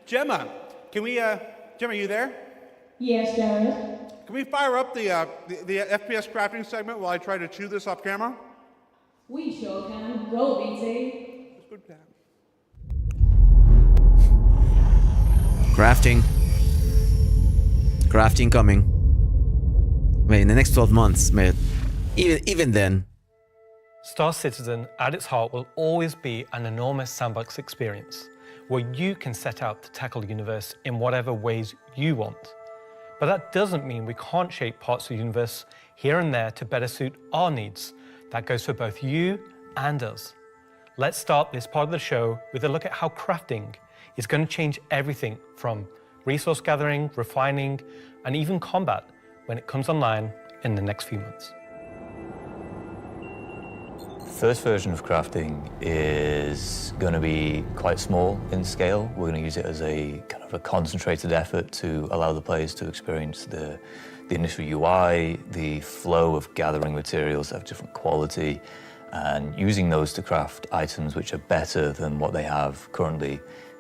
Gemma, Gemma, are you there? Yes, Jared. Can we fire up the FPS crafting segment while I try to chew this off camera? We sure can. Roll, BT. Crafting coming. Wait, in the next 12 months, mate. Even then. Star Citizen, at its heart, will always be an enormous sandbox experience where you can set out to tackle the universe in whatever ways you want. But that doesn't mean we can't shape parts of the universe here and there to better suit our needs. That goes for both you and us. Let's start this part of the show with a look at how crafting is going to change everything from resource gathering, refining, and even combat when it comes online in the next few months. First version of crafting is going to be quite small in scale. We're going to use it as a kind of a concentrated effort to allow the players to experience the initial UI, the flow of gathering materials that have different quality, and using those to craft items which are better than what they have currently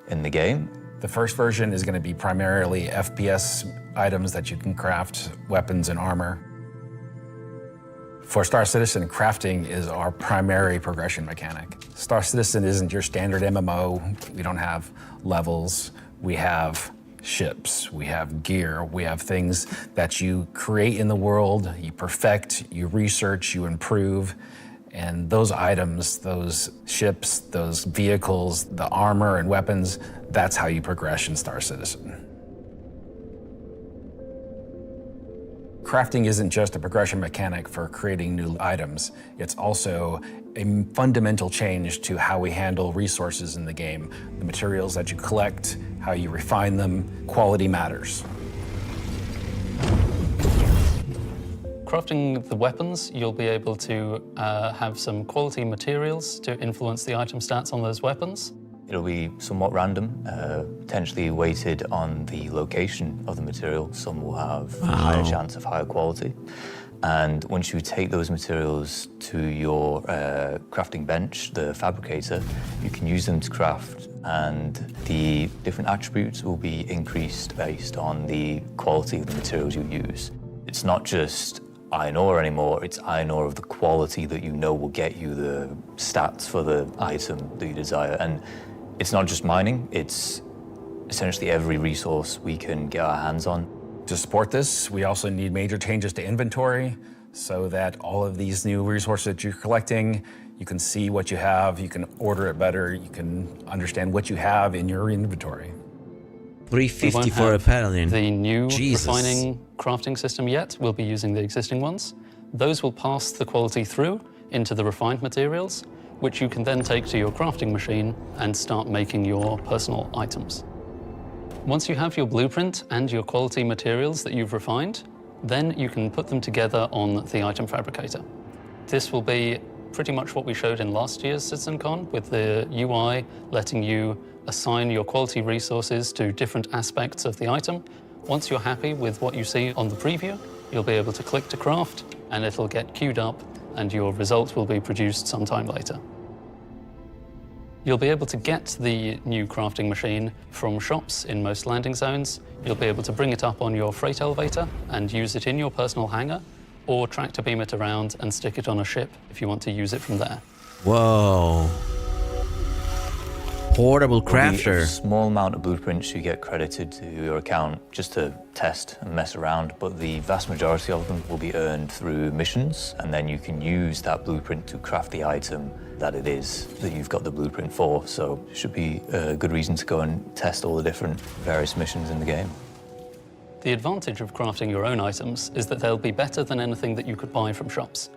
in the game. The first version is going to be primarily FPS items that you can craft, weapons and armor. For Star Citizen, crafting is our primary progression mechanic. Star Citizen isn't your standard MMO. We don't have levels. We have ships, we have gear, we have things that you create in the world, you perfect, you research, you improve, and those items, those ships, those vehicles, the armor and weapons, that's how you progress in Star Citizen. Crafting isn't just a progression mechanic for creating new items, it's also a fundamental change to how we handle resources in the game. The materials that you collect, how you refine them, quality matters. crafting the weapons, you'll be able to have some quality materials to influence the item stats on those weapons. It'll be somewhat random, potentially weighted on the location of the material. Some will have a higher chance of higher quality. And once you take those materials to your crafting bench, the fabricator, you can use them to craft, and the different attributes will be increased based on the quality of the materials you use. It's not just iron ore anymore, it's iron ore of the quality that you know will get you the stats for the item that you desire. And it's not just mining, it's essentially every resource we can get our hands on. To support this, we also need major changes to inventory so that all of these new resources that you're collecting, you can see what you have, you can order it better, you can understand what you have in your inventory. 350 for a paladin. The new Jesus. refining crafting system yet. We'll be using the existing ones. Those will pass the quality through into the refined materials, which you can then take to your crafting machine and start making your personal items. Once you have your blueprint and your quality materials that you've refined, then you can put them together on the item fabricator. This will be pretty much what we showed in last year's CitizenCon, with the UI letting you assign your quality resources to different aspects of the item. Once you're happy with what you see on the preview, you'll be able to click to craft, and it'll get queued up, and your result will be produced sometime later. You'll be able to get the new crafting machine from shops in most landing zones. You'll be able to bring it up on your freight elevator and use it in your personal hangar, or tractor beam it around and stick it on a ship if you want to use it from there. Whoa. Portable There'll be crafter. a small amount of blueprints you get credited to your account just to test and mess around, but the vast majority of them will be earned through missions, and then you can use that blueprint to craft the item that it is that you've got the blueprint for. So it should be a good reason to go and test all the different various missions in the game. The advantage of crafting your own items is that they'll be better than anything that you could buy from shops.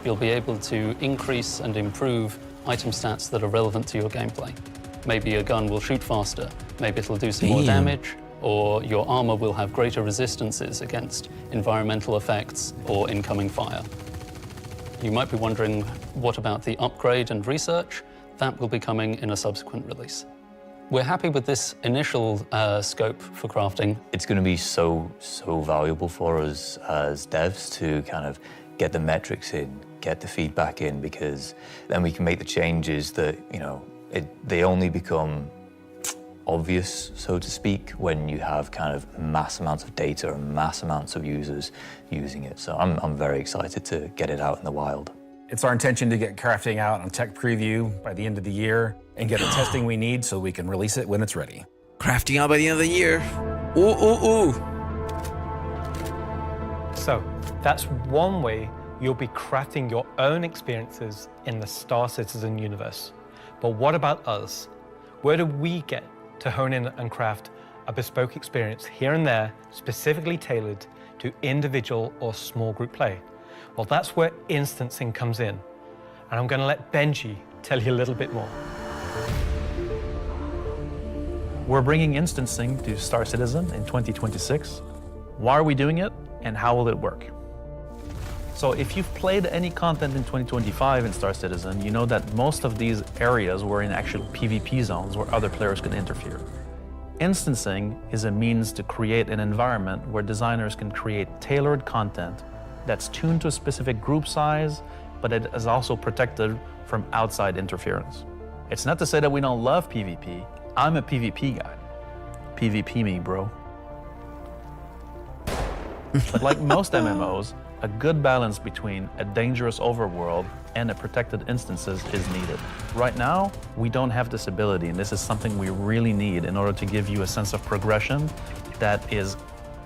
You'll be able to increase and improve item stats that are relevant to your gameplay. Maybe a gun will shoot faster, maybe it'll do some more damage, or your armor will have greater resistances against environmental effects or incoming fire. You might be wondering, what about the upgrade and research? That will be coming in a subsequent release. We're happy with this initial scope for crafting. It's going to be so valuable for us as devs to kind of get the metrics in, get the feedback in, because then we can make the changes that, you know, they only become obvious, so to speak, when you have kind of mass amounts of data and mass amounts of users using it. So I'm very excited to get it out in the wild. It's our intention to get crafting out on tech preview by the end of the year and get the testing we need so we can release it when it's ready. Crafting out by the end of the year. Ooh. So that's one way you'll be crafting your own experiences in the Star Citizen universe. But what about us? Where do we get to hone in and craft a bespoke experience here and there, specifically tailored to individual or small group play? Well, that's where instancing comes in. And I'm going to let Benji tell you a little bit more. We're bringing instancing to Star Citizen in 2026. Why are we doing it, and how will it work? So if you've played any content in 2025 in Star Citizen, you know that most of these areas were in actual PvP zones where other players could interfere. Instancing is a means to create an environment where designers can create tailored content that's tuned to a specific group size, but it is also protected from outside interference. It's not to say that we don't love PvP. I'm a PvP guy. PvP me, bro. But like most MMOs, a good balance between a dangerous overworld and a protected instances is needed. Right now, we don't have this ability, and this is something we really need in order to give you a sense of progression that is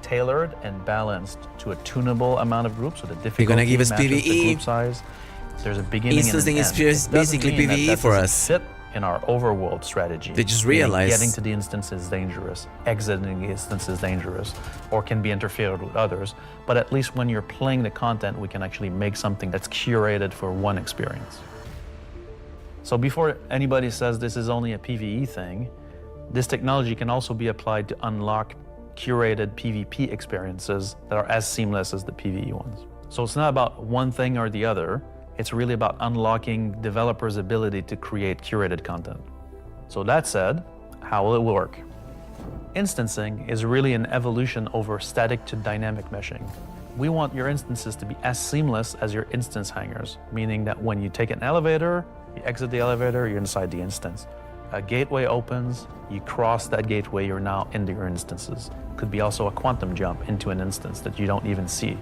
tailored and balanced to a tunable amount of groups, so the difficulty You're gonna give us matches the PvE. group size. There's a beginning and an Instancing end. is It doesn't basically mean that PvE that for doesn't us. fit in our overworld strategy. They just Meaning realize- getting to the instance is dangerous, exiting the instance is dangerous, or can be interfered with others. But at least when you're playing the content, we can actually make something that's curated for one experience. So before anybody says this is only a PvE thing, this technology can also be applied to unlock curated PvP experiences that are as seamless as the PvE ones. So it's not about one thing or the other. It's really about unlocking developers' ability to create curated content. So that said, how will it work? Instancing is really an evolution over static to dynamic meshing. We want your instances to be as seamless as your instance hangars, meaning that when you take an elevator, you exit the elevator, you're inside the instance. A gateway opens, you cross that gateway, you're now into your instances. Could be also a quantum jump into an instance that you don't even see.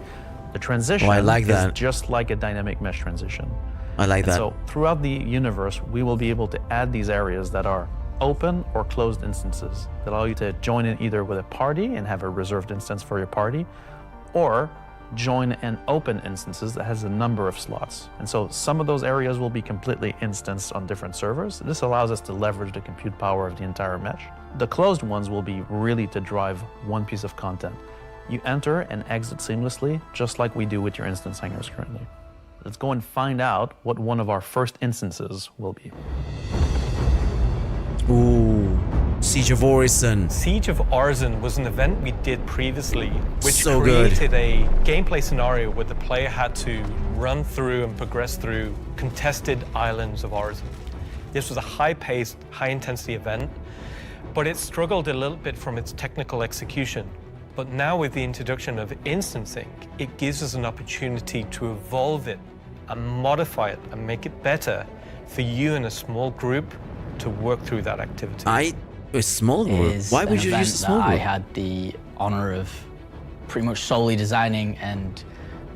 The transition is just like a dynamic mesh transition. I like that. So throughout the universe, we will be able to add these areas that are open or closed instances that allow you to join in either with a party and have a reserved instance for your party, or join in open instances that has a number of slots. And so some of those areas will be completely instanced on different servers. This allows us to leverage the compute power of the entire mesh. The closed ones will be really to drive one piece of content. You enter and exit seamlessly, just like we do with your instance hangars currently. Let's go and find out what one of our first instances will be. Ooh, Siege of Orison. Siege of Orison was an event we did previously, which So good. created a gameplay scenario where the player had to run through and progress through contested islands of Orison. This was a high-paced, high-intensity event, but it struggled a little bit from its technical execution. But now with the introduction of instancing, it gives us an opportunity to evolve it and modify it and make it better for you in a small group to work through that activity. A small group? Is Why would an you event use a small that group? I had the honor of pretty much solely designing and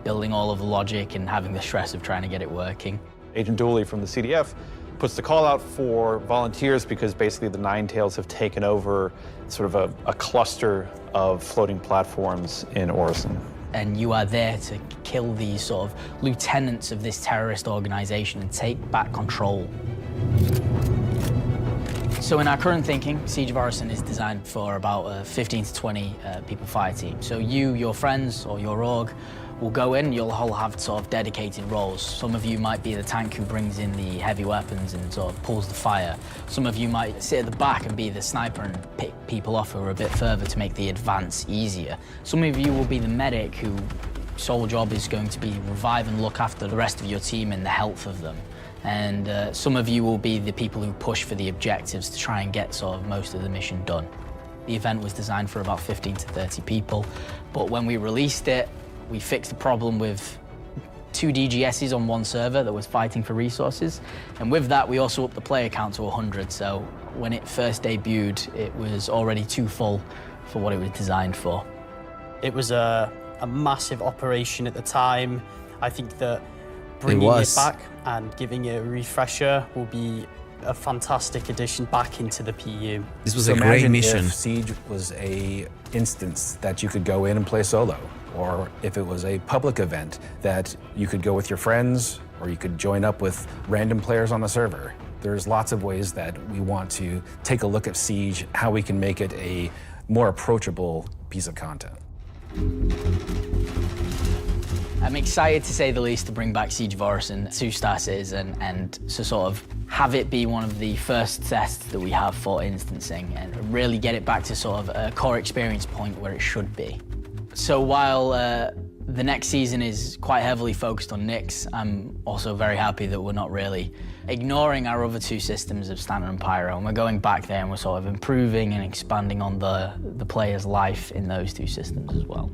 building all of the logic and having the stress of trying to get it working. Agent Dooley from the CDF puts the call out for volunteers because basically the Nine Tails have taken over sort of a cluster of floating platforms in Orison. And you are there to kill these sort of lieutenants of this terrorist organization and take back control. So in our current thinking, Siege of Orison is designed for about a 15 to 20 people fire team. So you, your friends, or your org will go in, you'll all have sort of dedicated roles. Some of you might be the tank who brings in the heavy weapons and sort of pulls the fire. Some of you might sit at the back and be the sniper and pick people off who are a bit further to make the advance easier. Some of you will be the medic whose sole job is going to be revive and look after the rest of your team and the health of them. And some of you will be the people who push for the objectives to try and get sort of most of the mission done. The event was designed for about 15 to 30 people, but when we released it, we fixed the problem with 2 DGSs on one server that was fighting for resources. And with that, we also upped the player count to 100. So when it first debuted, it was already too full for what it was designed for. It was a massive operation at the time. I think that bringing it back and giving it a refresher will be a fantastic addition back into the PU. This was a great mission. If Siege was a instance that you could go in and play solo, or if it was a public event that you could go with your friends, or you could join up with random players on the server. There's lots of ways that we want to take a look at Siege, how we can make it a more approachable piece of content. I'm excited to say the least to bring back Siege of Orison to Star Citizen and to sort of have it be one of the first tests that we have for instancing and really get it back to sort of a core experience point where it should be. So while the next season is quite heavily focused on Nyx, I'm also very happy that we're not really ignoring our other 2 systems of Stanton and Pyro, and we're going back there and we're sort of improving and expanding on the player's life in those 2 systems as well.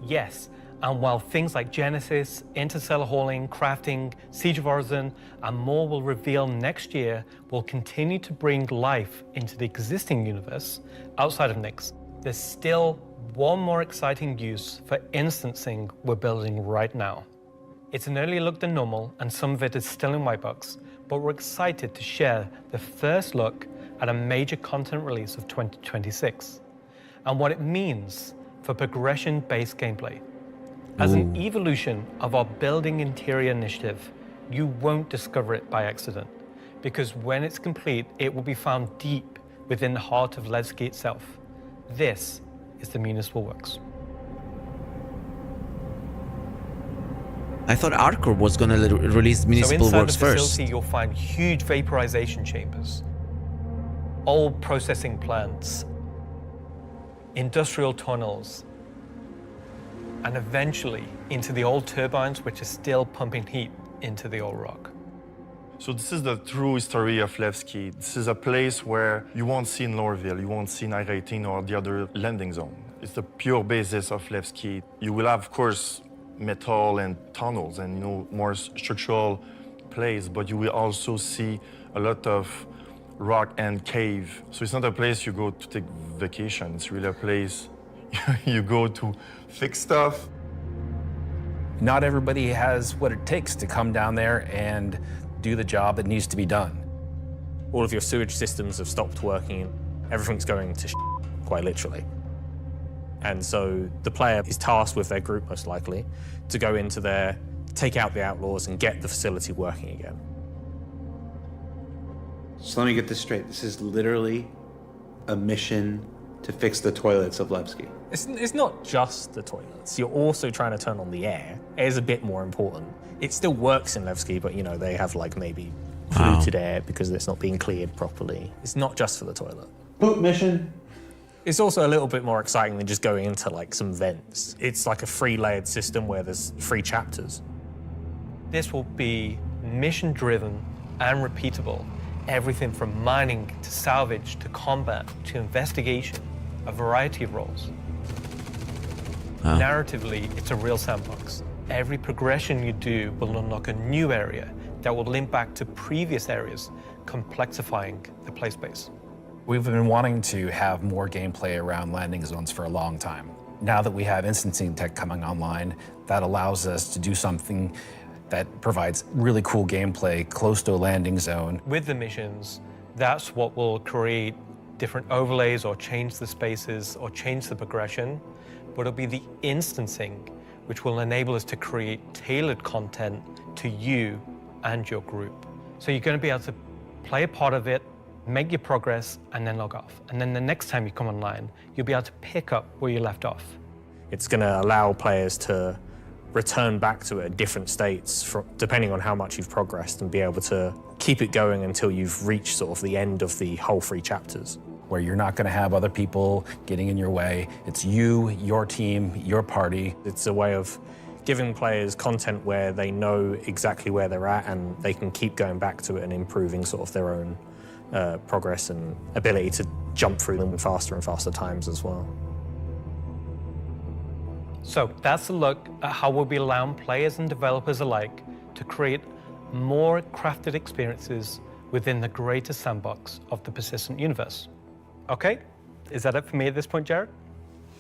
Yes, and while things like Genesis, interstellar hauling, crafting, Siege of Orison, and more will reveal next year, we'll continue to bring life into the existing universe outside of Nyx. There's still one more exciting use for instancing we're building right now. It's an earlier look than normal, and some of it is still in white box, but we're excited to share the first look at a major content release of 2026, and what it means for progression-based gameplay. As an evolution of our Building Interior initiative, you won't discover it by accident, because when it's complete, it will be found deep within the heart of Levski itself. This is the Municipal Works. I thought ArcCorp was going to release Municipal So inside Works the facility, first. you'll find huge vaporization chambers. old processing plants, industrial tunnels, and eventually into the old turbines, which are still pumping heat into the old rock. So this is the true history of Levski. This is a place where you won't see in Lorville, you won't see in I-18 or the other landing zone. It's the pure basis of Levski. You will have, of course, metal and tunnels and more structural place, but you will also see a lot of rock and cave. So it's not a place you go to take vacation. It's really a place you go to fix stuff. Not everybody has what it takes to come down there and do the job that needs to be done. All of your sewage systems have stopped working. Everything's going to quite literally. And so the player is tasked with their group, most likely, to go into there, take out the outlaws, and get the facility working again. So let me get this straight. This is literally a mission to fix the toilets of Levski. It's not just the toilets. You're also trying to turn on the air. Air's a bit more important. It still works in Levski, but they have maybe polluted air because it's not being cleared properly. It's not just for the toilet. Poop mission. It's also a little bit more exciting than just going into some vents. It's like a 3-layered system where there's 3 chapters. This will be mission-driven and repeatable. Everything from mining to salvage to combat to investigation, a variety of roles. Narratively, it's a real sandbox. Every progression you do will unlock a new area that will link back to previous areas, complexifying the play space. We've been wanting to have more gameplay around landing zones for a long time. Now that we have instancing tech coming online, that allows us to do something that provides really cool gameplay close to a landing zone. With the missions, that's what will create different overlays or change the spaces or change the progression, but it'll be the instancing which will enable us to create tailored content to you and your group. So you're going to be able to play a part of it, make your progress, and then log off. And then the next time you come online, you'll be able to pick up where you left off. It's going to allow players to return back to it at different states, depending on how much you've progressed, and be able to keep it going until you've reached sort of the end of the whole 3 chapters. Where you're not going to have other people getting in your way. It's you, your team, your party. It's a way of giving players content where they know exactly where they're at and they can keep going back to it and improving sort of their own progress and ability to jump through them faster and faster times as well. So that's a look at how we'll be allowing players and developers alike to create more crafted experiences within the greater sandbox of the persistent universe. Okay, is that it for me at this point, Jared?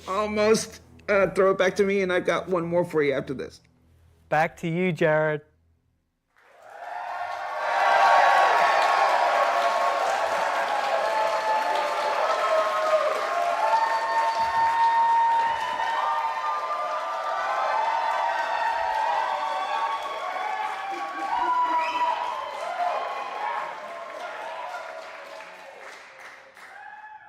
Almost. Throw it back to me, and I've got one more for you after this. Back to you, Jared.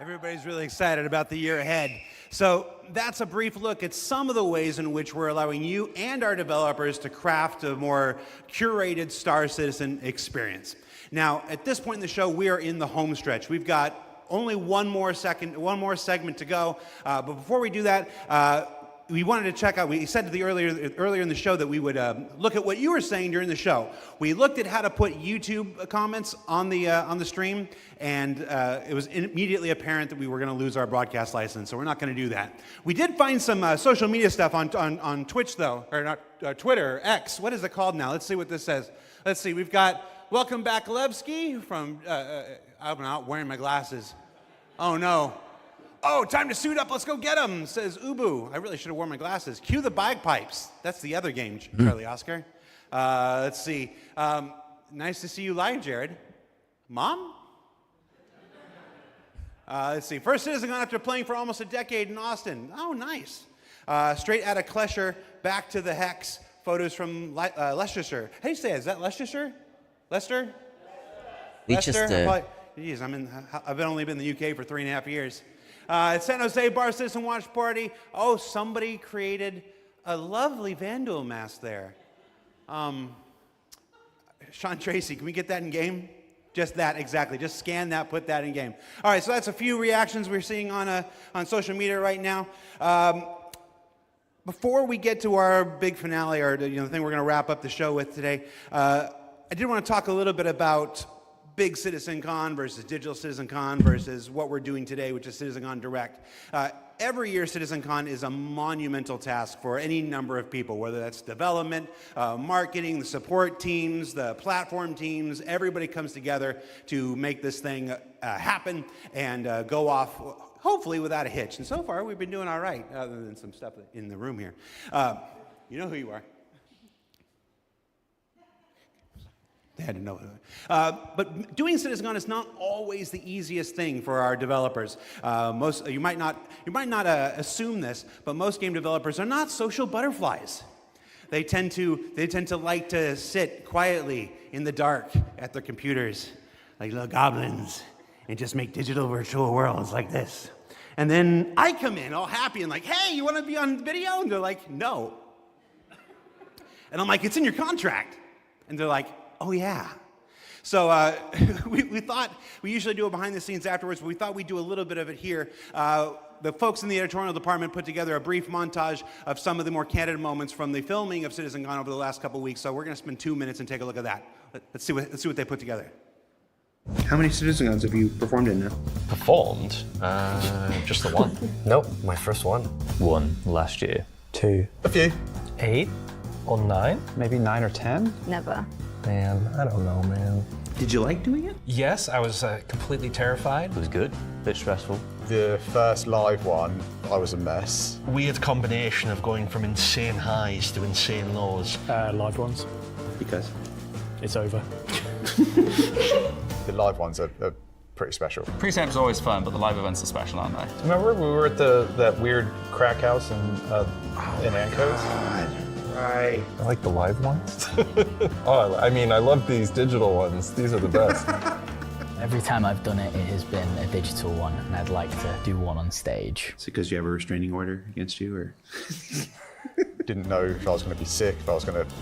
Everybody's really excited about the year ahead. So that's a brief look at some of the ways in which we're allowing you and our developers to craft a more curated Star Citizen experience. Now, at this point in the show, we are in the home stretch. We've got only one more segment to go. But before we do that, we wanted to check out, we said earlier in the show that we would look at what you were saying during the show. We looked at how to put YouTube comments on the stream, and it was immediately apparent that we were going to lose our broadcast license, so we're not going to do that. We did find some social media stuff on Twitch, though, or not Twitter, X. What is it called now? Let's see what this says. Let's see. We've got Welcome Back Levski from, I'm not wearing my glasses. Oh, no. Oh, time to suit up. Let's go get them, says Ubu. I really should have worn my glasses. Cue the bagpipes. That's the other game, Charlie Oscar. Let's see. Nice to see you live, Jared. Mom? Let's see. First Citizen gone after playing for almost a decade in Austin. Oh, nice. Straight out of Klesher, back to the Hex. Photos from Leicestershire. How do you say it? Is that Leicestershire? Leicester? Leicester. Geez, I've only been in the UK for 3.5 years. At San Jose Bar Citizen Watch Party. Oh, somebody created a lovely Vandal mask there. Sean Tracy, can we get that in game? Just that, exactly. Just scan that, put that in game. All right, so that's a few reactions we're seeing on social media right now. Before we get to our big finale, or the thing we're going to wrap up the show with today, I did want to talk a little bit about big CitizenCon versus digital CitizenCon versus what we're doing today, which is CitizenCon Direct. Every year, CitizenCon is a monumental task for any number of people, whether that's development, marketing, the support teams, the platform teams. Everybody comes together to make this thing happen and go off, hopefully without a hitch. And so far, we've been doing all right, other than some stuff in the room here. You know who you are. They had to know. But doing CitizenCon is not always the easiest thing for our developers. You might not assume this, but most game developers are not social butterflies. They tend to like to sit quietly in the dark at their computers, like little goblins, and just make digital virtual worlds like this. And then I come in all happy and like, hey, you want to be on video? And they're like, no. And I'm like, it's in your contract. And they're like, oh yeah. So we thought, we usually do it behind the scenes afterwards, but we thought we'd do a little bit of it here. The folks in the editorial department put together a brief montage of some of the more candid moments from the filming of CitizenCon over the last couple of weeks. So we're going to spend 2 minutes and take a look at that. Let's see what they put together. How many CitizenCons have you performed in now? Performed? Just the one. Nope, my first one. One last year. 2. A few. 8 or 9? Maybe 9 or 10? Never. Man, I don't know, man. Did you like doing it? Yes, I was completely terrified. It was good, a bit stressful. The first live one, I was a mess. Weird combination of going from insane highs to insane lows. Live ones. Because? It's over. The live ones are pretty special. Pre-samp's always fun, but the live events are special, aren't they? Remember we were at that weird crack house in Ancos? Right. I like the live ones. Oh, I mean, I love these digital ones. These are the best. Every time I've done it, it has been a digital one, and I'd like to do one on stage. Is it because you have a restraining order against you, or? Didn't know if I was going to be sick, if I was going to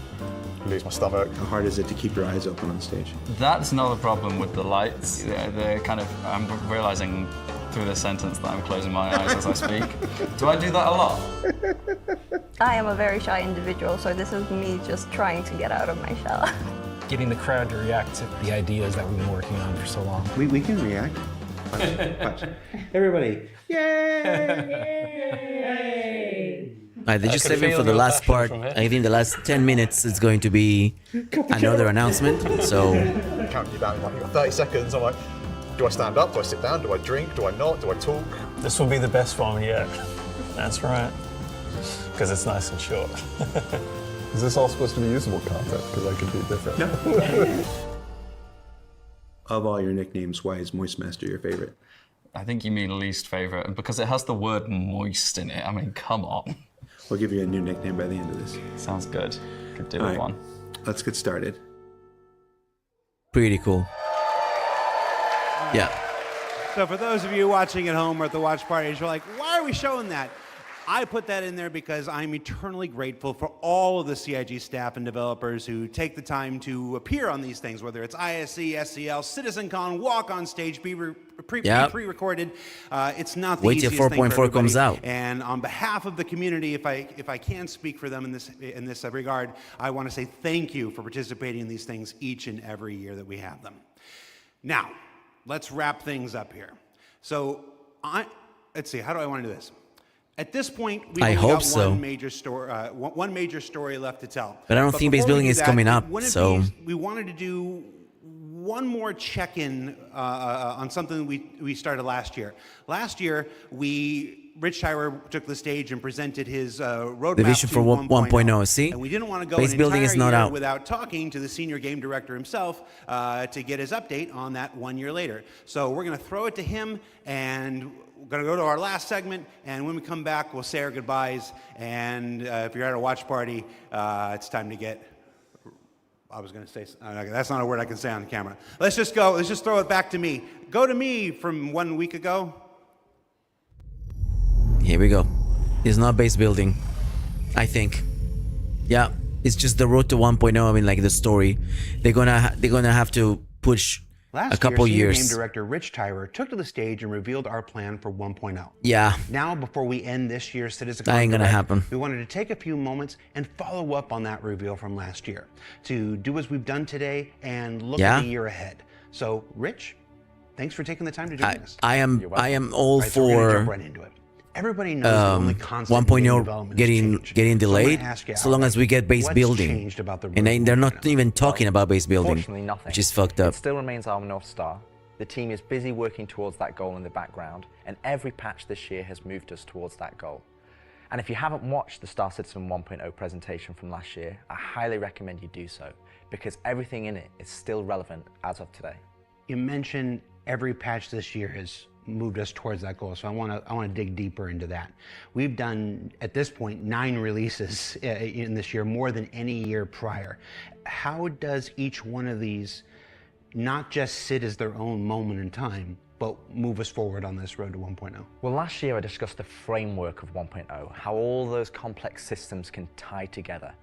lose my stomach. How hard is it to keep your eyes open on stage? That's another problem with the lights. They're kind of, I'm realizing through this sentence that I'm closing my eyes as I speak. Do I do that a lot? I am a very shy individual, so this is me just trying to get out of my shell. Getting the crowd to react to the ideas that we've been working on for so long. We can react. Watch. Everybody. Yay! They're just saving for the last part. I think the last 10 minutes is going to be another announcement. So Counting you down in like, you've got 30 seconds. I'm like, do I stand up? Do I sit down? Do I drink? Do I not? Do I talk? This will be the best one yet. That's right. Because it's nice and short. Is this all supposed to be usable content? Because I could be different. No. Of all your nicknames, why is Moistmaster your favorite? I think you mean least favorite, and because it has the word moist in it. I mean, come on. We'll give you a new nickname by the end of this. Sounds good. Could do All with right. one. Let's get started. pretty cool. Yeah. So for those of you watching at home or at the watch parties, you're like, why are we showing that? I put that in there because I'm eternally grateful for all of the CIG staff and developers who take the time to appear on these things, whether it's ISE, SCL, CitizenCon, walk on stage, be pre-recorded. It's not the Wait till easiest thing for 4.4 comes everybody. out. And on behalf of the community, if I can speak for them in this regard, I want to say thank you for participating in these things each and every year that we have them. Now, let's wrap things up here. So, let's see, how do I want to do this? At this point, we've only got one major story left to tell. But I don't think base building is coming up, so we wanted to do one more check-in on something we started last year. Last year, Rich Tyler took the stage and presented his roadmap the vision to for 1.0. See, and we didn't want to go base an building entire is not year out without talking to the senior game director himself to get his update on that 1 year later. So we're going to throw it to him, and we're going to go to our last segment, and when we come back, we'll say our goodbyes. And if you're at a watch party, it's time to get. I was going to say, that's not a word I can say on the camera. Let's just go. Let's just throw it back to me. Go to me from 1 week ago. Here we go. It's not base building, I think. Yeah, it's just the road to 1.0. I mean, like the story. They're gonna have to push Last couple year, years. Senior Game Director Rich Tyrer took to the stage and revealed our plan for 1.0. Yeah. Now, before we end this year's CitizenCon That ain't gonna Direct, happen. we wanted to take a few moments and follow up on that reveal from last year, to do as we've done today and look Yeah. at the year ahead. So, Rich, thanks for taking the time to join us. I am all Right, so we're gonna for jump right into it. Everybody knows the only constant in 1.0 game development is change. getting So I'm gonna delayed, ask you so long as we get base what's building. changed about the And they're not even talking about base building, Fortunately, nothing. which is fucked up. It still remains our North Star. The team is busy working towards that goal in the background, and every patch this year has moved us towards that goal. And if you haven't watched the Star Citizen 1.0 presentation from last year, I highly recommend you do so, because everything in it is still relevant as of today. You mentioned every patch this year has moved us towards that goal, so I want to dig deeper into that. We've done, at this point, 9 releases in this year, more than any year prior. How does each one of these not just sit as their own moment in time, but move us forward on this road to 1.0? Well, last year I discussed the framework of 1.0, how all those complex systems can tie together.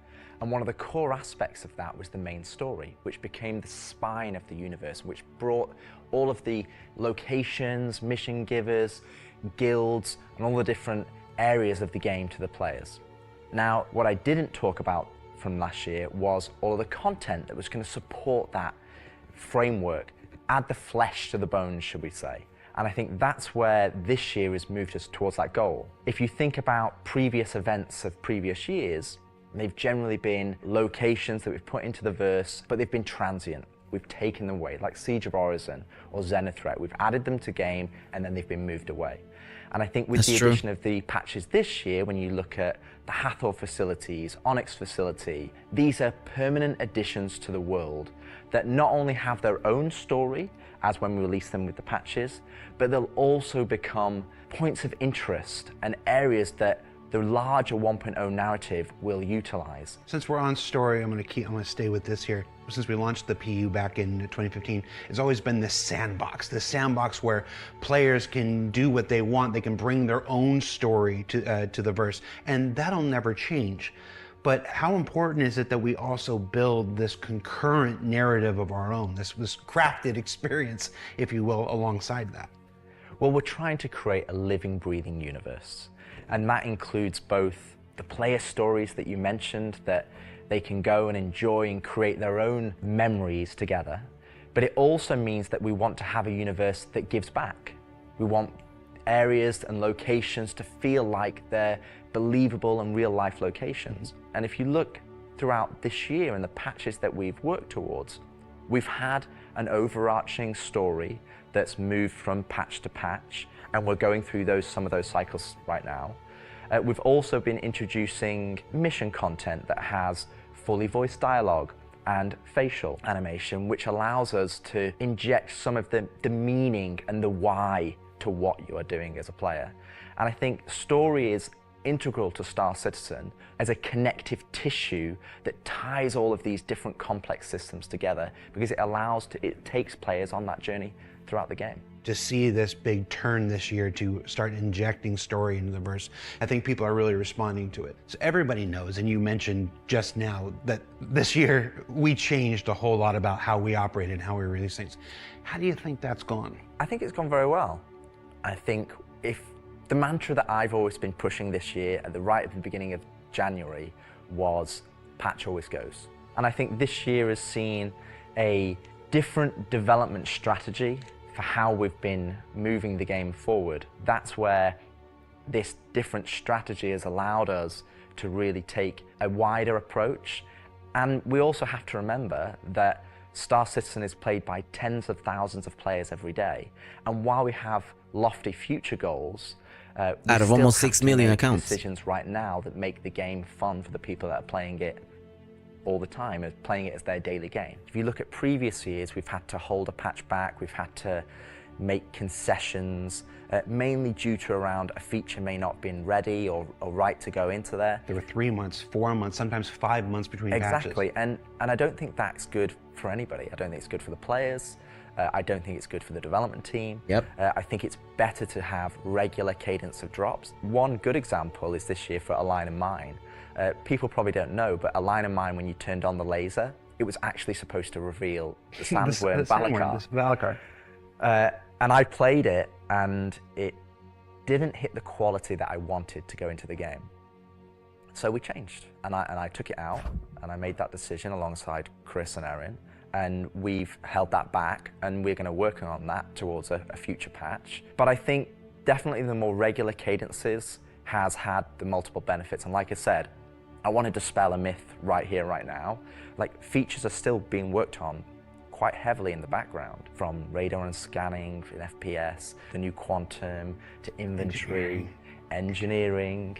And one of the core aspects of that was the main story, which became the spine of the universe, which brought all of the locations, mission givers, guilds, and all the different areas of the game to the players. Now, what I didn't talk about from last year was all of the content that was going to support that framework, add the flesh to the bones, should we say. And I think that's where this year has moved us towards that goal. If you think about previous events of previous years, they've generally been locations that we've put into the verse, but they've been transient. We've taken them away, like Siege of Orison or Zenithreat. We've added them to game, and then they've been moved away. And I think with That's the true. addition of the patches this year, when you look at the Hathor facilities, Onyx facility, these are permanent additions to the world that not only have their own story, as when we release them with the patches, but they'll also become points of interest and areas that the larger 1.0 narrative will utilize. Since we're on story, I'm going to stay with this here. Since we launched the PU back in 2015, it's always been this sandbox where players can do what they want. They can bring their own story to the verse, and that'll never change. But how important is it that we also build this concurrent narrative of our own, this crafted experience, if you will, alongside that? Well, we're trying to create a living, breathing universe. And that includes both the player stories that you mentioned, that they can go and enjoy and create their own memories together. But it also means that we want to have a universe that gives back. We want areas and locations to feel like they're believable and real life locations. And if you look throughout this year and the patches that we've worked towards, we've had an overarching story that's moved from patch to patch, and we're going through some of those cycles right now. We've also been introducing mission content that has fully voiced dialogue and facial animation, which allows us to inject some of the meaning and the why to what you are doing as a player. And I think story is integral to Star Citizen as a connective tissue that ties all of these different complex systems together, because it takes players on that journey throughout the game. To see this big turn this year to start injecting story into the verse, I think people are really responding to it. So everybody knows, and you mentioned just now, that this year we changed a whole lot about how we operate and how we release things. How do you think that's gone? I think it's gone very well. I think if the mantra that I've always been pushing this year at the beginning of January was patch always goes. And I think this year has seen a different development strategy for how we've been moving the game forward. That's where this different strategy has allowed us to really take a wider approach. And we also have to remember that Star Citizen is played by tens of thousands of players every day. And while we have lofty future goals, out of almost 6 million accounts, decisions right now that make the game fun for the people that are playing it all the time, as playing it as their daily game. If you look at previous years, we've had to hold a patch back, we've had to make concessions, mainly due to around a feature may not have been ready or right to go into there. There were 3 months, 4 months, sometimes 5 months between patches. Exactly, and I don't think that's good for anybody. I don't think it's good for the players. I don't think it's good for the development team. Yep. I think it's better to have regular cadence of drops. One good example is this year for A Line of Mine. People probably don't know, but A Line of Mine, when you turned on the laser it was actually supposed to reveal the Sandworm The Sandworm, this Valacar. And I played it, and it didn't hit the quality that I wanted to go into the game. So we changed, and I took it out, and I made that decision alongside Chris and Erin, and we've held that back, and we're going to work on that towards a future patch. But I think definitely the more regular cadences has had the multiple benefits, and like I said, I want to dispel a myth right here, right now. Like, features are still being worked on quite heavily in the background, from radar and scanning in FPS, the new quantum, to inventory, engineering,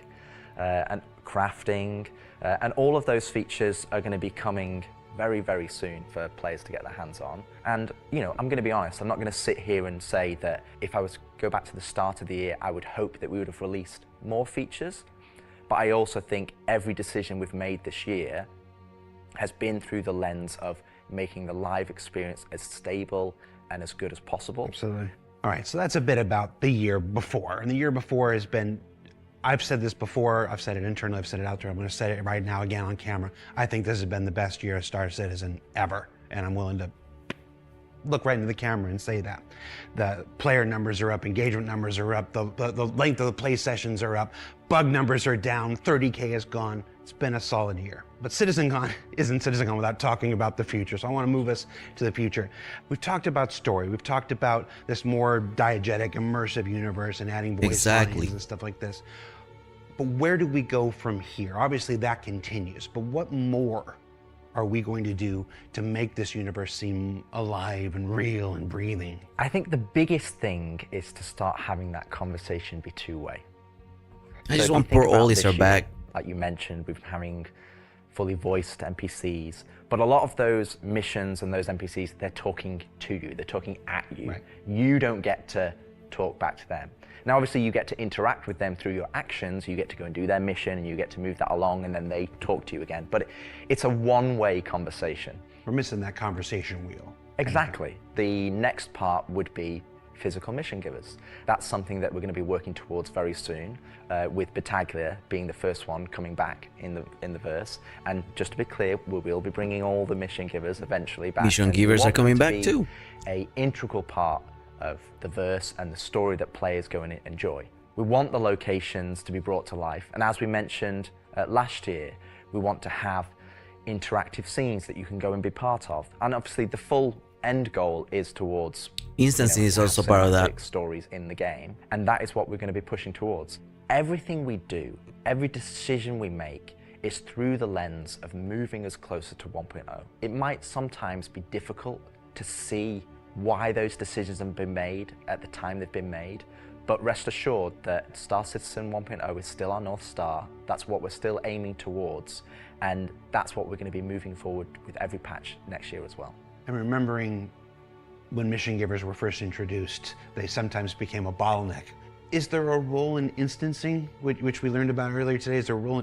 and crafting, and all of those features are going to be coming very, very soon for players to get their hands on. And, you know, I'm going to be honest, I'm not going to sit here and say that if I was to go back to the start of the year, I would hope that we would have released more features. But I also think every decision we've made this year has been through the lens of making the live experience as stable and as good as possible. Absolutely. All right, so that's a bit about the year before. And the year before has been, I've said this before, I've said it internally, I've said it out there, I'm going to say it right now again on camera. I think this has been the best year of Star Citizen ever, and I'm willing to look right into the camera and say that. The player numbers are up, engagement numbers are up, the length of the play sessions are up, bug numbers are down, 30K is gone. It's been a solid year. But CitizenCon isn't CitizenCon without talking about the future, so I want to move us to the future. We've talked about story, we've talked about this more diegetic, immersive universe and adding voice lines and stuff like this. But where do we go from here? Obviously that continues, but what more are we going to do to make this universe seem alive and real and breathing? I think the biggest thing is to start having that conversation be two-way. I just want poor Olis back. Like you mentioned, we've been having fully voiced NPCs, but a lot of those missions and those NPCs, they're talking to you, they're talking at you. Right. You don't get to talk back to them. Now, obviously, you get to interact with them through your actions. You get to go and do their mission, and you get to move that along, and then they talk to you again. But it's a one-way conversation. We're missing that conversation wheel. Exactly. The next part would be physical mission givers. That's something that we're going to be working towards very soon, with Battaglia being the first one coming back in the verse. And just to be clear, we will be bringing all the mission givers eventually back. Mission givers are coming back too. An integral part of the verse and the story that players go and enjoy. We want the locations to be brought to life, and as we mentioned last year, we want to have interactive scenes that you can go and be part of. And obviously the full end goal is towards instancing is also part of that. Stories in the game, and that is what we're going to be pushing towards. Everything we do, every decision we make is through the lens of moving us closer to 1.0. It might sometimes be difficult to see why those decisions have been made at the time they've been made, but rest assured that Star Citizen 1.0 is still our North Star. That's what we're still aiming towards, and that's what we're going to be moving forward with every patch next year as well. And remembering when mission givers were first introduced, they sometimes became a bottleneck. Is there a role in instancing, which we learned about earlier today? Is there a role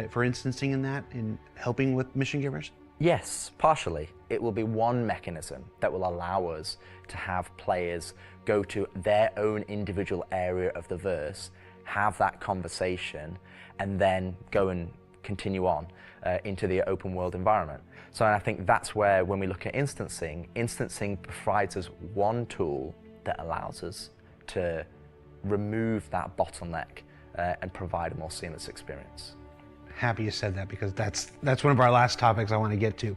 for instancing in that, in helping with mission givers? Yes, partially. It will be one mechanism that will allow us to have players go to their own individual area of the verse, have that conversation, and then go and continue on into the open world environment. So I think that's where, when we look at instancing provides us one tool that allows us to remove that bottleneck and provide a more seamless experience. Happy you said that, because that's one of our last topics I want to get to,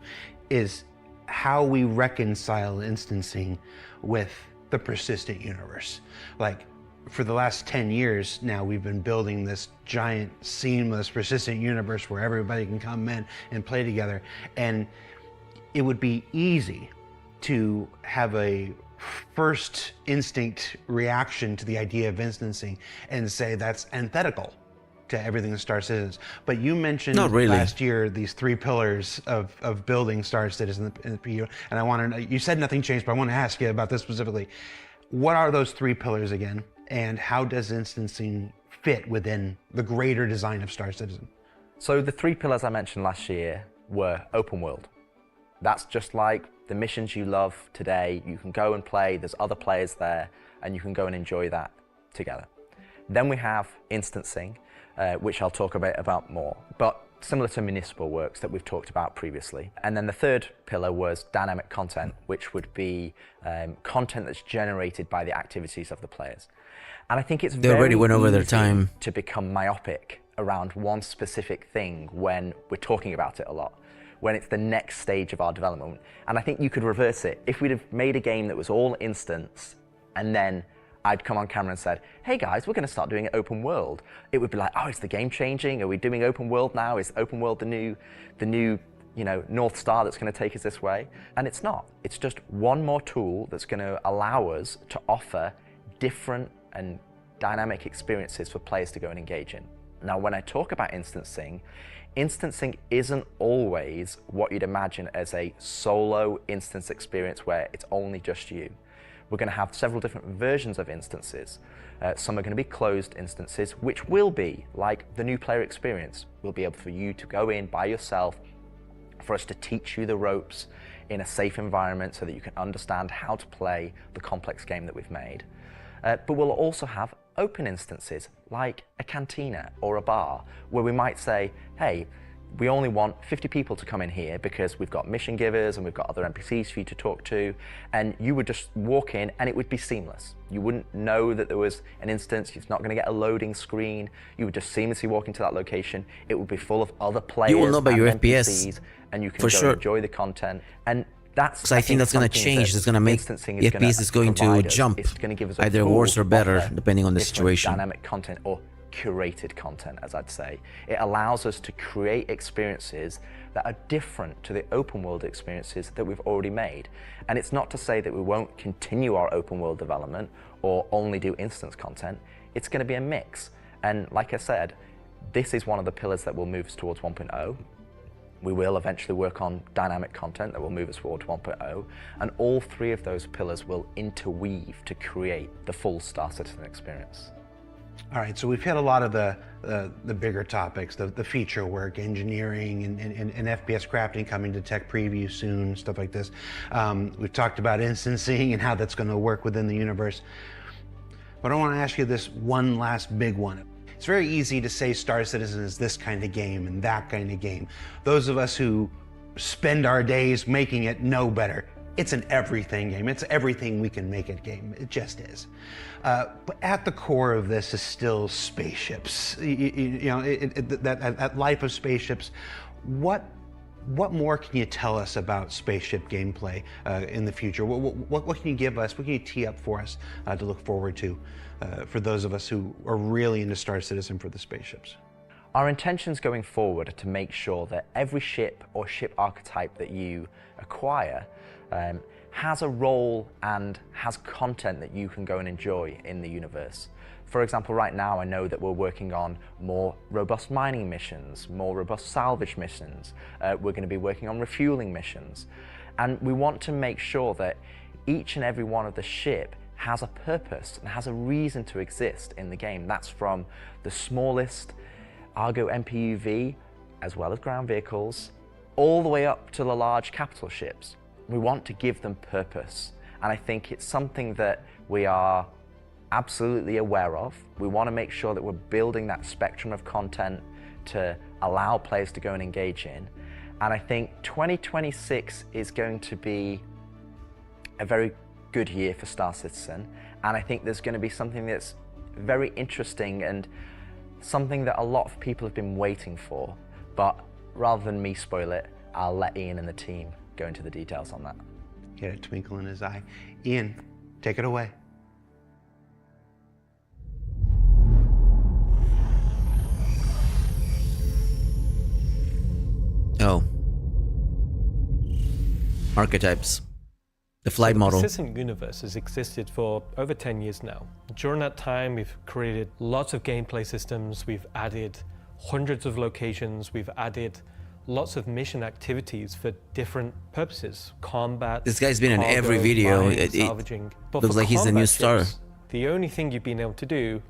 is how we reconcile instancing with the persistent universe. Like, for the last 10 years now, we've been building this giant, seamless, persistent universe where everybody can come in and play together. And it would be easy to have a first instinct reaction to the idea of instancing and say that's antithetical to everything that Star Citizen is. But you mentioned last year these three pillars of building Star Citizen in the PU, and I want to, you said nothing changed, but I want to ask you about this specifically. What are those three pillars again, and how does instancing fit within the greater design of Star Citizen? So the three pillars I mentioned last year were open world. That's just like the missions you love today. You can go and play, there's other players there, and you can go and enjoy that together. Then we have instancing, which I'll talk about more. But similar to Municipal Works that we've talked about previously. And then the third pillar was dynamic content, which would be content that's generated by the activities of the players. And I think it's they already went over their easy time to become myopic around one specific thing when we're talking about it a lot, when it's the next stage of our development. And I think you could reverse it. If we'd have made a game that was all instance, and then I'd come on camera and said, hey guys, we're going to start doing it open world, it would be like, oh, is the game changing? Are we doing open world now? Is open world the new North Star that's going to take us this way? And it's not. It's just one more tool that's going to allow us to offer different and dynamic experiences for players to go and engage in. Now, when I talk about instancing isn't always what you'd imagine as a solo instance experience where it's only just you. We're going to have several different versions of instances. Some are going to be closed instances, which will be like the new player experience. We'll be able for you to go in by yourself, for us to teach you the ropes in a safe environment so that you can understand how to play the complex game that we've made. But we'll also have open instances like a cantina or a bar where we might say, hey, we only want 50 people to come in here because we've got mission givers and we've got other NPCs for you to talk to, and you would just walk in and it would be seamless. You wouldn't know that there was an instance, you're not going to get a loading screen, you would just seamlessly walk into that location, it would be full of other players you will know by your NPCs, FPS, and you can for go sure. enjoy the content. And that's I think that's going to change. It's going to make the FPS is going to jump, either worse or better, depending on the situation. Dynamic content or curated content, as I'd say. It allows us to create experiences that are different to the open world experiences that we've already made. And it's not to say that we won't continue our open world development or only do instance content. It's going to be a mix. And like I said, this is one of the pillars that will move us towards 1.0. We will eventually work on dynamic content that will move us towards 1.0, and all three of those pillars will interweave to create the full Star Citizen experience. All right, so we've hit a lot of the bigger topics, the feature work, engineering, and FPS crafting coming to tech preview soon, stuff like this. We've talked about instancing and how that's going to work within the universe. But I want to ask you this one last big one. It's very easy to say Star Citizen is this kind of game and that kind of game. Those of us who spend our days making it know better. It's an everything game. It's everything we can make it game. It just is. But at the core of this is still spaceships. That life of spaceships. What more can you tell us about spaceship gameplay in the future? What can you give us? What can you tee up for us to look forward to for those of us who are really into Star Citizen for the spaceships? Our intentions going forward are to make sure that every ship or ship archetype that you acquire has a role and has content that you can go and enjoy in the universe. For example, right now I know that we're working on more robust mining missions, more robust salvage missions. We're going to be working on refueling missions. And we want to make sure that each and every one of the ship has a purpose and has a reason to exist in the game. That's from the smallest Argo MPUV, as well as ground vehicles, all the way up to the large capital ships. We want to give them purpose. And I think it's something that we are absolutely aware of. We want to make sure that we're building that spectrum of content to allow players to go and engage in. And I think 2026 is going to be a very good year for Star Citizen. And I think there's going to be something that's very interesting and something that a lot of people have been waiting for. But rather than me spoil it, I'll let Ian and the team go into the details on that. Get a twinkle in his eye. Ian, take it away. Oh. Archetypes. The flight model. The Citizen universe has existed for over 10 years now. During that time, we've created lots of gameplay systems, we've added hundreds of locations, we've added lots of mission activities for different purposes. Combat, this guy's been in cargo, every video. mining, salvaging. But Looks for like he's the new combat star. ships, the only thing you've been able to do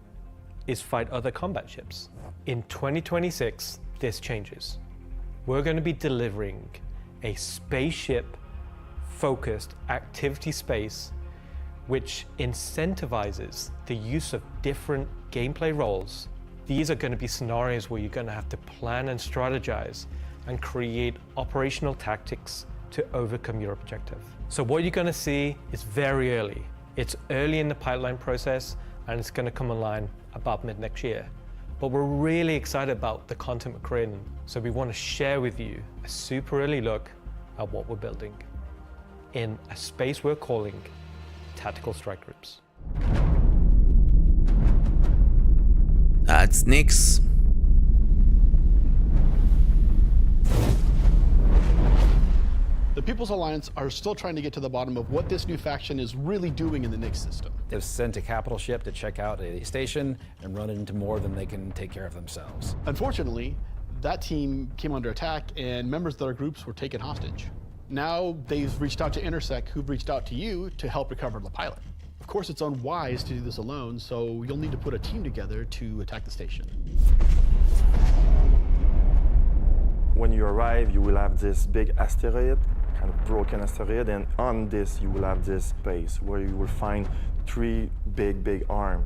is fight other combat ships. In 2026, this changes. We're going to be delivering a spaceship-focused activity space which incentivizes the use of different gameplay roles These are going to be scenarios where you're going to have to plan and strategize and create operational tactics to overcome your objective. So what you're going to see is very early. It's early in the pipeline process, and it's going to come online about mid next year. But we're really excited about the content we're creating, so we want to share with you a super early look at what we're building in a space we're calling Tactical Strike Groups. That's Nyx. The People's Alliance are still trying to get to the bottom of what this new faction is really doing in the Nyx system. They've sent a capital ship to check out a station and run it into more than they can take care of themselves. Unfortunately, that team came under attack and members of their groups were taken hostage. Now they've reached out to Intersec, who've reached out to you to help recover the pilot. Of course, it's unwise to do this alone, so you'll need to put a team together to attack the station. When you arrive, you will have this big asteroid, kind of broken asteroid, and on this you will have this base where you will find 3 big arms.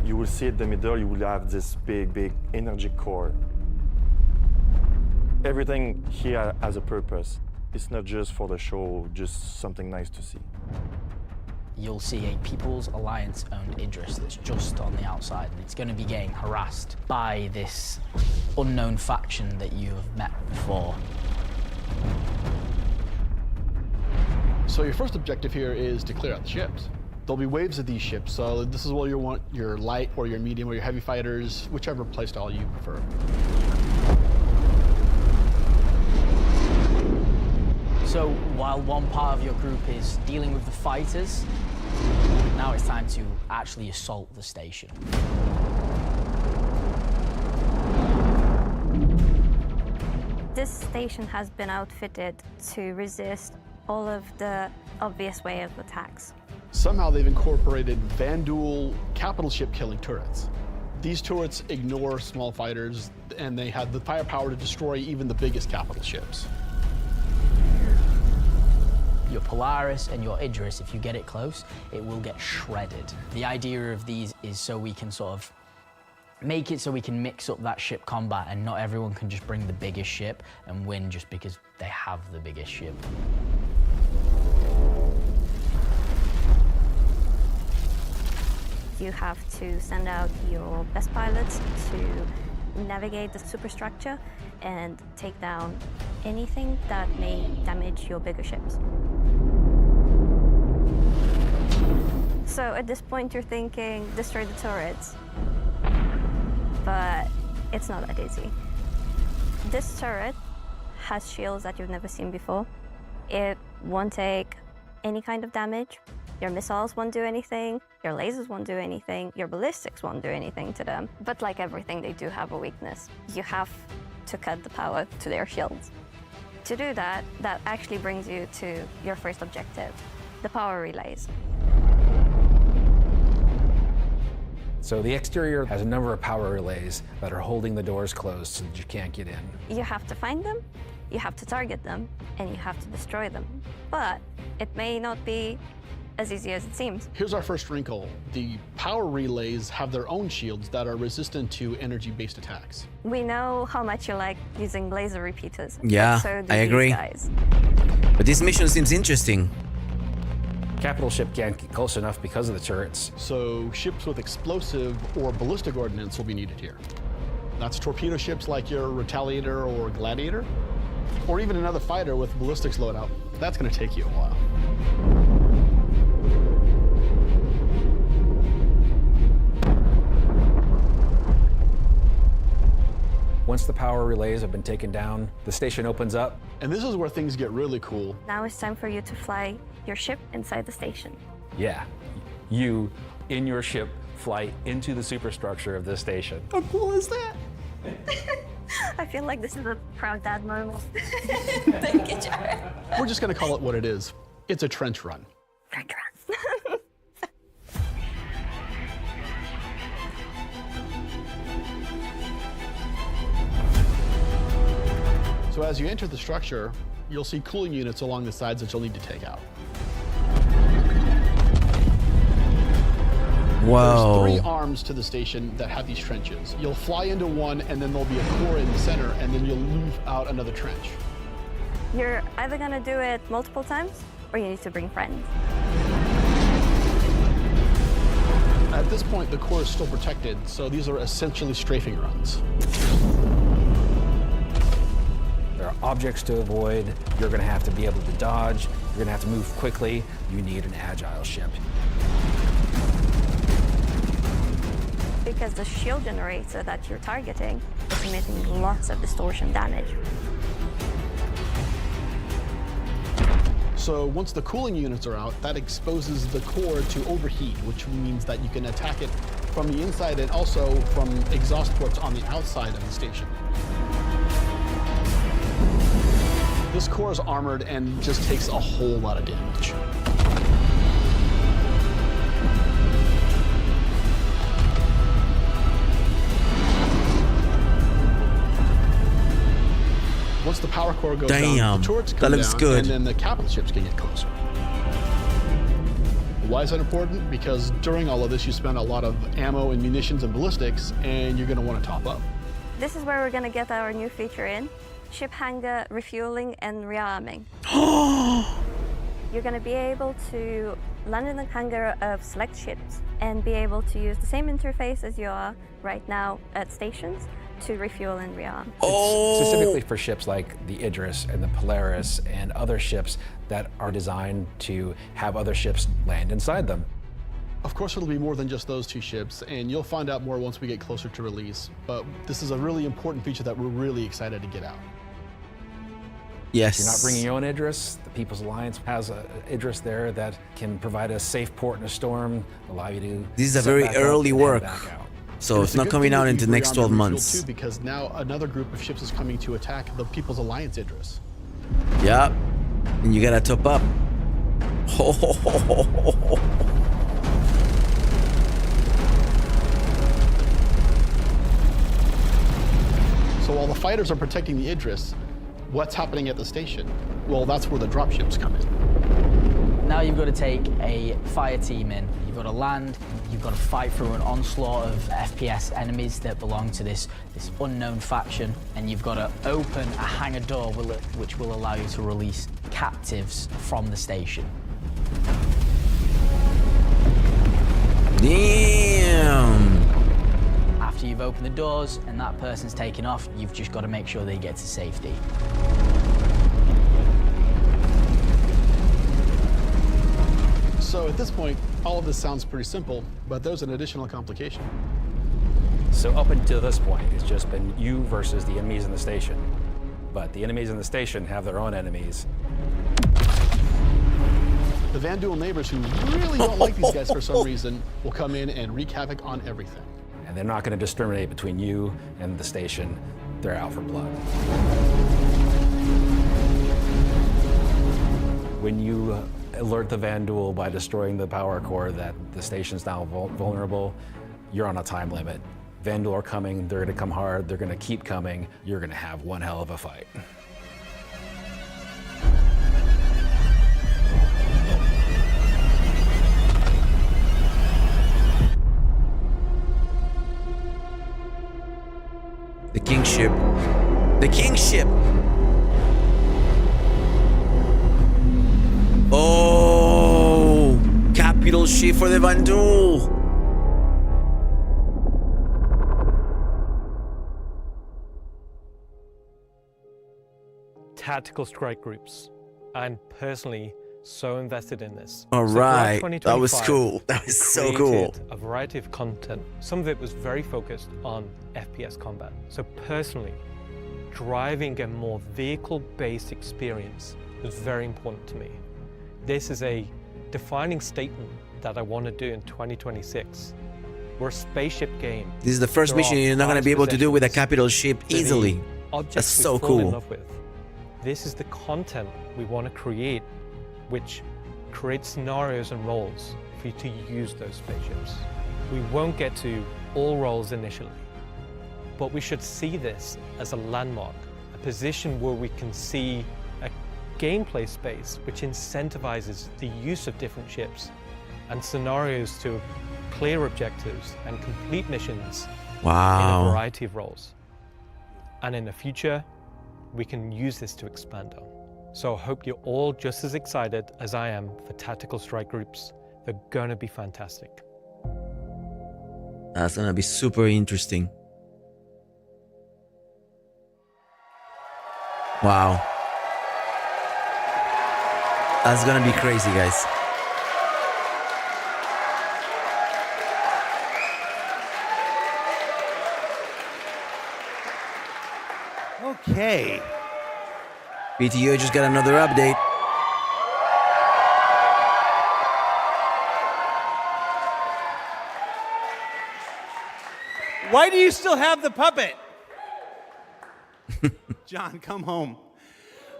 You will see in the middle, you will have this big energy core. Everything here has a purpose. It's not just for the show, just something nice to see. You'll see a People's Alliance-owned Idris that's just on the outside, and it's going to be getting harassed by this unknown faction that you have met before. So your first objective here is to clear out the ships. There'll be waves of these ships, so this is where you want your light or your medium or your heavy fighters, whichever playstyle you prefer. So while one part of your group is dealing with the fighters, now it's time to actually assault the station. This station has been outfitted to resist all of the obvious way of attacks. Somehow they've incorporated Vanduul capital ship killing turrets. These turrets ignore small fighters, and they have the firepower to destroy even the biggest capital ships. Your Polaris and your Idris, if you get it close, it will get shredded. The idea of these is so we can sort of make it so we can mix up that ship combat, and not everyone can just bring the biggest ship and win just because they have the biggest ship. You have to send out your best pilots to navigate the superstructure and take down anything that may damage your bigger ships. So at this point you're thinking, destroy the turrets. But it's not that easy. This turret has shields that you've never seen before. It won't take any kind of damage. Your missiles won't do anything, your lasers won't do anything, your ballistics won't do anything to them. But like everything, they do have a weakness. You have to cut the power to their shields. To do that, that actually brings you to your first objective, the power relays. So the exterior has a number of power relays that are holding the doors closed so that you can't get in. You have to find them, you have to target them, and you have to destroy them. But it may not be as easy as it seems. Here's our first wrinkle. The power relays have their own shields that are resistant to energy-based attacks. We know how much you like using laser repeaters. Yeah, so do I agree. these guys. But this mission seems interesting. Capital ship can't get close enough because of the turrets. So ships with explosive or ballistic ordnance will be needed here. That's torpedo ships like your Retaliator or Gladiator, or even another fighter with ballistics loadout. That's going to take you a while. Once the power relays have been taken down, the station opens up. And this is where things get really cool. Now it's time for you to fly your ship inside the station. Yeah, you, in your ship, fly into the superstructure of this station. How cool is that? I feel like this is a proud dad moment. Thank you, Jared. We're just going to call it what it is. It's a trench run. Trench run. So as you enter the structure, you'll see cooling units along the sides that you'll need to take out. Wow. There's 3 arms to the station that have these trenches. You'll fly into one, and then there'll be a core in the center, and then you'll move out another trench. You're either gonna do it multiple times, or you need to bring friends. At this point, the core is still protected, so these are essentially strafing runs. There are objects to avoid. You're going to have to be able to dodge. You're going to have to move quickly. You need an agile ship. Because the shield generator that you're targeting is emitting lots of distortion damage. So once the cooling units are out, that exposes the core to overheat, which means that you can attack it from the inside and also from exhaust ports on the outside of the station. This core is armored and just takes a whole lot of damage. Once the power core goes down, the turrets come that looks down, good. and then the capital ships can get closer. Why is that important? Because during all of this, you spend a lot of ammo and munitions and ballistics, and you're going to want to top up. This is where we're gonna get our new feature in: ship hangar refueling and rearming. You're gonna be able to land in the hangar of select ships and be able to use the same interface as you are right now at stations to refuel and rearm. It's specifically for ships like the Idris and the Polaris and other ships that are designed to have other ships land inside them. Of course, it'll be more than just those 2 ships, and you'll find out more once we get closer to release. But this is a really important feature that we're really excited to get out. Yes. You're not bringing your own Idris. The People's Alliance has an Idris there that can provide a safe port in a storm, allow you to. This is a set very back up early and head work. back out. So And it's a not good coming thing out that into you the next rearmed 12 and refueled months. Too, because now another group of ships is coming to attack the People's Alliance Idris. Yeah. And you gotta top up. So while the fighters are protecting the Idris, what's happening at the station? Well, that's where the dropships come in. Now you've got to take a fire team in. You've got to land, you've got to fight through an onslaught of FPS enemies that belong to this unknown faction, and you've got to open a hangar door which will allow you to release captives from the station. Damn! After you've opened the doors and that person's taken off, you've just got to make sure they get to safety. So at this point, all of this sounds pretty simple, but there's an additional complication. So up until this point, it's just been you versus the enemies in the station. But the enemies in the station have their own enemies. The Vanduul neighbors, who really don't like these guys for some reason, will come in and wreak havoc on everything. And they're not going to discriminate between you and the station. They're out for blood. When you alert the Vanduul by destroying the power core that the station's now vulnerable, you're on a time limit. Vanduul are coming, they're going to come hard, they're going to keep coming. You're going to have one hell of a fight. The kingship. The kingship! Oh! Capital ship for the Vanduul! Tactical strike groups. I'm personally so invested in this. All So throughout right, that was 2025, cool. That was so created cool. A variety of content. Some of it was very focused on FPS combat. So personally, driving a more vehicle-based experience was very important to me. This is a defining statement that I want to do in 2026. We're a spaceship game. This is the first There mission are you're not going to prized be able to do with a possessions. capital ship They're the easily. objects That's we so fall in cool. love with. This is the content we want to create, which creates scenarios and roles for you to use those spaceships. We won't get to all roles initially, but we should see this as a landmark, a position where we can see a gameplay space which incentivizes the use of different ships and scenarios to clear objectives and complete missions in a Wow. variety of roles. And in the future, we can use this to expand on. So I hope you're all just as excited as I am for tactical strike groups. They're gonna be fantastic. That's gonna be super interesting. Wow. That's gonna be crazy, guys. Okay. BTU just got another update. Why do you still have the puppet? John, come home.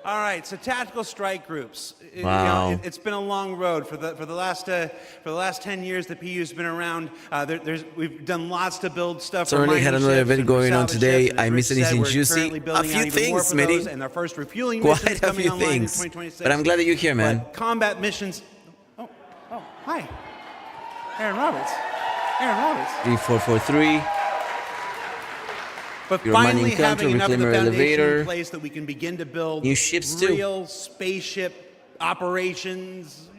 All right, so tactical strike groups. Wow. It's been a long road for the last 10 years that PU's been around. We've done lots to build stuff. for Certainly had mining another ships event and for going on salvage today. ships, and as I missed Rich said, anything we're juicy? currently A building few out even more things, for Smitty. those, and our first refueling Quite missions a coming few online in things. 2026. But I'm glad that you're here, man. But combat missions. Oh, hi, Aaron Roberts. Aaron Roberts. 3443. But Your finally mining counter, having enough of the reclaimer foundation elevator. in place that we can begin to build New ships too. real spaceship operations,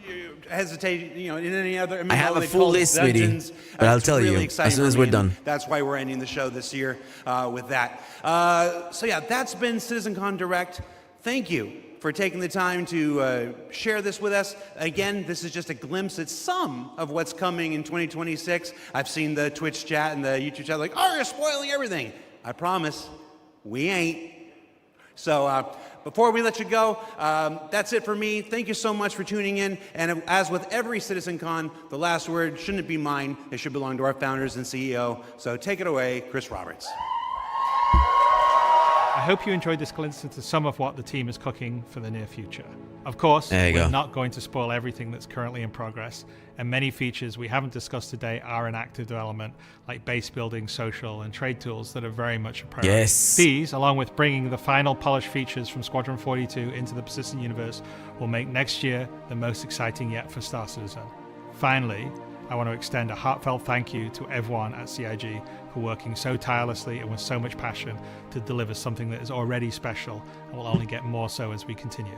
hesitation, in any other. I have all a they full call list, dungeons. Smitty, but I'll It's tell really you exciting as soon as for we're me, done. and that's why we're ending the show this year with that. So yeah, that's been CitizenCon Direct. Thank you for taking the time to share this with us. Again, this is just a glimpse at some of what's coming in 2026. I've seen the Twitch chat and the YouTube chat like, oh, you're spoiling everything. I promise, we ain't. So before we let you go, that's it for me. Thank you so much for tuning in. And as with every CitizenCon, the last word shouldn't be mine. It should belong to our founders and CEO. So take it away, Chris Roberts. I hope you enjoyed this glimpse into some of what the team is cooking for the near future. Of course, There you we're go. not going to spoil everything that's currently in progress, and many features we haven't discussed today are in active development, like base building, social, and trade tools that are very much a priority. Yes. These, along with bringing the final polished features from Squadron 42 into the persistent universe, will make next year the most exciting yet for Star Citizen. Finally, I want to extend a heartfelt thank you to everyone at CIG for working so tirelessly and with so much passion to deliver something that is already special and will only get more so as we continue.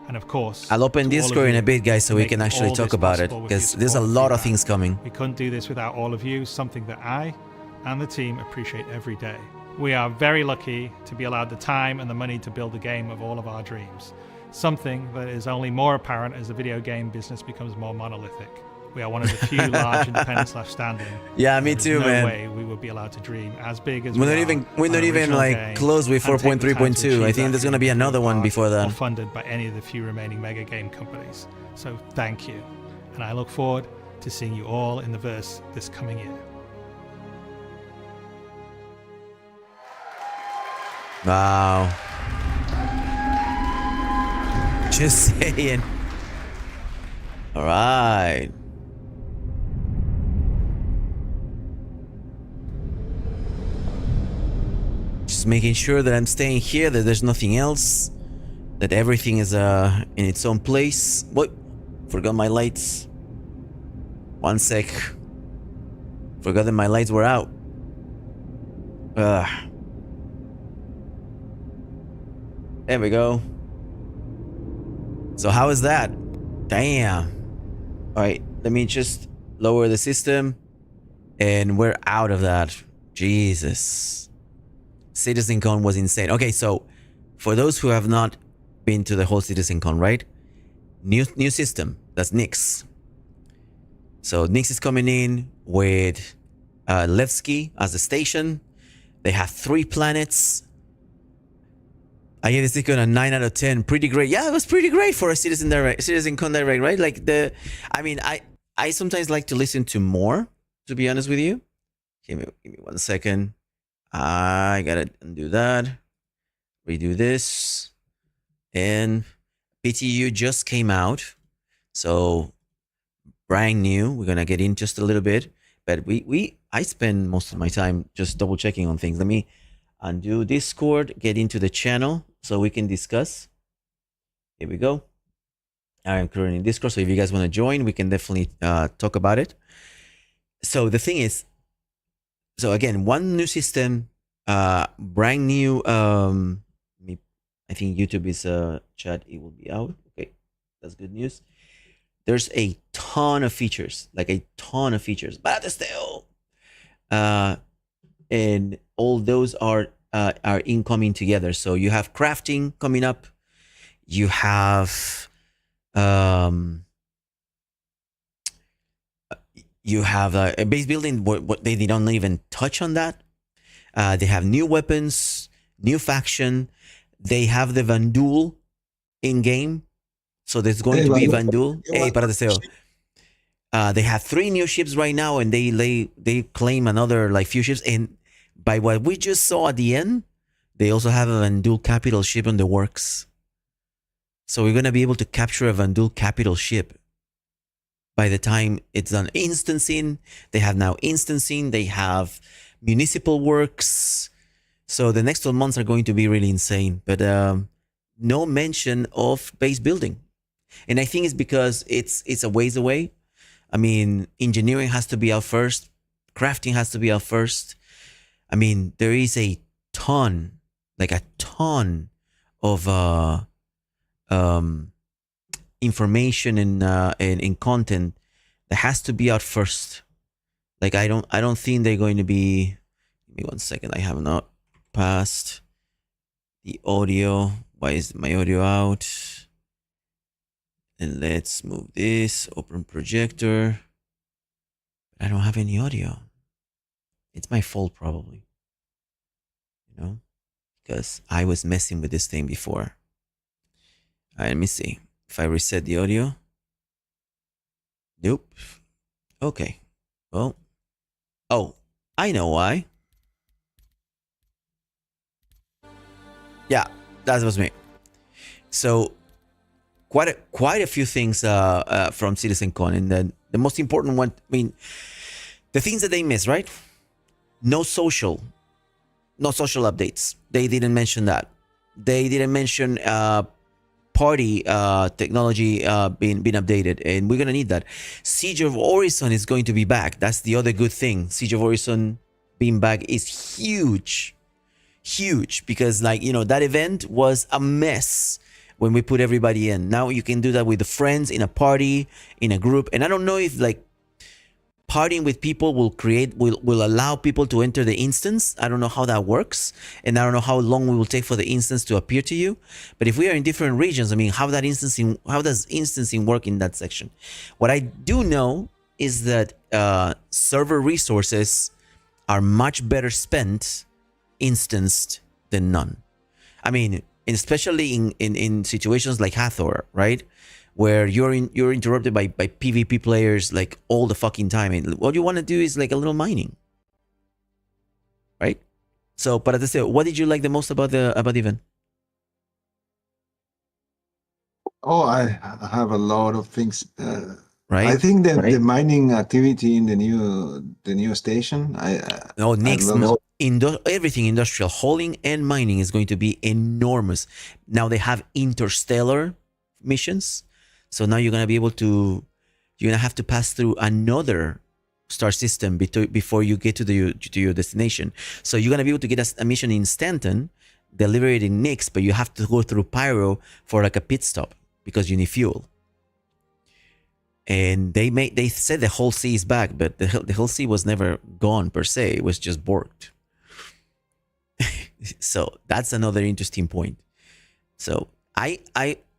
And of course, I'll open to all of Discord in you a bit, guys, so for we can making actually all talk this about it, possible with because your there's a support and lot of feedback. things coming. We couldn't do this without all of you, something that I and the team appreciate every day. We are very lucky to be allowed the time and the money to build a game of all of our dreams, something that is only more apparent as the video game business becomes more monolithic. We are one of the few large independents left standing. Yeah, me There is too, no man. way we would be allowed to dream as big as We're we not are even on an original like game close with and take the time to 4.3.2. I achieve think that there's gonna be dream another one without before or that. funded by any of the few remaining mega game companies. So thank you, and I look forward to seeing you all in the verse this coming year. Wow. Just saying. All right. Just making sure that I'm staying here, that there's nothing else, that everything is in its own place. What? Forgot my lights. One sec. Forgot that my lights were out. There we go. So how is that? Damn. All right, let me just lower the system, and we're out of that. Jesus. CitizenCon was insane. Okay, so for those who have not been to the whole CitizenCon, right? New system. That's Nyx. So Nyx is coming in with Levski as the station. They have 3 planets. I gave this a 9 out of 10. Pretty great. Yeah, it was pretty great for a CitizenCon Direct, right? Like I sometimes like to listen to more, to be honest with you. Give me 1 second. I gotta undo that. Redo this. And PTU just came out. So brand new. We're gonna get in just a little bit. But I spend most of my time just double checking on things. Let me undo Discord, get into the channel so we can discuss. Here we go. I'm currently in Discord, so if you guys want to join, we can definitely talk about it. So the thing is, so again, one new system, brand new. I think YouTube is chat. It will be out. Okay, that's good news. There's a ton of features, like a ton of features, but still, and all those are incoming together. So you have crafting coming up. You have a base building. What they don't even touch on that. They have new weapons, new faction. They have the Vanduul in game, so there's going to be Vanduul. Hey, para deseo. They have 3 new ships right now, and they claim another like few ships. And by what we just saw at the end, they also have a Vanduul capital ship in the works. So we're gonna be able to capture a Vanduul capital ship by the time it's done instancing. They have now instancing. They have municipal works. So the next 12 months are going to be really insane. But no mention of base building, and I think it's because it's a ways away. I mean, engineering has to be out first. Crafting has to be out first. I mean, there is a ton of information and content that has to be out first. Like I don't think they're going to be. Give me 1 second. I have not passed the audio. Why is my audio out? And let's move this. Open projector. I don't have any audio. It's my fault probably. You know, because I was messing with this thing before. All right, let me see. If I reset the audio. Nope. Okay. Well. Oh, I know why. Yeah, that was me. So quite a few things from CitizenCon, and the most important one. I mean, the things that they miss, right? No social updates. They didn't mention that. They didn't mention party technology being updated, and we're gonna need that. Siege of Orison is going to be back. That's the other good thing. Siege of Orison being back is huge because, like, you know, that event was a mess when we put everybody in. Now you can do that with the friends, in a party, in a group. And I don't know if like partying with people will allow people to enter the instance. I don't know how that works, and I don't know how long it will take for the instance to appear to you. But if we are in different regions, I mean, how does instancing work in that section? What I do know is that server resources are much better spent instanced than none. I mean, especially in situations like Hathor, right? Where you're interrupted by PvP players like all the fucking time, and what you want to do is like a little mining, right? So, para te what did you like the most about the event? Oh, I have a lot of things. Right. I think that the mining activity in the new station. Everything industrial, hauling and mining is going to be enormous. Now they have interstellar missions. So now you're gonna have to pass through another star system before you get to your destination. So you're gonna be able to get a mission in Stanton, deliver it in Nyx, but you have to go through Pyro for like a pit stop because you need fuel. And they said the whole sea is back, but the whole sea was never gone per se. It was just borked. So that's another interesting point. So I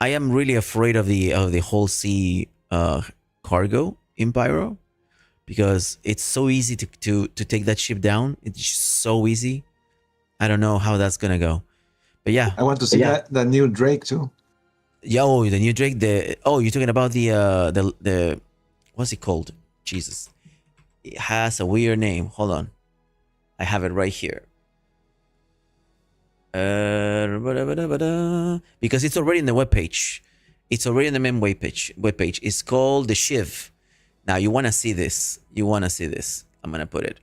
am really afraid of the whole sea cargo in Pyro, because it's so easy to take that ship down. It's just so easy. I don't know how that's gonna go, but yeah, I want to see that new Drake too. Yo, the new Drake. You're talking about the what's it called? Jesus, it has a weird name. Hold on, I have it right here. Because it's already in the webpage. It's already in the main webpage. It's called the Shiv. Now you want to see this. I'm gonna put it.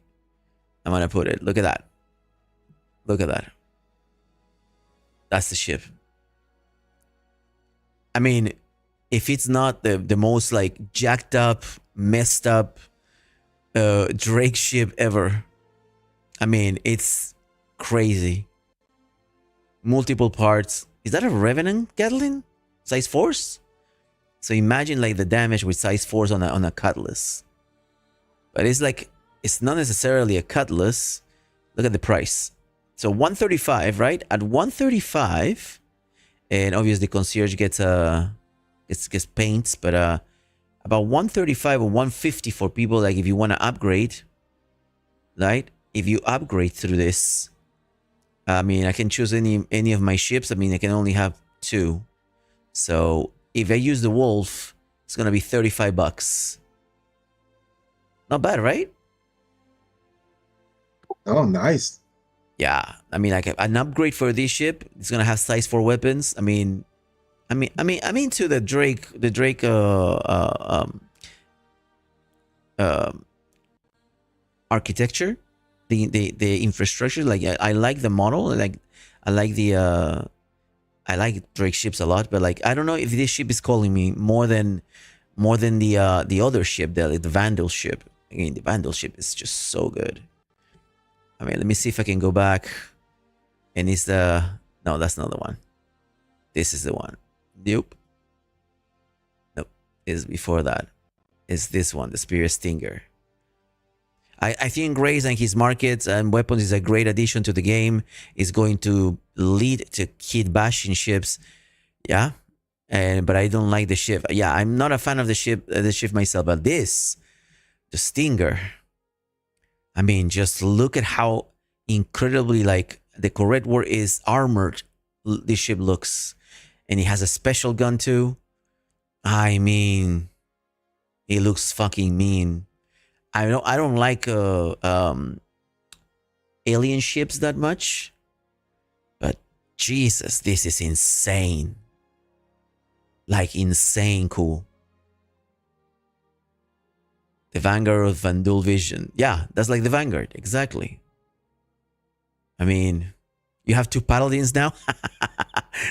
Look at that. That's the Shiv. I mean, if it's not the most like jacked up, messed up Drake ship ever. I mean, it's crazy. Multiple parts. Is that a Revenant Gatling? Size 4s? So imagine like the damage with size 4s on a Cutlass. But it's like, it's not necessarily a Cutlass. Look at the price. So 135, right? At 135, and obviously Concierge gets paints, but about 135 or 150 for people like if you want to upgrade, right? If you upgrade through this, I mean, I can choose any of my ships. I mean, I can only have 2. So if I use the Wolf, it's gonna be $35. Not bad, right? Oh, nice. Yeah, I mean, like an upgrade for this ship, it's gonna have size 4 weapons. I'm into the Drake architecture, the infrastructure. Like I like the model. I like Drake ships a lot, but like I don't know if this ship is calling me more than the other ship, the Vandal ship. Again, the Vandal ship is just so good. I mean, let me see if I can go back. And it's no, that's not the one. This is the one. Nope. Nope. It's before that. It's this one, the Spear Stinger. I think Grace and his markets and weapons is a great addition to the game. It's going to lead to kid bashing ships. Yeah. But I don't like the ship. Yeah, I'm not a fan of the ship myself, but the Stinger. I mean, just look at how incredibly, like, the correct word is armored this ship looks. And it has a special gun too. I mean, it looks fucking mean. I don't like alien ships that much. But Jesus, this is insane. Like, insane cool. The Vanguard of Vandal Vision. Yeah, that's like the Vanguard. Exactly. I mean, you have 2 Paladins now?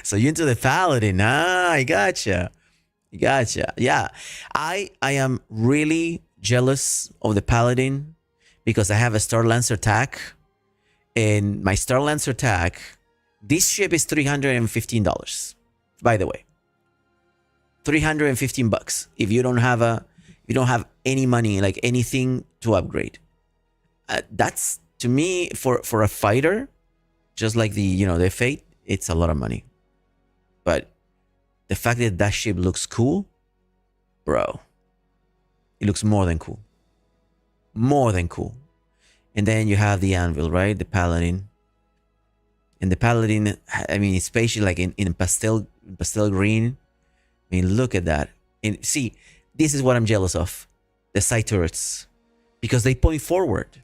So you're into the Paladin. I gotcha. Yeah. I am really jealous of the Paladin because I have a Star Lancer tack. And my Star Lancer tack, this ship is $315. By the way. $315 if you don't have any money, like anything to upgrade. That's, to me, for a fighter, just like the Fate, it's a lot of money. But the fact that that ship looks cool, bro, it looks more than cool. More than cool. And then you have the Anvil, right? The Paladin. And the Paladin, I mean, especially like in pastel green. I mean, look at that. And see, this is what I'm jealous of. The side turrets. Because they point forward.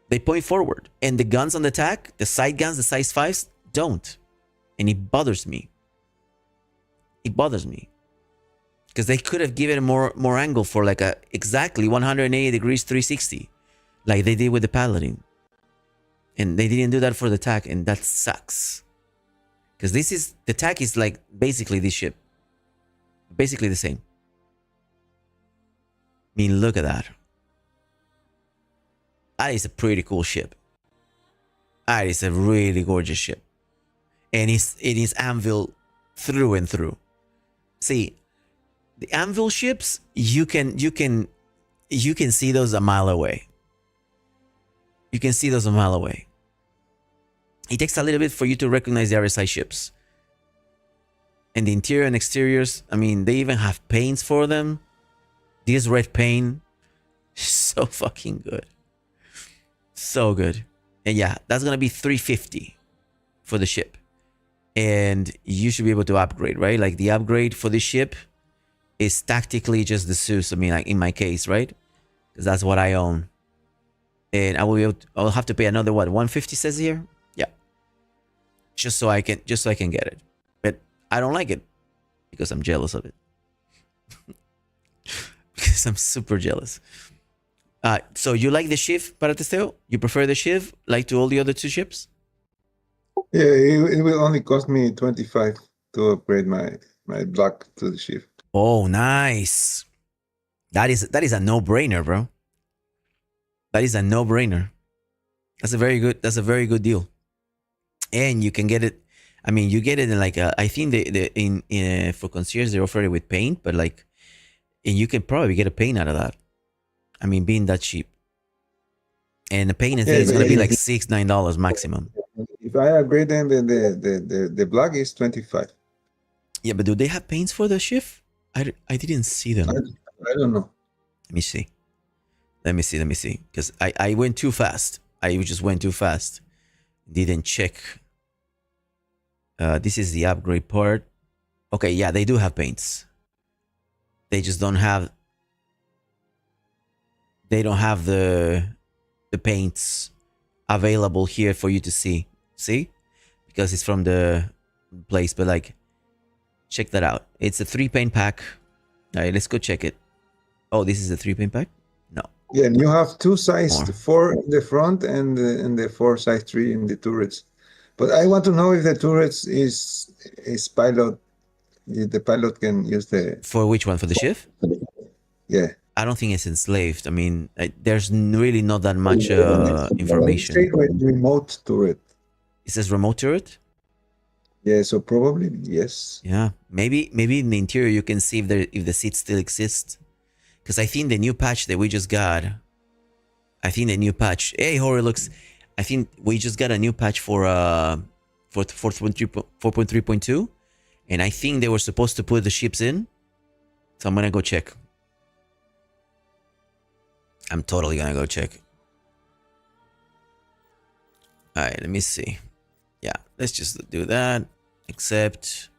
They point forward. And the guns on the attack, the side guns, the size 5s, don't. And it bothers me. It bothers me. Because they could have given more angle for like a exactly 180 degrees 360. Like they did with the Paladin. And they didn't do that for the attack. And that sucks. Because the attack is like basically this ship. Basically the same. I mean, look at that. That is a pretty cool ship. That is a really gorgeous ship. And it is Anvil through and through. See, the Anvil ships, you can see those a mile away. You can see those a mile away. It takes a little bit for you to recognize the RSI ships. And the interior and exteriors, I mean, they even have paints for them. This red paint, so fucking good. So good. And yeah, that's going to be $350 for the ship. And you should be able to upgrade, right? Like the upgrade for this ship is tactically just the Zeus. I mean, like in my case, right? Because that's what I own. And I'll have to pay another, what, 150 says here? Yeah. Just so I can get it. But I don't like it because I'm jealous of it. Because I'm super jealous. So you like the Shiv, Paratesteo? You prefer the Shiv like to all the other 2 ships? Yeah, it will only cost me 25 to upgrade my black to the Shiv. Oh, nice. That is a no-brainer, bro. That is a no-brainer. That's a very good deal. And you can get it. I mean, you get it in like I think in for concierge they offer it with paint, but like, and you can probably get a paint out of that. I mean, being that cheap. And the paint is gonna be like $6-9 maximum. If I upgrade, then the black is 25. Yeah, but do they have paints for the shift? I didn't see them. I don't know. Let me see. Because I went too fast. I just went too fast. Didn't check. This is the upgrade part. Okay, yeah, they do have paints. They just don't have. They don't have the paints available here for you to see. See? Because it's from the place. But like, check that out. It's a 3-paint pack. All right, let's go check it. Oh, this is a 3-paint pack? No. Yeah, and you have 2 size 4 in the front and the 4 size 3 in the turrets. But I want to know if the turrets is pilot. If the pilot can use the. For which one? For the shift? Yeah. I don't think it's enslaved. I mean, there's really not that much information. Straight remote turret. It says remote turret? Yeah, so probably yes. Yeah, maybe in the interior you can see if the seats still exist. Because I think the new patch that we just got. Hey, Hori looks. I think we just got a new patch for 4.3.2, and I think they were supposed to put the ships in. So I'm gonna go check. I'm totally gonna go check. All right, let me see. Yeah, let's just do that. Accept.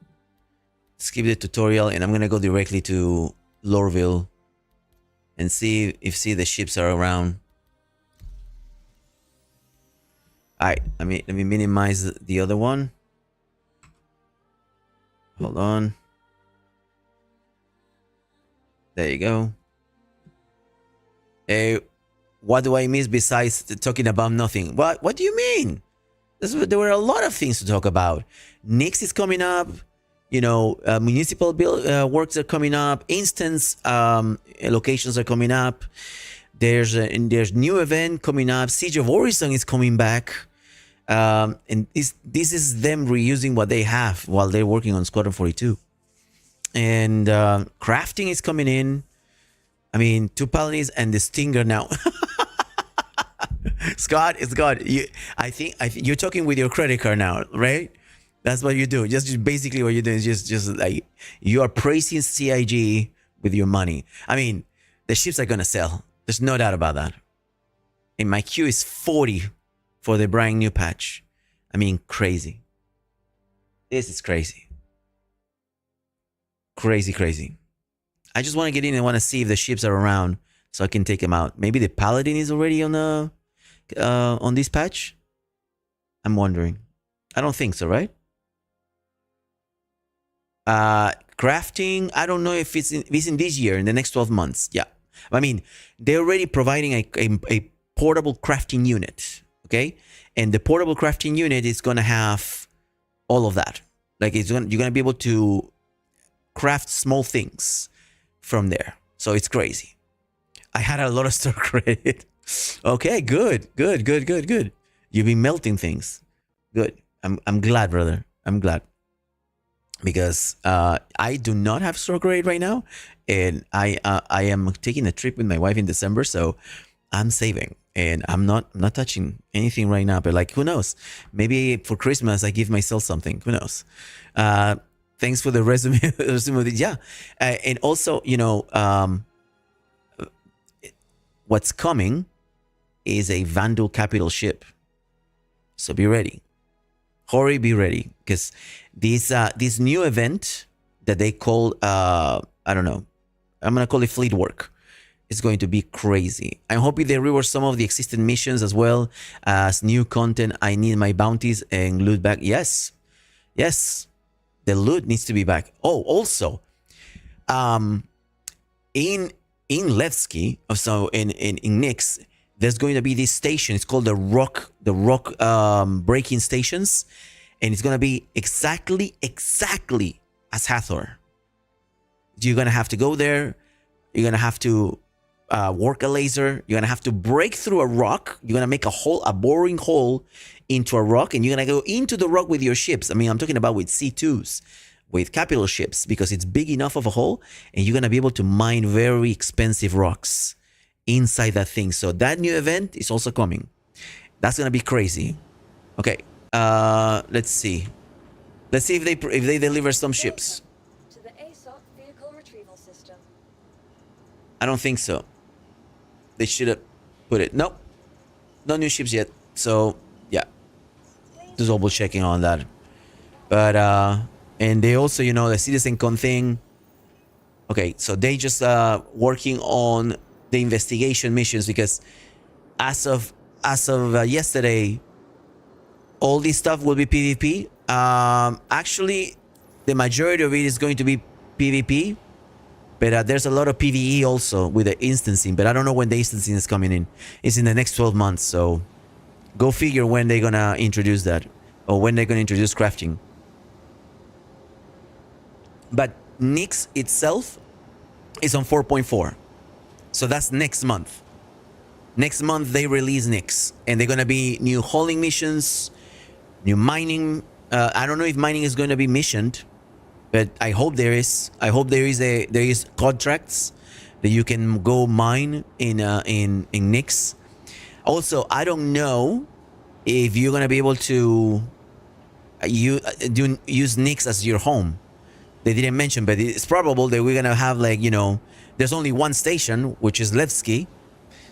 Skip the tutorial, and I'm gonna go directly to Lorville and see if the ships are around. All right, let me minimize the other one. Hold on. There you go. Hey, what do I miss besides talking about nothing? What do you mean? There were a lot of things to talk about. Nyx is coming up. You know, municipal works are coming up. Instance locations are coming up. There's new event coming up. Siege of Orison is coming back. And this is them reusing what they have while they're working on Squadron 42. And crafting is coming in. I mean, 2 Paladins and the Stinger now. Scott, I think you're talking with your credit card now, right? That's what you do. Just basically what you're doing is just like you are praising CIG with your money. I mean, the ships are gonna sell. There's no doubt about that. And my queue is 40 for the brand new patch. I mean, crazy. This is crazy. Crazy. I just want to get in and want to see if the ships are around so I can take them out. Maybe the Paladin is already on this patch. I'm wondering. I don't think so, right? Crafting. I don't know if it's in this year, in the next 12 months. Yeah, I mean they're already providing a portable crafting unit. Okay, and the portable crafting unit is gonna have all of that. Like you're gonna be able to craft small things from there. So it's crazy. I had a lot of store credit. Okay, good. You've been melting things. Good. I'm glad, brother. I'm glad. Because I do not have store credit right now. And I am taking a trip with my wife in December, so I'm saving. And I'm not touching anything right now. But like, who knows? Maybe for Christmas I give myself something. Who knows? Thanks for the resume. Yeah. And also, you know, what's coming is a Vandal capital ship. So be ready. Hori, be ready. Because this new event that they call, I don't know, I'm going to call it fleet work. It's going to be crazy. I'm hoping they rework some of the existing missions as well as new content. I need my bounties and loot back. Yes. The loot needs to be back. Oh, also, in Levski, so in Nyx, there's going to be this station. It's called the rock breaking stations, and it's going to be exactly as Hathor. You're going to have to go there. You're going to have to work a laser. You're gonna have to break through a rock. You're gonna make a boring hole into a rock, and you're gonna go into the rock with your ships. I mean, I'm talking about with C2s, with capital ships, because it's big enough of a hole, and you're gonna be able to mine very expensive rocks inside that thing. So that new event is also coming. That's gonna be crazy. Okay, let's see. Let's see if they deliver some ships. To the ASOC vehicle retrieval system. I don't think so. They should have put it. Nope, no new ships yet. So yeah, just double checking on that. But and they also, you know, the CitizenCon thing. Okay, so they just working on the investigation missions, because as of yesterday, all this stuff will be PvP. Actually, the majority of it is going to be PvP, but there's a lot of PvE also with the instancing. But I don't know when the instancing is coming in. It's in the next 12 months, so go figure when they're gonna introduce that, or when they're gonna introduce crafting. But Nyx itself is on 4.4, so that's next month. Next month they release Nyx, and they're gonna be new hauling missions, new mining. I don't know if mining is going to be missioned, but I hope there is. I hope there is contracts that you can go mine in Nyx. Also, I don't know if you're gonna be able to use Nyx as your home. They didn't mention, but it's probable that we're gonna have, like, you know, there's only one station, which is Levski.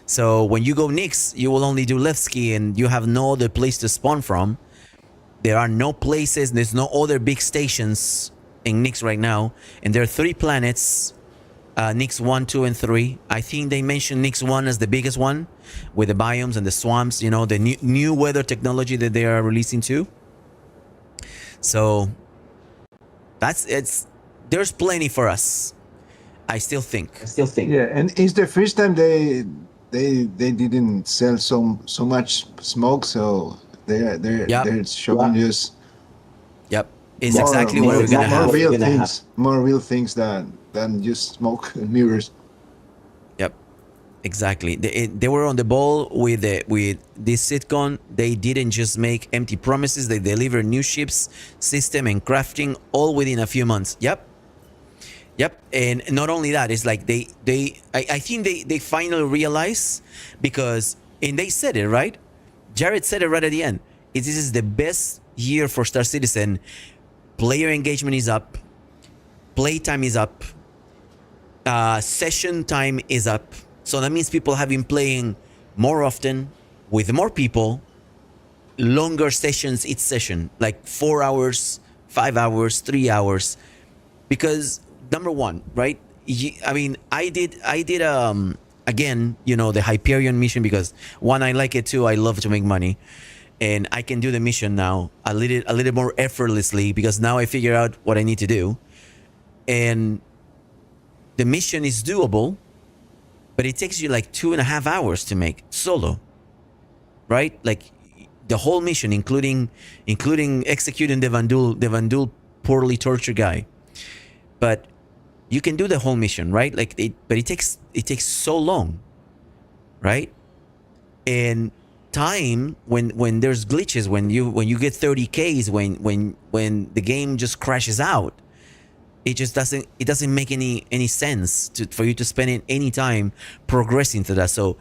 So when you go Nyx, you will only do Levski, and you have no other place to spawn from. There are no places, there's no other big stations in Nyx right now. And there are 3 planets, Nyx 1, 2, and 3. I think they mentioned Nyx 1 as the biggest one, with the biomes and the swamps, you know, the new weather technology that they are releasing too. So there's plenty for us, I still think. Yeah, and it's the first time they didn't sell so much smoke, so they're showing us. Yep, it's exactly what we're gonna have. More real things than just smoke and mirrors. Yep, exactly. They were on the ball with this sitcom. They didn't just make empty promises. They delivered new ships, system, and crafting all within a few months. Yep. And not only that, it's like I think they finally realize, because, and they said it, right? Jared said it right at the end. This is the best year for Star Citizen. Player engagement is up. Playtime is up. Session time is up. So that means people have been playing more often, with more people, longer sessions each session, like 4 hours, 5 hours, 3 hours. Because number one, right? I mean, I did again, you know, the Hyperion mission, because one, I like it too. I love to make money, and I can do the mission now a little more effortlessly, because now I figure out what I need to do, and the mission is doable, but it takes you like 2.5 hours to make solo, right? Like the whole mission, including executing the Vandul poorly tortured guy, but you can do the whole mission, right? Like but it takes so long, right? And time, when there's glitches, when you get 30Ks, when the game just crashes out, it just doesn't make any sense for you to spend any time progressing to that. So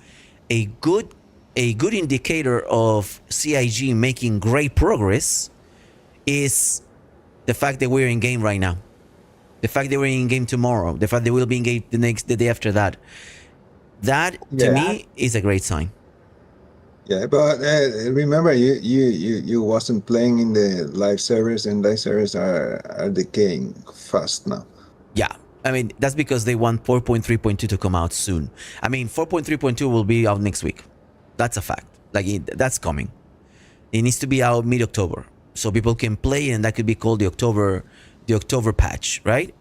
a good indicator of CIG making great progress is the fact that we're in game right now. The fact that we're in game tomorrow, the fact that we'll be in game the day after that, to me is a great sign. Yeah, but remember, you wasn't playing in the live servers, and live servers are decaying fast now. Yeah, I mean, that's because they want 4.3.2 to come out soon. I mean, 4.3.2 will be out next week. That's a fact. Like that's coming. It needs to be out mid-October, so people can play, and that could be called the October patch, right?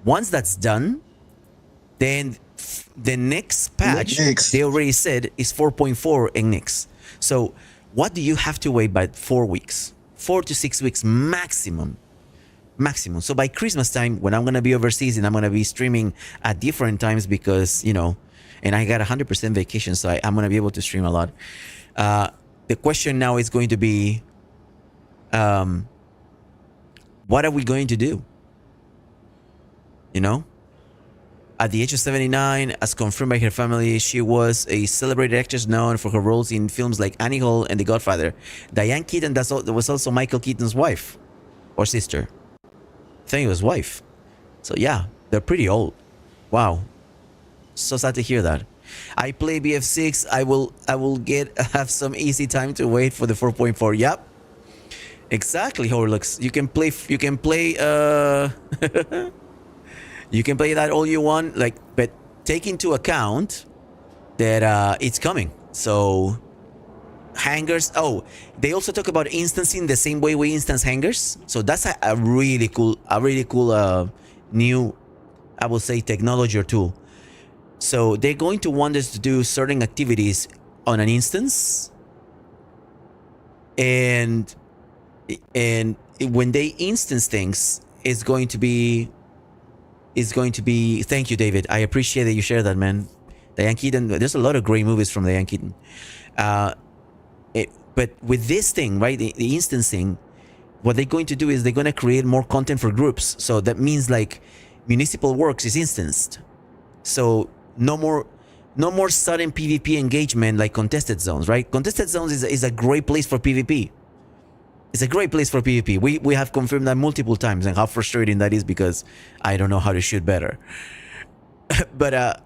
Once that's done, then the next patch, they already said, is 4.4 in Nyx. So what do you have to wait by 4 weeks? 4 to 6 weeks maximum. So by Christmas time, when I'm going to be overseas and I'm going to be streaming at different times, because, you know, and I got 100% vacation, so I'm gonna be able to stream a lot. The question now is going to be, what are we going to do? You know, at the age of 79, as confirmed by her family, she was a celebrated actress known for her roles in films like Annie Hall and The Godfather. Diane Keaton was also Michael Keaton's wife or sister. I think it was wife. So yeah, they're pretty old. Wow. So sad to hear that. I play BF6. I will have some easy time to wait for the 4.4. Yep. Exactly, Horlux. You can play you can play that all you want, like, but take into account that it's coming. So hangers. Oh, they also talk about instancing the same way we instance hangers. So that's a really cool new, I will say, technology or tool. So they're going to want us to do certain activities on an instance, and when they instance things, it's going to be. Thank you, David. I appreciate that you share that, man. Diane Keaton. There's a lot of great movies from Diane Keaton. But with this thing, right, the instancing, what they're going to do is they're going to create more content for groups. So that means like Municipal Works is instanced. So no more sudden PvP engagement like Contested Zones, right? Contested Zones is a great place for PvP. It's a great place for PvP. We have confirmed that multiple times, and how frustrating that is because I don't know how to shoot better. but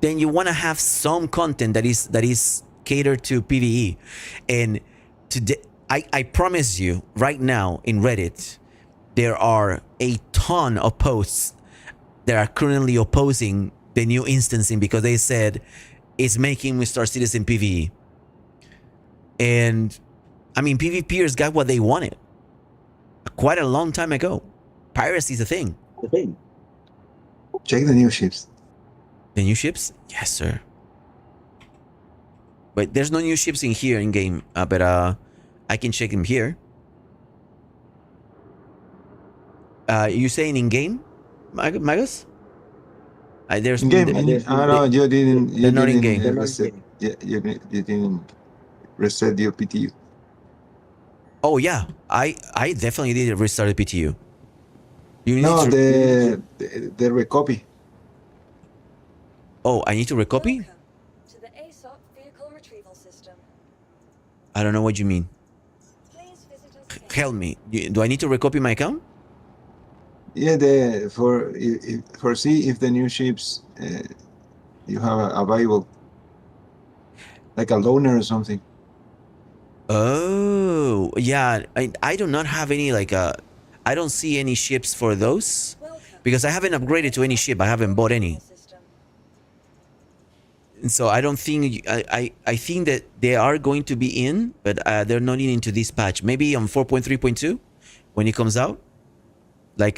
then you want to have some content that is catered to PvE. And today, I promise you right now in Reddit, there are a ton of posts that are currently opposing the new instancing because they said it's making Star Citizen PvE. And I mean, PvPers got what they wanted quite a long time ago. Piracy is a thing. Check the new ships. The new ships? Yes, sir. But there's no new ships in here in game. But I can check them here. You saying in game, Magus? There's In game. No, you didn't. They're not in game. You didn't reset your PTU. Oh yeah, I definitely did restart the PTU. You need No, to... the recopy. Oh, I need to recopy? To the ASOP vehicle retrieval system. I don't know what you mean. Please visit us again. Help me. Do I need to recopy my account? Yeah, for see if the new ships you have available, like a loaner or something. Oh, yeah. I do not have any like I don't see any ships for those because I haven't upgraded to any ship. I haven't bought any. And so I don't think I think that they are going to be in, but they're not into this patch. Maybe on 4.3.2 when it comes out. Like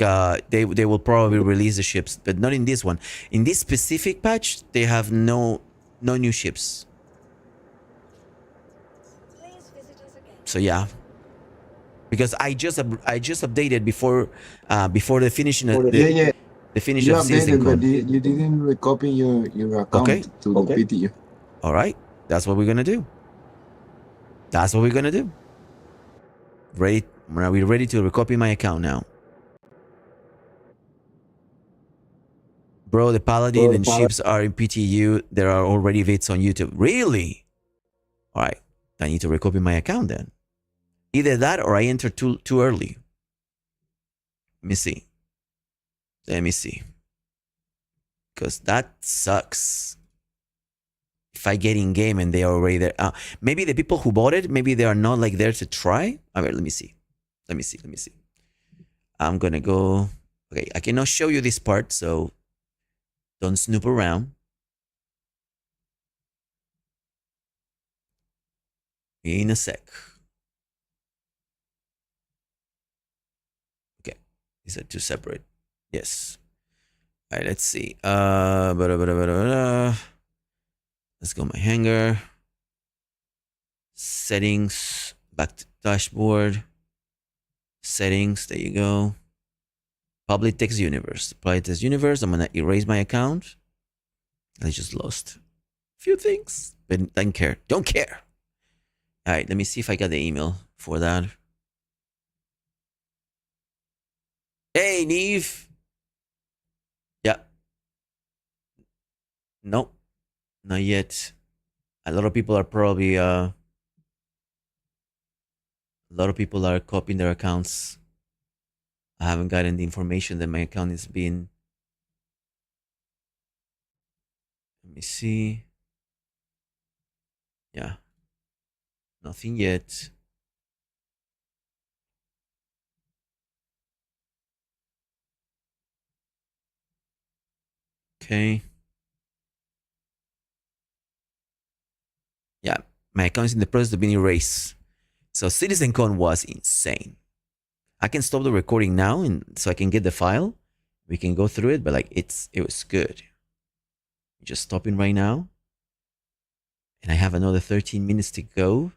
they will probably release the ships, but not in this one. In this specific patch, they have no new ships. So yeah, because I just updated before the finishing of the finish you of season. But you didn't recopy your account to the PTU. All right, that's what we're gonna do. That's what we're gonna do. Ready? Are we ready to recopy my account now? Bro, the Paladin and ships are in PTU. There are already vids on YouTube. Really? All right. I need to recopy my account then. Either that or I enter too early. Let me see. Let me see. Because that sucks. If I get in game and they are already there. Maybe the people who bought it, maybe they are not like there to try. All right, let me see. Let me see. I'm going to go. Okay, I cannot show you this part, so don't snoop around. In a sec. Okay, these are two separate. Yes. All right, let's see. Let's go my hanger. Settings. Back to dashboard. Settings. There you go. Public text universe. Public text universe. I'm gonna erase my account. I just lost a few things, but don't care. Don't care. All right, let me see if I got the email for that. Hey, Neve. Yeah. Nope. Not yet. A lot of people are probably a lot of people are copying their accounts. I haven't gotten the information that my account is being. Let me see. Yeah. Nothing yet. Okay. Yeah, my account is in the process of being erased. So CitizenCon was insane. I can stop the recording now, and so I can get the file. We can go through it, but like it was good. Just stopping right now, and I have another 13 minutes to go.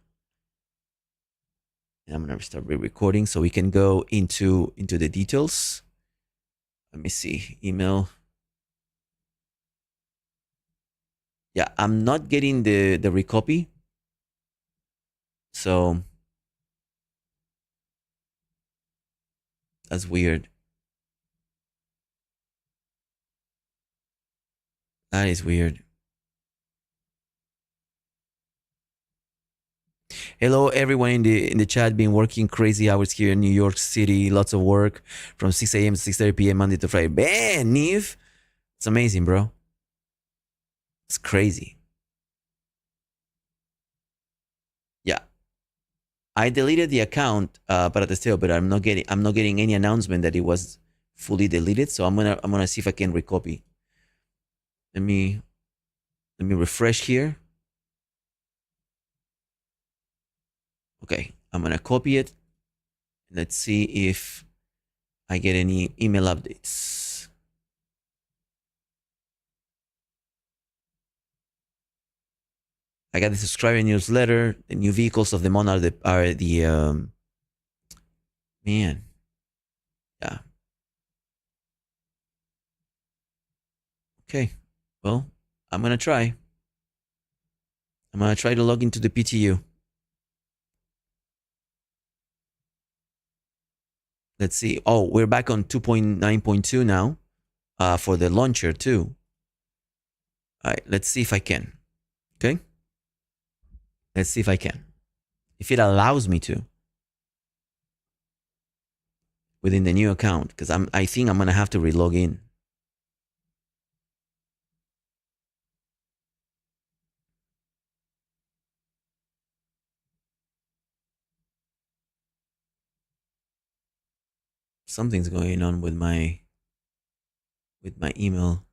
And I'm gonna start re-recording so we can go into the details. Let me see, email. Yeah, I'm not getting the recopy. So that's weird. That is weird. Hello everyone in the chat. Been working crazy hours here in New York City. Lots of work from 6 a.m. to 6:30 p.m. Monday to Friday. Man, Neve, it's amazing, bro. It's crazy. Yeah, I deleted the account, but I'm not getting any announcement that it was fully deleted. So I'm gonna see if I can recopy. Let me refresh here. Okay, I'm gonna copy it. Let's see if I get any email updates. I got the subscriber newsletter. The new vehicles of the month are the man. Yeah. Okay. Well, I'm gonna try. I'm gonna try to log into the PTU. Let's see. Oh, we're back on 2.9.2 now for the launcher too. All right, let's see if I can. Okay. Let's see if I can. If it allows me to. Within the new account, because I think I'm gonna have to relog in. Something's going on with my email.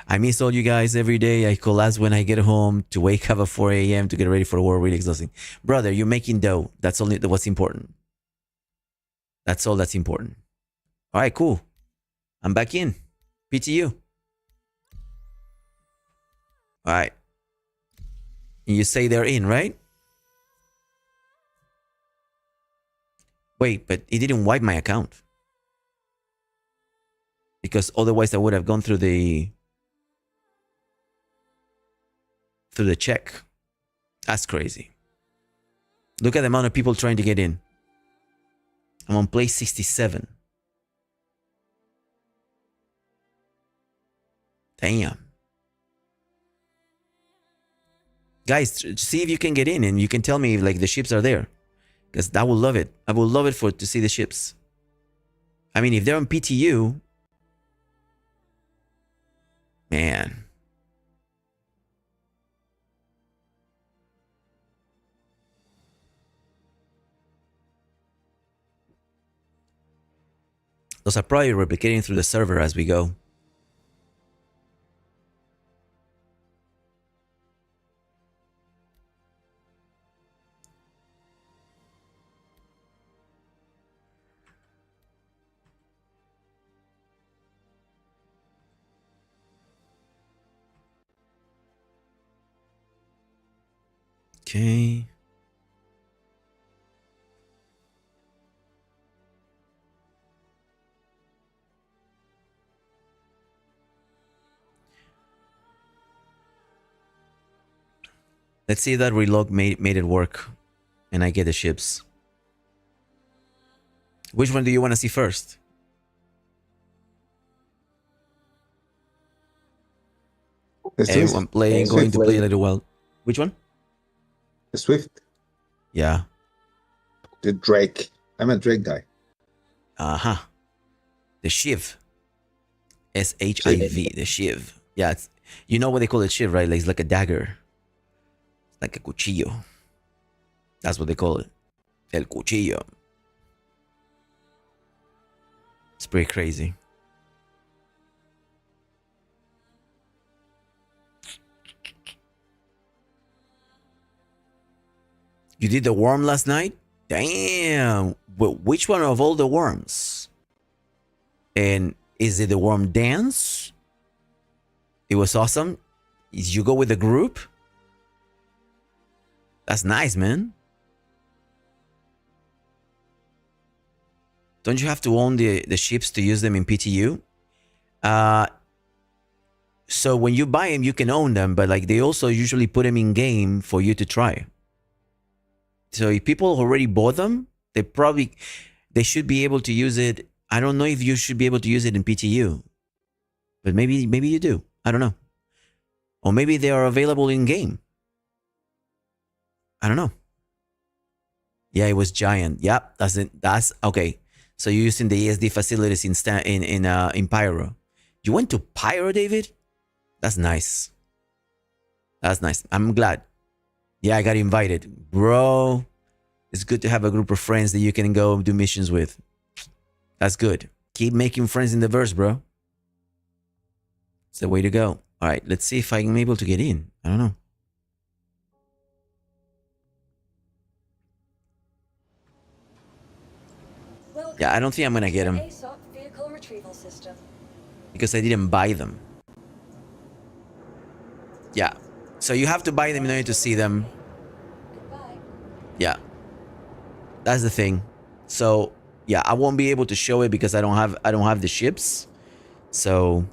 I miss all you guys every day. I collapse when I get home to wake up at 4 a.m. to get ready for work. Really exhausting. Brother, you're making dough. That's only what's important. That's all that's important. All right, cool. I'm back in. PTU. All right. You say they're in, right? Wait, but it didn't wipe my account. Because otherwise I would have gone through the check. That's crazy. Look at the amount of people trying to get in. I'm on place 67. Damn. Guys, see if you can get in and you can tell me if like the ships are there. Because I would love it. I would love it to see the ships. I mean, if they're on PTU, man. Those are probably replicating through the server as we go. Okay. Let's see if that relog made it work, and I get the ships. Which one do you want to see first? Everyone playing, going to play a little while. Which one? The Swift. Yeah. The Drake. I'm a Drake guy. Uh-huh. The Shiv. SHIV. The Shiv. Yeah, it's, you know what they call it, Shiv, right? Like, it's like a dagger. It's like a cuchillo. That's what they call it. El cuchillo. It's pretty crazy. You did the worm last night? Damn. But which one of all the worms? And is it the worm dance? It was awesome. Did you go with the group? That's nice, man. Don't you have to own the ships to use them in PTU? So when you buy them, you can own them, but like they also usually put them in game for you to try. So if people already bought them, they should be able to use it. I don't know if you should be able to use it in PTU, but maybe you do. I don't know. Or maybe they are available in game. I don't know. Yeah, it was giant. Yep, that's okay. So you're using the ESD facilities in Pyro. You went to Pyro, David? That's nice. That's nice. I'm glad. Yeah, I got invited. Bro, it's good to have a group of friends that you can go do missions with. That's good. Keep making friends in the verse, bro. It's the way to go. All right, let's see if I'm able to get in. I don't know. Yeah, I don't think I'm going to get them. ASOP vehicle retrieval system. Because I didn't buy them. Yeah. So you have to buy them in order to see them. Yeah. That's the thing. So yeah, I won't be able to show it because I don't have the ships. So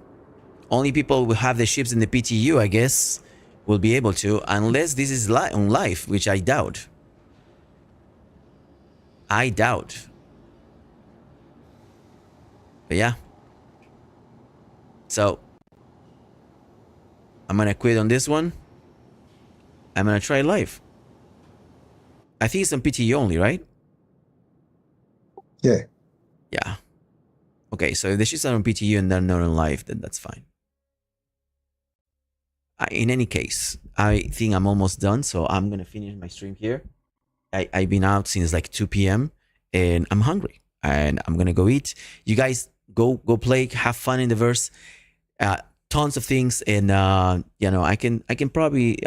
only people who have the ships in the PTU, I guess, will be able to, unless this is on live, which I doubt. I doubt. But yeah. So I'm gonna quit on this one. I'm gonna try live. I think it's on PTU only, right? Yeah. Yeah. Okay, so if the shit's on PTU and they're not on live, then that's fine. In any case, I think I'm almost done, so I'm gonna finish my stream here. I've been out since like 2 p.m. and I'm hungry, and I'm gonna go eat. You guys go play, have fun in the verse. Tons of things, and you know, I can probably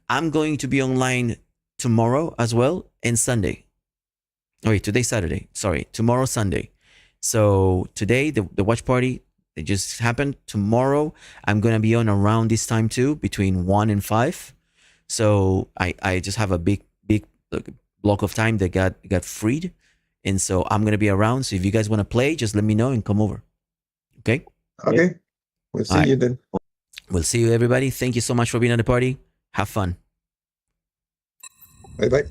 I'm going to be online tomorrow as well, and Sunday. Oh wait, today's Saturday. Sorry, tomorrow Sunday. So today the watch party, it just happened. Tomorrow I'm gonna be on around this time too, between 1 and 5. So I just have a big block of time that got freed, and so I'm gonna be around. So if you guys want to play, just let me know and come over. Okay. Okay. We'll see you then. We'll see you, everybody. Thank you so much for being at the party. Have fun. Bye bye.